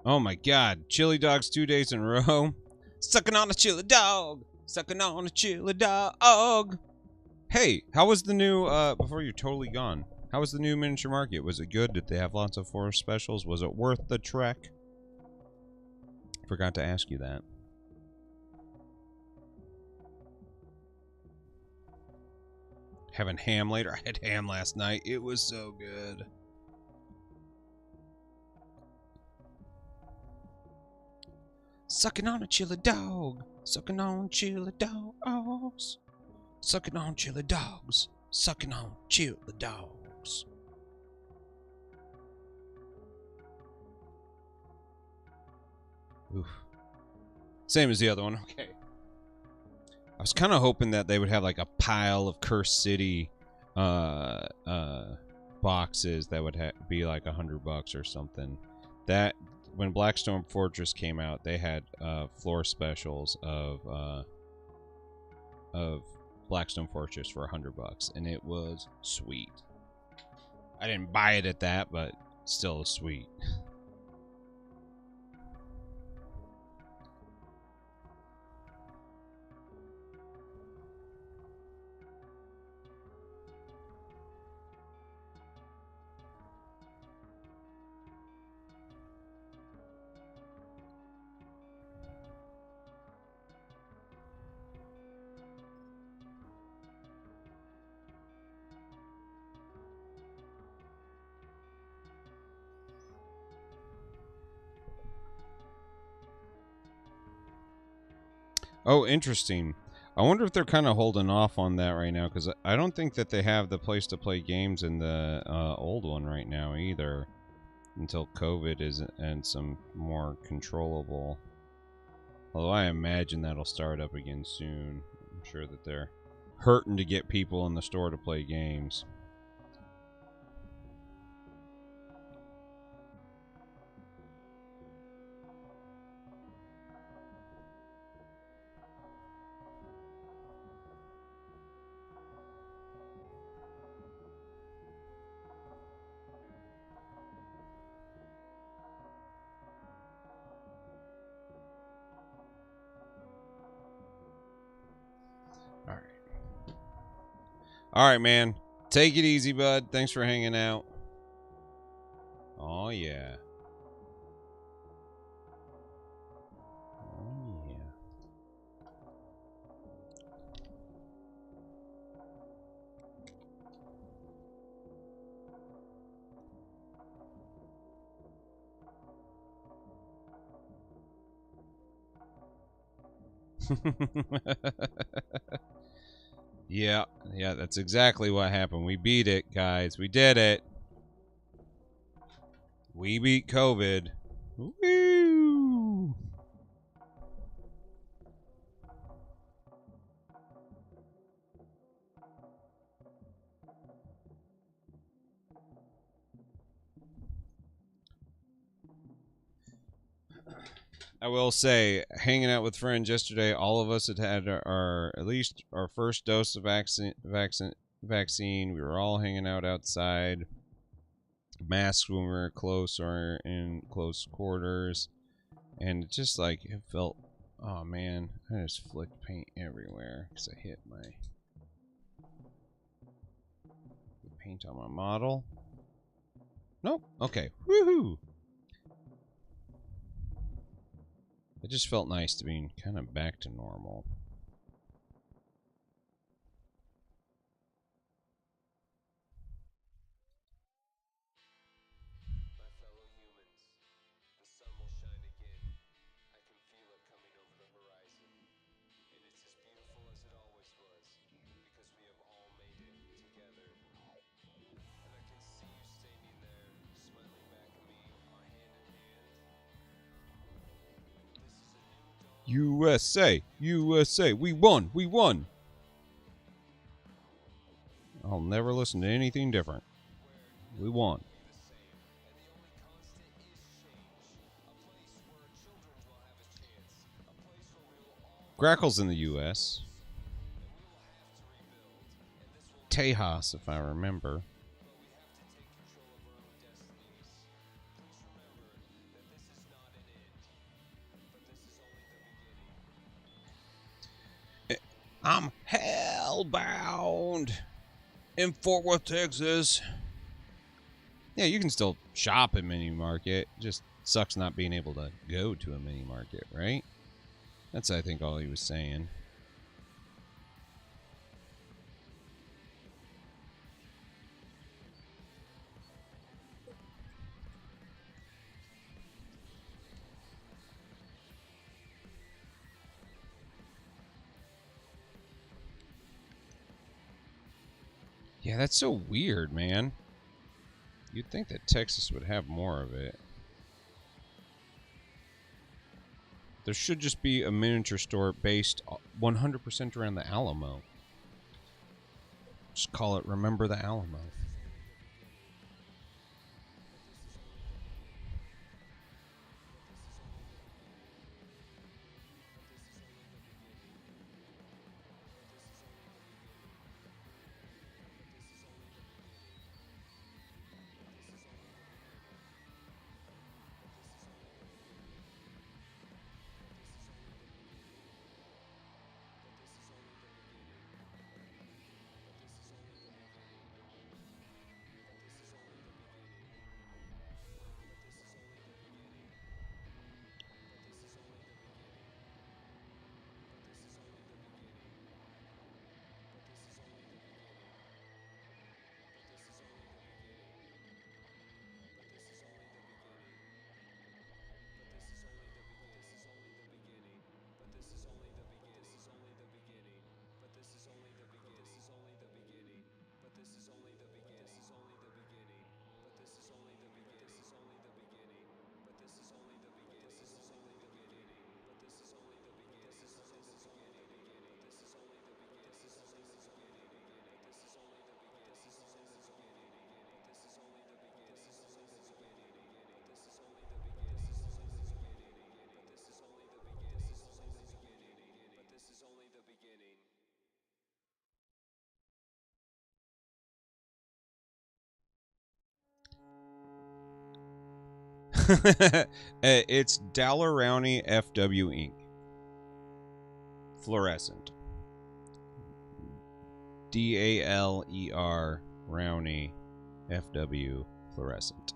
Oh my god, chili dogs 2 days in a row. Sucking on a chili dog. Sucking on a chili dog. Hey, how was the new, before you're totally gone, how was the new miniature market? Was it good? Did they have lots of forest specials? Was it worth the trek? Forgot to ask you that. having ham later. I had ham last night. It was so good. Sucking on a chili dog. Sucking on chili dogs. Sucking on chili dogs. Sucking on chili dogs. Oof. Same as the other one. Okay. I was kind of hoping that they would have like a pile of Cursed City boxes that would be like $100 or something. That when Blackstone Fortress came out, they had floor specials of Blackstone Fortress for $100, and it was sweet. I didn't buy it at that, but still sweet. Oh, interesting. I wonder if they're kind of holding off on that right now, because I don't think that they have the place to play games in the old one right now either, until COVID is and some more controllable. Although I imagine that'll start up again soon. I'm sure that they're hurting to get people in the store to play games. All right, man. Take it easy, bud. Thanks for hanging out. Oh, yeah. Oh, yeah. Yeah, that's exactly what happened. We beat it, guys. We did it. We beat COVID. Woo! I will say, hanging out with friends yesterday, all of us had our at least our first dose of vaccine. We were all hanging out outside, masks when we were close or in close quarters, and it just like it felt. Oh man, I just flicked paint everywhere because I hit my paint on my model. Nope. Okay. Woohoo! It just felt nice to be kind of back to normal. My fellow humans, the sun will shine again. I can feel it coming over the horizon. And it's as beautiful as it always was, because we have all made it together. And I can see you standing there, smiling back at me, hand in hand. This is a new dawn. USA! USA! We won! We won! I'll never listen to anything different. We won. Grackle's in the U.S. Tejas, if I remember. I'm hellbound in Fort Worth, Texas. Yeah, you can still shop at Mini Market. Just sucks not being able to go to a Mini Market, right? That's, I think, all he was saying. Yeah, that's so weird, man. You'd think that Texas would have more of it. There should just be a miniature store based 100% around the Alamo. Just call it Remember the Alamo. It's Daler-Rowney FW ink. Fluorescent. DALER Rowney FW fluorescent.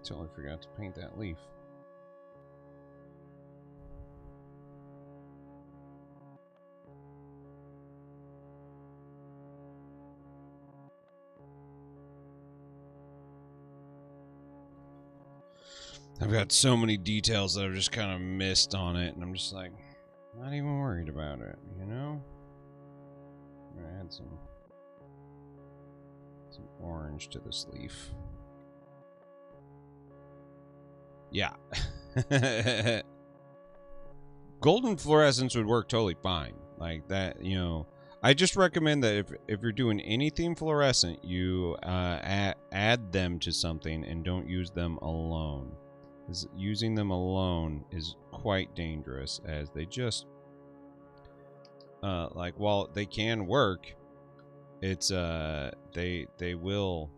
Totally forgot to paint that leaf. I've got so many details that I've just kind of missed on it, and I'm just like, not even worried about it, you know? I add some orange to this leaf. Yeah. Golden fluorescence would work totally fine. Like that, you know. I just recommend that if you're doing anything fluorescent, you add them to something and don't use them alone. Because using them alone is quite dangerous, as they just like, while they can work, it's they will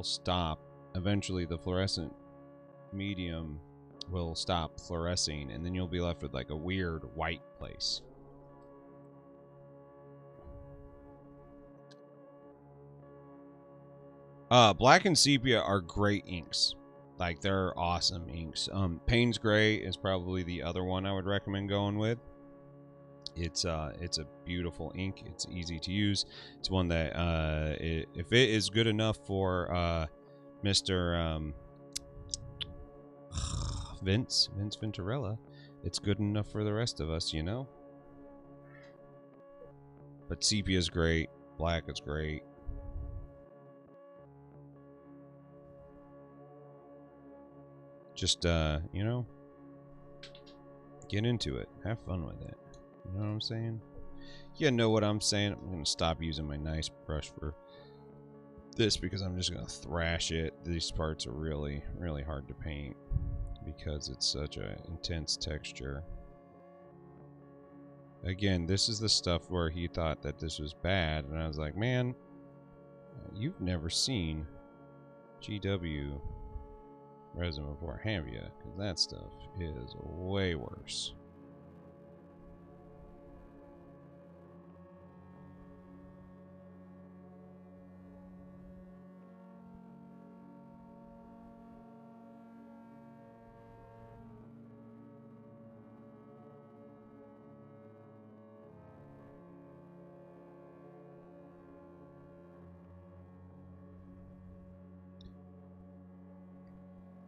stop. Eventually the fluorescent medium will stop fluorescing, and then you'll be left with like a weird white place. Black and sepia are great inks. Like, they're awesome inks. Payne's Gray is probably the other one I would recommend going with. It's a beautiful ink. It's easy to use. It's one that if it is good enough for Mr. Vince Venturella, it's good enough for the rest of us, you know. But sepia is great. Black is great. Just you know, get into it. Have fun with it. You know what I'm saying? You know what I'm saying? I'm gonna stop using my nice brush for this because I'm just gonna thrash it. These parts are really, really hard to paint because it's such an intense texture. Again, this is the stuff where he thought that this was bad, and I was like, man, you've never seen GW resin before, have you? Because that stuff is way worse.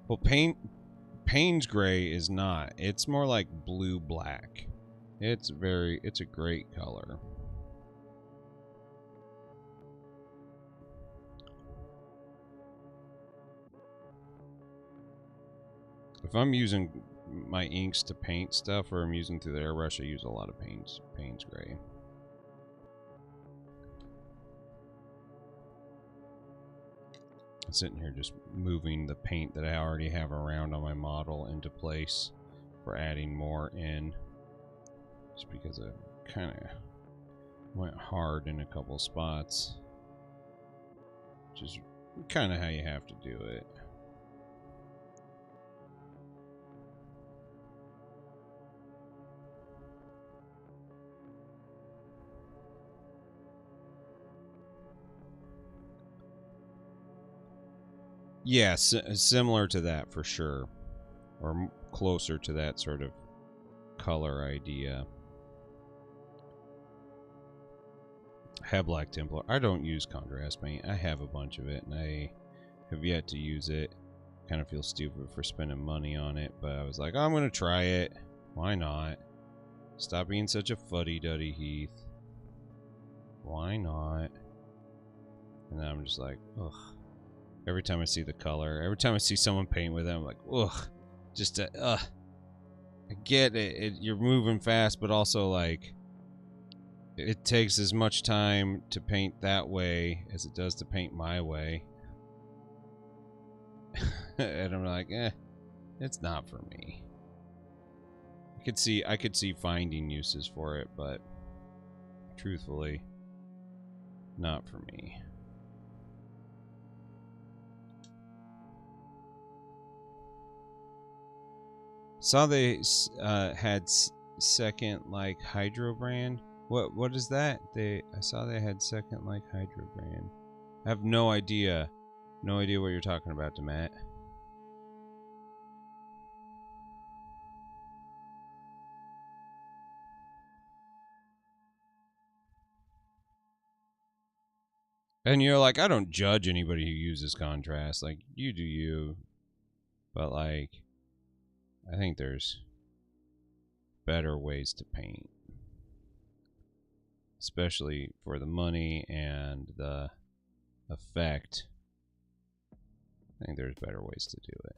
Well, Payne's gray is not. It's more like blue black. It's a great color. If I'm using my inks to paint stuff, or I'm using through the airbrush, I use a lot of Payne's gray. I'm sitting here just moving the paint that I already have around on my model into place for adding more in. Just because I kind of went hard in a couple spots. Which is kind of how you have to do it. Yes, similar to that for sure. Or closer to that sort of color idea. I have Black Templar. I don't use contrast paint. I have a bunch of it, and I have yet to use it. Kind of feel stupid for spending money on it, but I was like, oh, I'm going to try it. Why not? Stop being such a fuddy-duddy, Heath. Why not? And then I'm just like, ugh. Every time I see the color, every time I see someone paint with it, I'm like, ugh. Just, I get it. You're moving fast, but also, like, it takes as much time to paint that way as it does to paint my way. And I'm like, it's not for me. I could see finding uses for it, but truthfully, not for me. Saw they had second like Hydro brand. What is that? I saw they had second like Hydro brand. I have no idea. No idea what you're talking about, Matt. And you're like, I don't judge anybody who uses contrast. Like, you do you. But like, I think there's better ways to paint. Especially for the money and the effect. I think there's better ways to do it.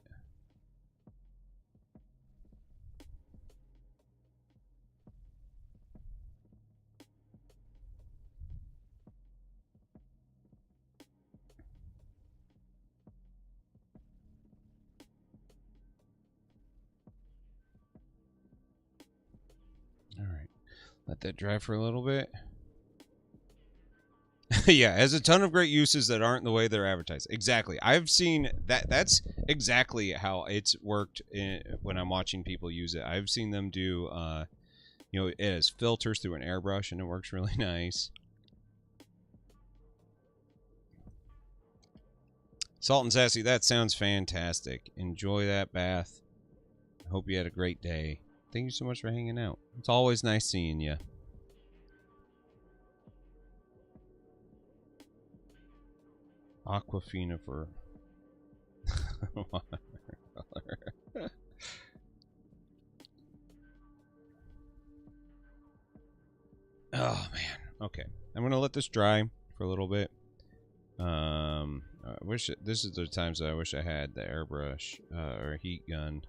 Alright. Let that dry for a little bit. Yeah, it has a ton of great uses that aren't the way they're advertised. Exactly. I've seen that. That's exactly how it's worked when I'm watching people use it. I've seen them do, you know, it has filters through an airbrush, and it works really nice. Salt and Sassy, that sounds fantastic. Enjoy that bath. Hope you had a great day. Thank you so much for hanging out. It's always nice seeing you. Aquafina for watercolor. Oh man. Okay, I'm gonna let this dry for a little bit. I wish this is the times that I wish I had the airbrush or heat gun.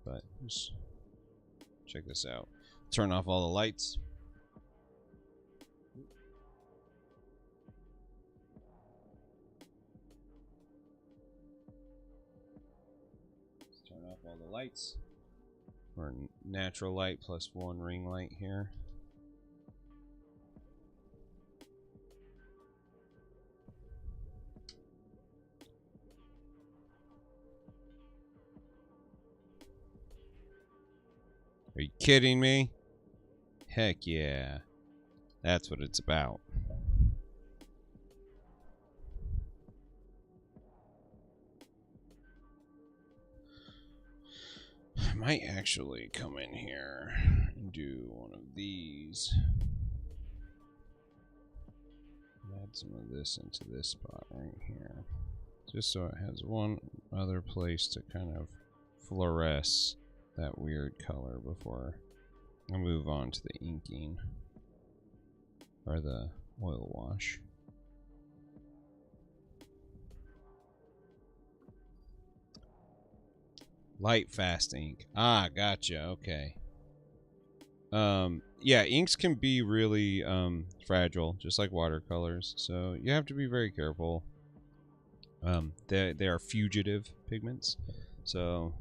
But just check this out. Turn off all the lights. Turn off all the lights. Or natural light plus one ring light here. Are you kidding me? Heck yeah. That's what it's about. I might actually come in here and do one of these. Add some of this into this spot right here. Just so it has one other place to kind of fluoresce that weird color before I move on to the inking or the oil wash. Light fast ink. Ah, gotcha. Okay. Yeah, inks can be really fragile, just like watercolors. So you have to be very careful. They are fugitive pigments, so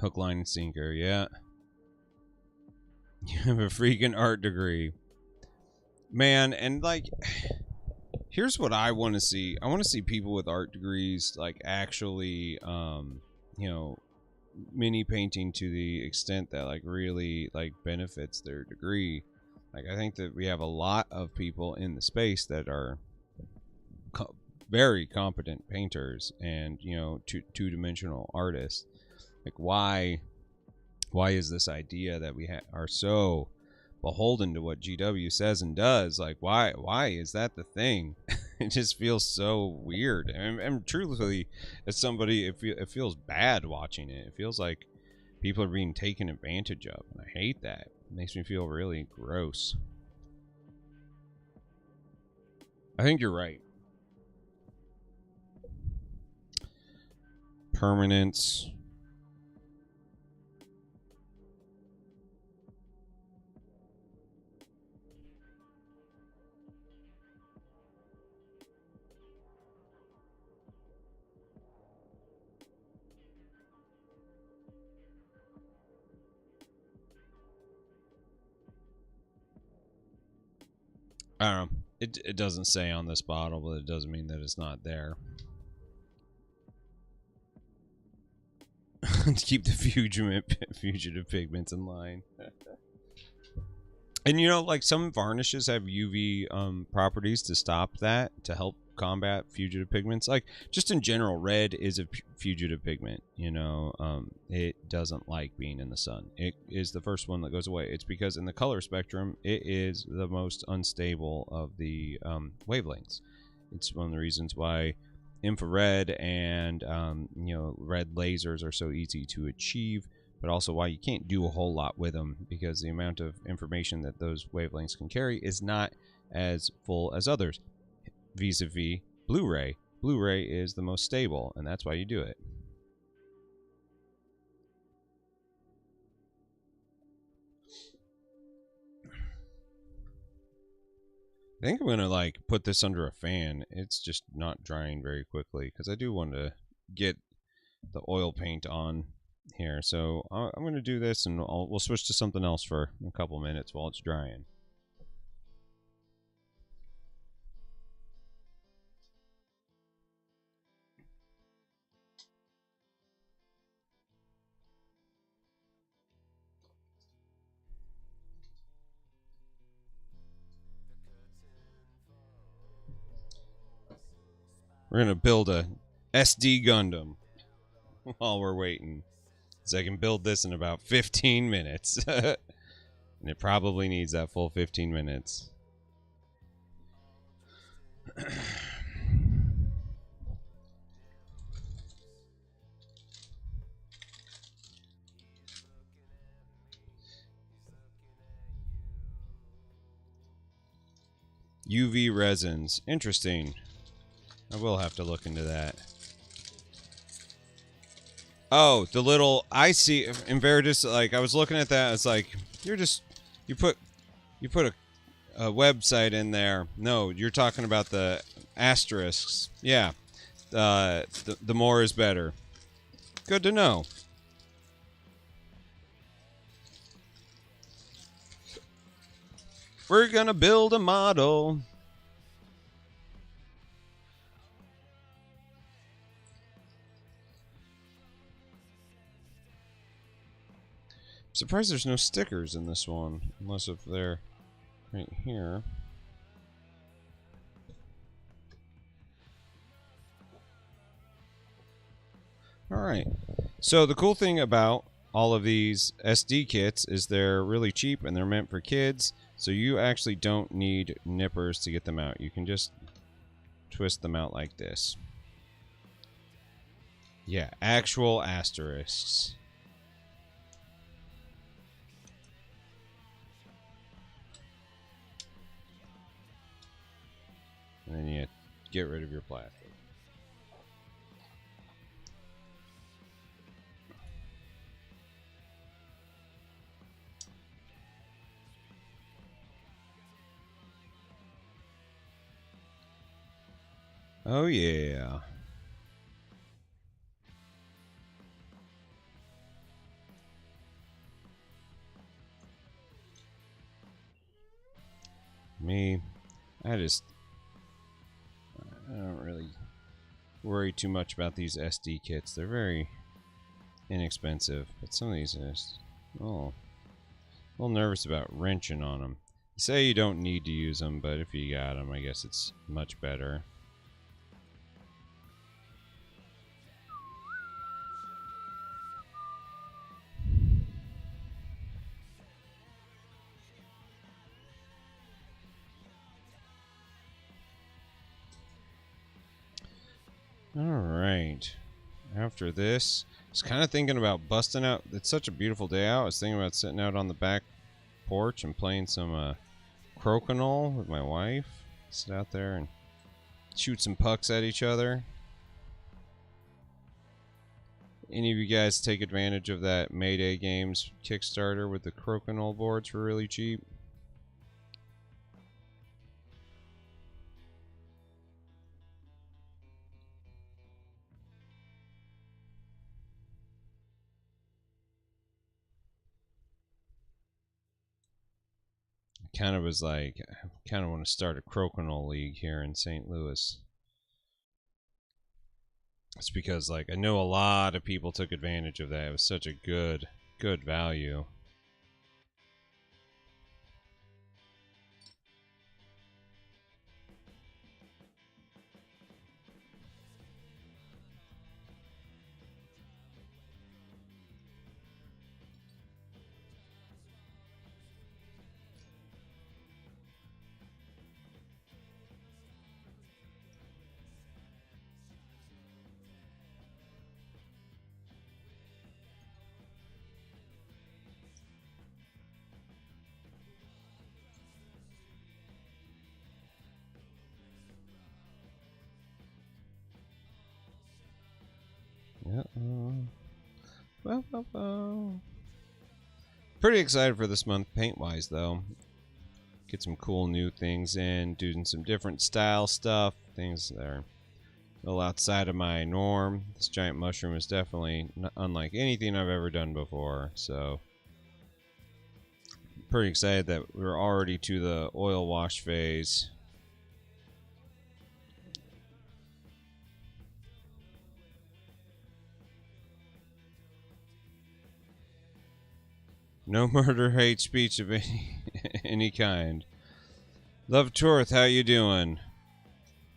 hook, line, and sinker. Yeah, you have a freaking art degree, man. And like, here's what I want to see. I want to see people with art degrees like actually, you know, mini painting to the extent that like really like benefits their degree. Like I think that we have a lot of people in the space that are very competent painters and, you know, two-dimensional artists. Like why is this idea that we are so beholden to what GW says and does? Like why is that the thing? It just feels so weird. And truthfully, as somebody, it feels bad watching it. It feels like people are being taken advantage of, and I hate that. It makes me feel really gross. I think you're right. Permanence. I don't know. It doesn't say on this bottle, but it doesn't mean that it's not there. To keep the fugitive pigments in line. And you know, like some varnishes have UV properties to stop that, to help combat fugitive pigments. Like just in general, red is a fugitive pigment. You know, it doesn't like being in the sun. It is the first one that goes away. It's because in the color spectrum, it is the most unstable of the wavelengths. It's one of the reasons why infrared and you know, red lasers are so easy to achieve, but also why you can't do a whole lot with them, because the amount of information that those wavelengths can carry is not as full as others. Vis-a-vis Blu-ray. Blu-ray is the most stable, and that's why you do it. I think I'm gonna like put this under a fan. It's just not drying very quickly because I do want to get the oil paint on here. So I'm gonna do this, and we'll switch to something else for a couple minutes while it's drying. We're gonna build a SD Gundam while we're waiting, so I can build this in about 15 minutes. And it probably needs that full 15 minutes. UV resins. Interesting. I will have to look into that. Oh, the little, I see in Veritas, like I was looking at that, it's like you put a website in there. No, you're talking about the asterisks. Yeah. The more is better. Good to know. We're gonna build a model. Surprised there's no stickers in this one, unless if they're right here. Alright, so the cool thing about all of these SD kits is they're really cheap and they're meant for kids. So you actually don't need nippers to get them out. You can just twist them out like this. Yeah, actual asterisks. And then you get rid of your plastic. Oh yeah. Me, I don't really worry too much about these SD kits. They're very inexpensive, but some of these are just, oh, a little nervous about wrenching on them. They say you don't need to use them, but if you got them, I guess it's much better. Alright. After this, I was kind of thinking about busting out. It's such a beautiful day out. I was thinking about sitting out on the back porch and playing some crokinole with my wife. Sit out there and shoot some pucks at each other. Any of you guys take advantage of that Mayday Games Kickstarter with the crokinole boards for really cheap? Kind of was like, I kind of want to start a crokinole league here in St. Louis. It's because, like, I know a lot of people took advantage of that. It was such a good value. Pretty excited for this month paint-wise, though. Get some cool new things in, doing some different style stuff, things that are a little outside of my norm. This giant mushroom is definitely unlike anything I've ever done before, so pretty excited that we're already to the oil wash phase. No murder, hate speech of any kind. Love Torth, how you doing?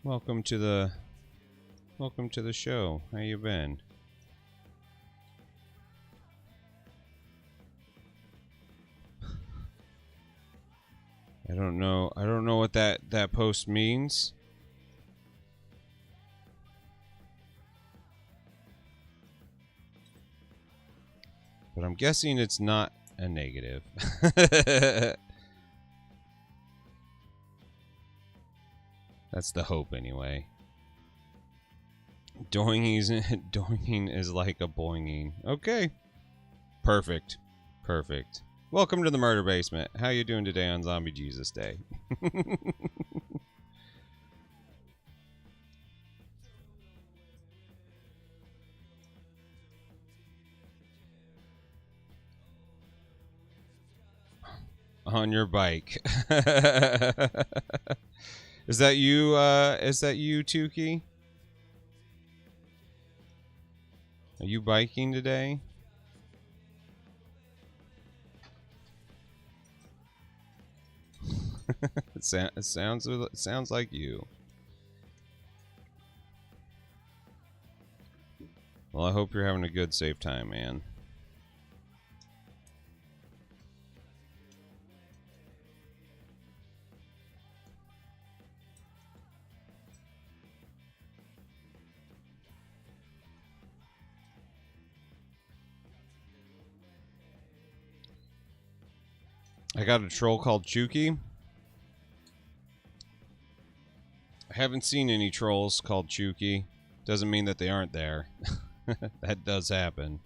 Welcome to the show. How you been? I don't know what that post means. But I'm guessing it's not a negative. That's the hope, anyway. Doinging is like a boinging. Okay. Perfect. Perfect. Welcome to the Murder Basement. How you doing today on Zombie Jesus Day? On your bike. Is that you, Tukey? Are you biking today? It sounds like you. Well, I hope you're having a good, safe time, man. I got a troll called Chuki. I haven't seen any trolls called Chuki. Doesn't mean that they aren't there. That does happen.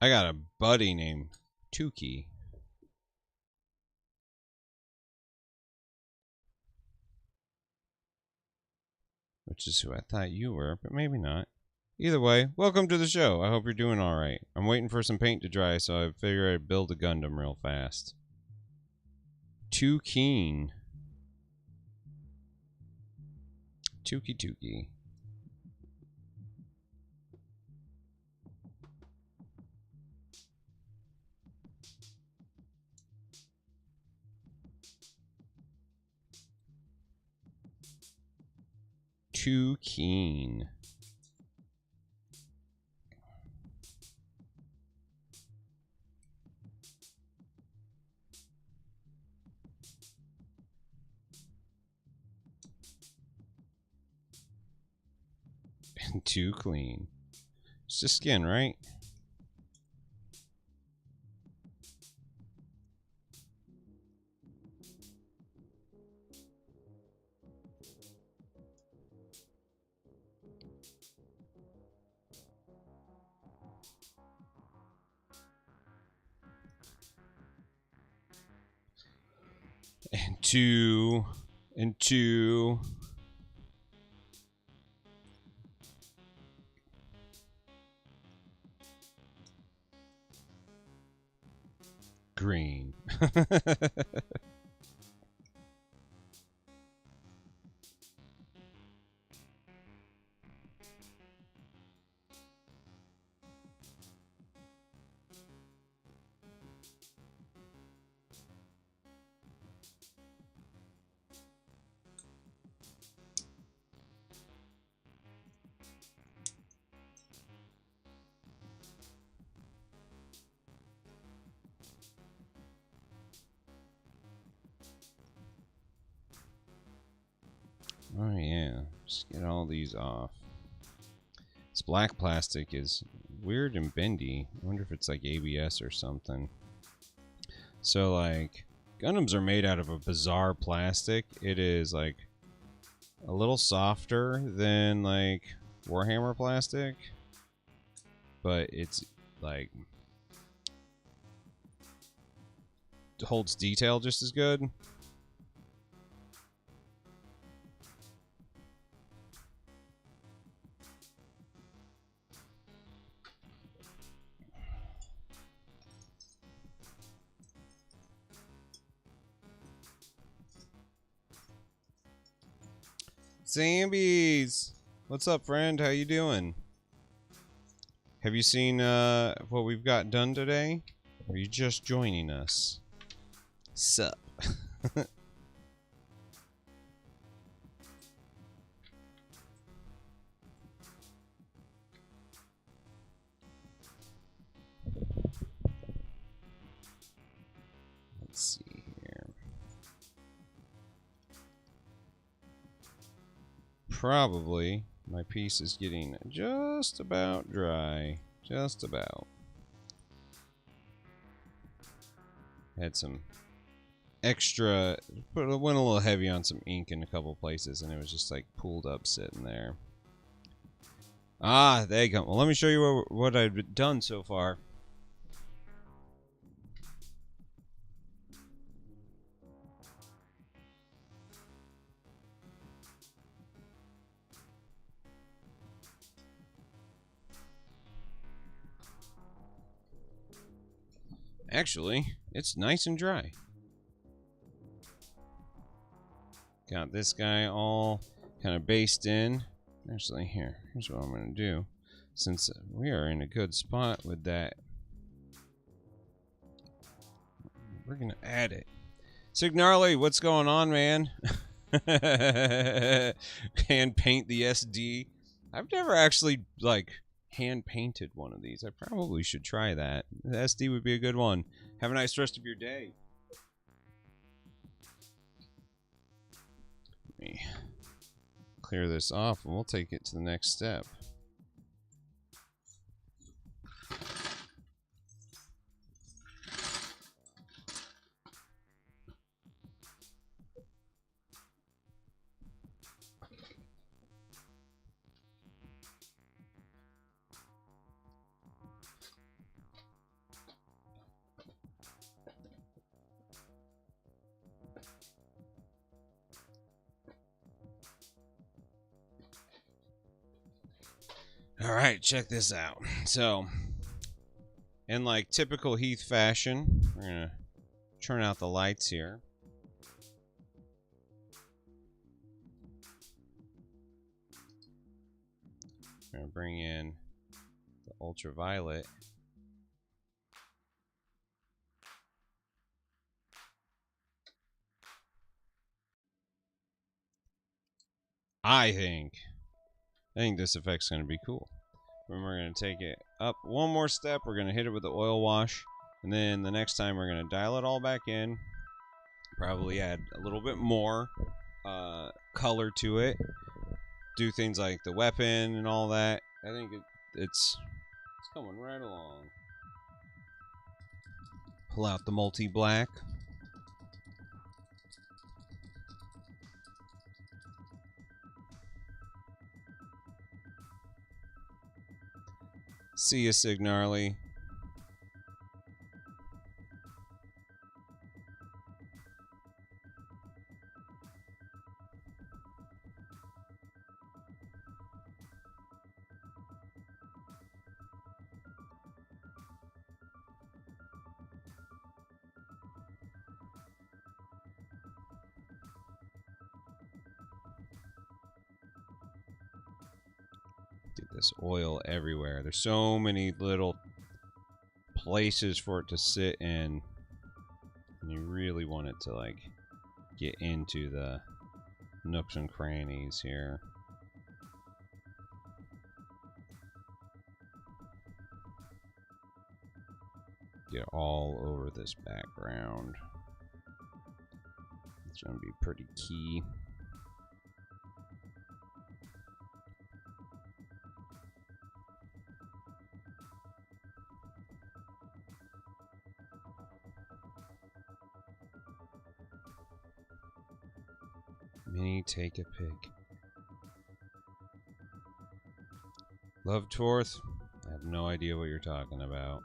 I got a buddy named Tuki. Which is who I thought you were, but maybe not. Either way, welcome to the show. I hope you're doing alright. I'm waiting for some paint to dry, so I figure I'd build a Gundam real fast. Too keen. Tuki. Too keen. And too clean. It's just skin, right? And two. Green. Oh yeah, just get all these off. This black plastic is weird and bendy. I wonder if it's like ABS or something. So like, Gundams are made out of a bizarre plastic. It is like a little softer than like Warhammer plastic, but it's like holds detail just as good. Zambies! What's up, friend? How you doing? Have you seen what we've got done today? Or are you just joining us? Sup? Let's see here. Probably my piece is getting just about dry. Just about. Had some extra, went a little heavy on some ink in a couple places, and it was just like pooled up sitting there. Ah, there you go. Well, let me show you what I've done so far. Actually, it's nice and dry. Got this guy all kind of based in. Actually, here's what I'm going to do. Since we are in a good spot with that, we're going to add it. Signarly, what's going on, man? Hand paint the SD. I've never actually, like, hand painted one of these. I probably should try that. The SD would be a good one. Have a nice rest of your day. Let me clear this off and we'll take it to the next step. All right, check this out. So, in like typical Heath fashion, we're gonna turn out the lights here. We're gonna bring in the ultraviolet. I think this effect's gonna be cool. Then we're gonna take it up one more step. We're gonna hit it with the oil wash, and then the next time we're gonna dial it all back in. Probably add a little bit more color to it. Do things like the weapon and all that. I think it's coming right along. Pull out the multi-black. See ya, Signarly. Get this oil everywhere. There's so many little places for it to sit in. And you really want it to like get into the nooks and crannies here. Get all over this background. It's going to be pretty key. Mini, take a pic. Love Torth? I have no idea what you're talking about.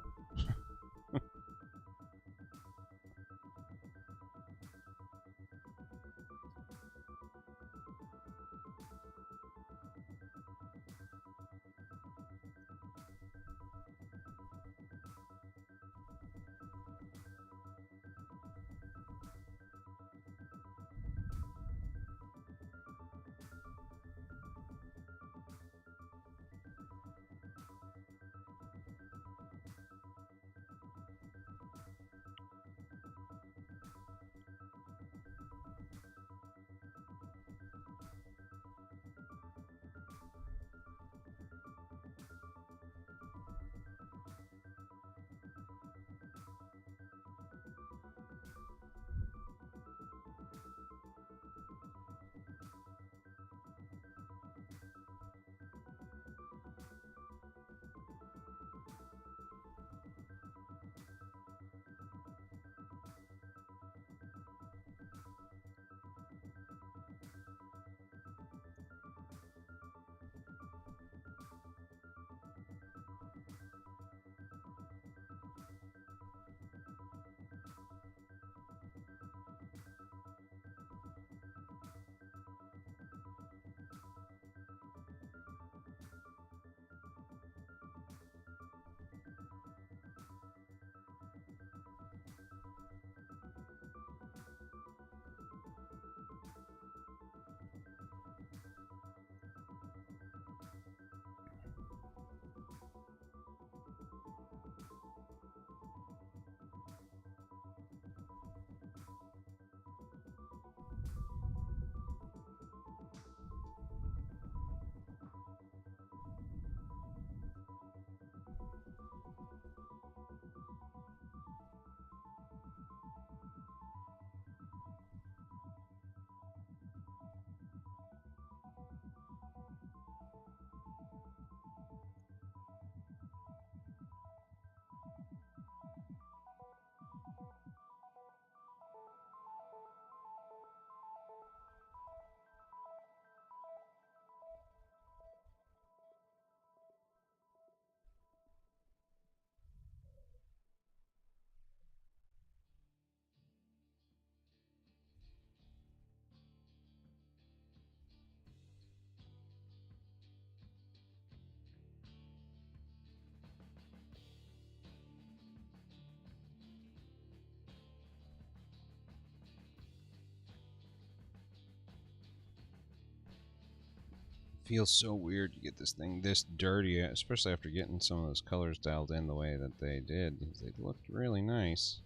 Feels so weird to get this thing this dirty, especially after getting some of those colors dialed in the way that they did. They looked really nice.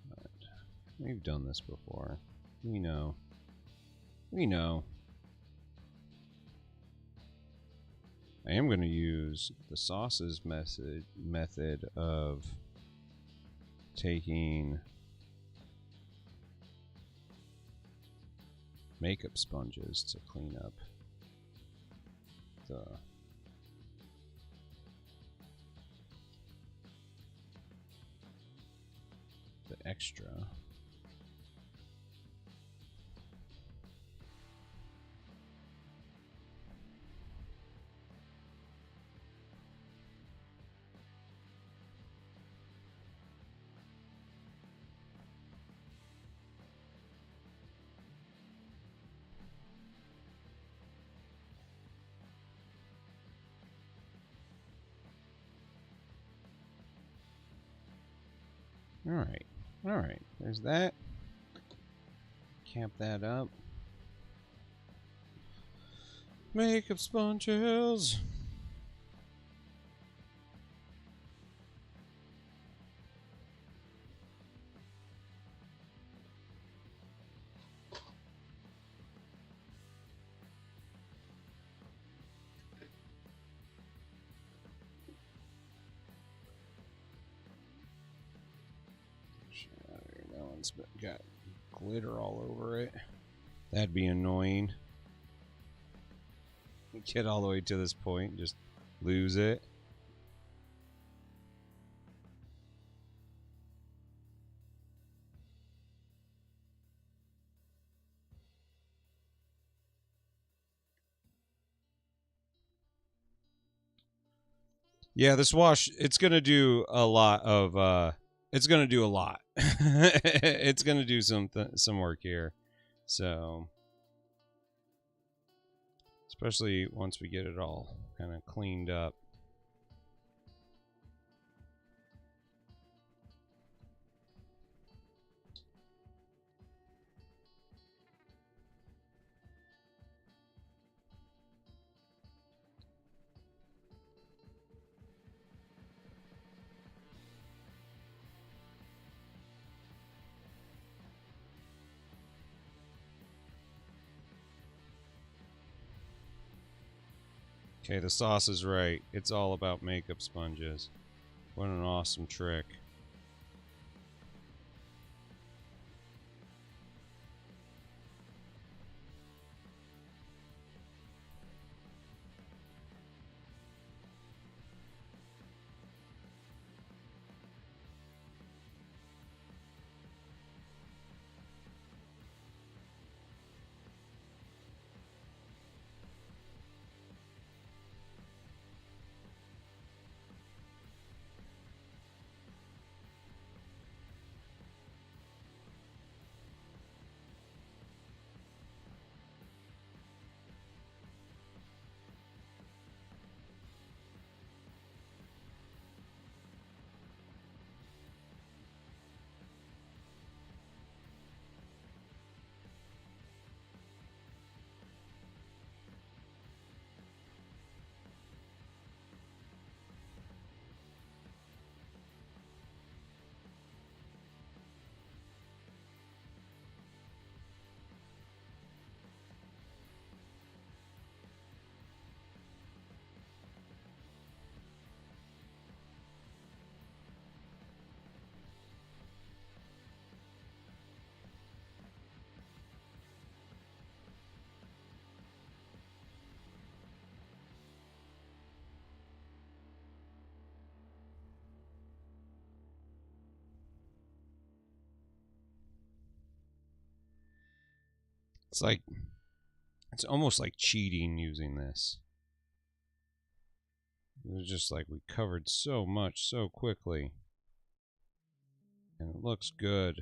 But we've done this before. We know. We know. I am going to use the sauces method of taking makeup sponges to clean up the extra. Alright. Alright. There's that. Camp that up. Makeup sponges. That one's got glitter all over it. That'd be annoying. Get all the way to this point and just lose it. Yeah, this wash, it's going to do a lot of, it's going to do a lot. It's going to do some work here. So, especially once we get it all kind of cleaned up. Okay, the sauce is right. It's all about makeup sponges. What an awesome trick. It's like, it's almost like cheating using this. It was just like we covered so much so quickly. And it looks good.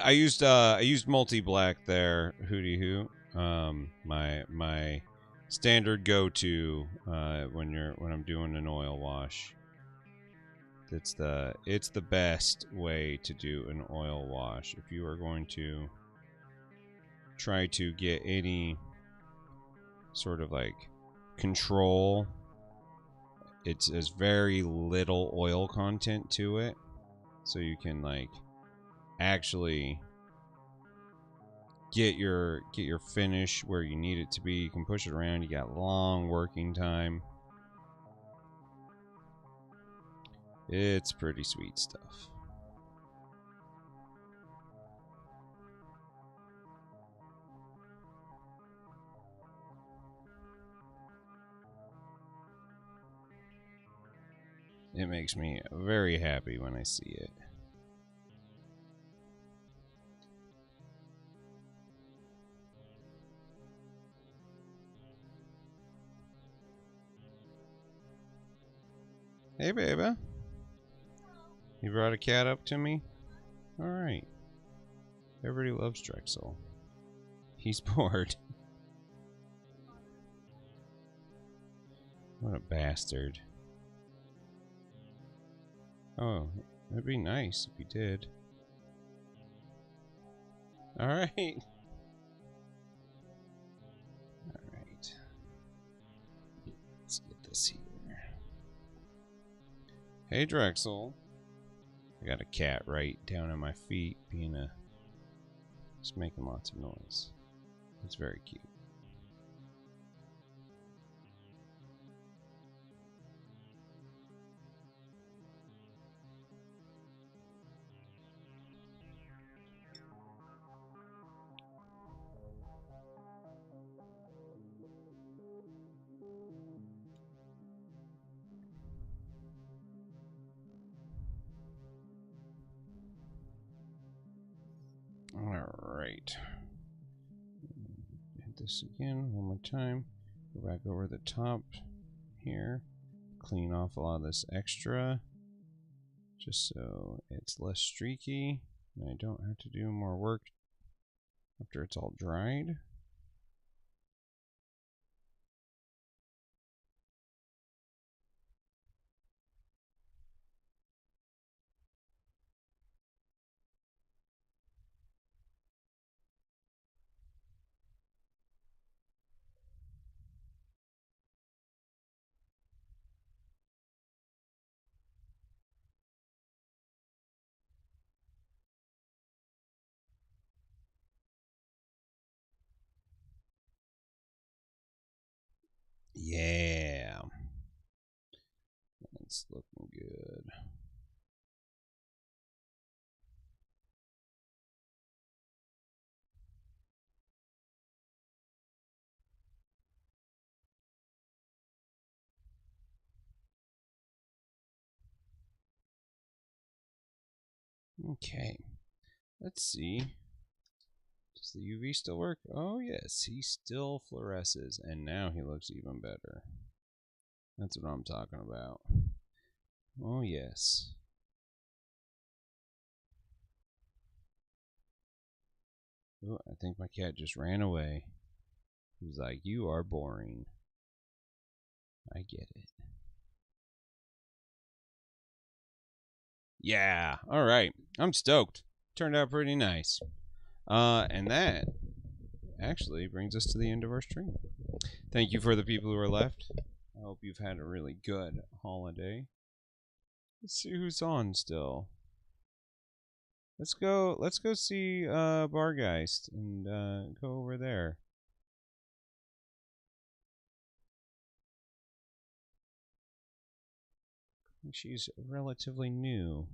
I used multi black there. Hootie hoo. My standard go to when I'm doing an oil wash. It's the best way to do an oil wash if you are going to try to get any sort of like control. There's very little oil content to it, so you can like actually get your finish where you need it to be. You can push it around. You got long working time. It's pretty sweet stuff. It makes me very happy when I see it. Hey, baby. You brought a cat up to me? Alright. Everybody loves Drexel. He's bored. What a bastard. Oh, it'd be nice if he did. Alright. Alright. Let's get this here. Hey, Drexel. I got a cat right down at my feet, just making lots of noise. It's very cute. Alright. Hit this again one more time. Go back over the top here. Clean off a lot of this extra, just so it's less streaky and I don't have to do more work after it's all dried. Yeah, it's looking good. Okay, let's see. Does the UV still work? Oh yes, he still fluoresces, and now he looks even better. That's what I'm talking about. Oh yes. Oh, I think my cat just ran away. He was like, "You are boring." I get it. Yeah. All right. I'm stoked. Turned out pretty nice. And that actually brings us to the end of our stream. Thank you for the people who are left. I hope you've had a really good holiday. Let's see who's on still. Let's go see Bargeist and go over there. I think she's relatively new.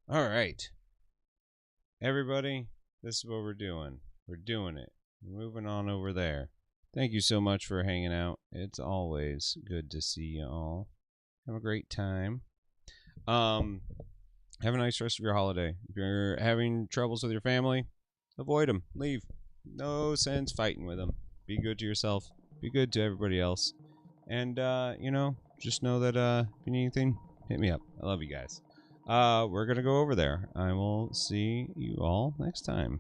All right. Everybody, this is what we're doing. We're doing it. We're moving on over there. Thank you so much for hanging out. It's always good to see you all. Have a great time. Have a nice rest of your holiday. If you're having troubles with your family, avoid them. Leave. No sense fighting with them. Be good to yourself. Be good to everybody else. And, just know that if you need anything, hit me up. I love you guys. We're going to go over there. I will see you all next time.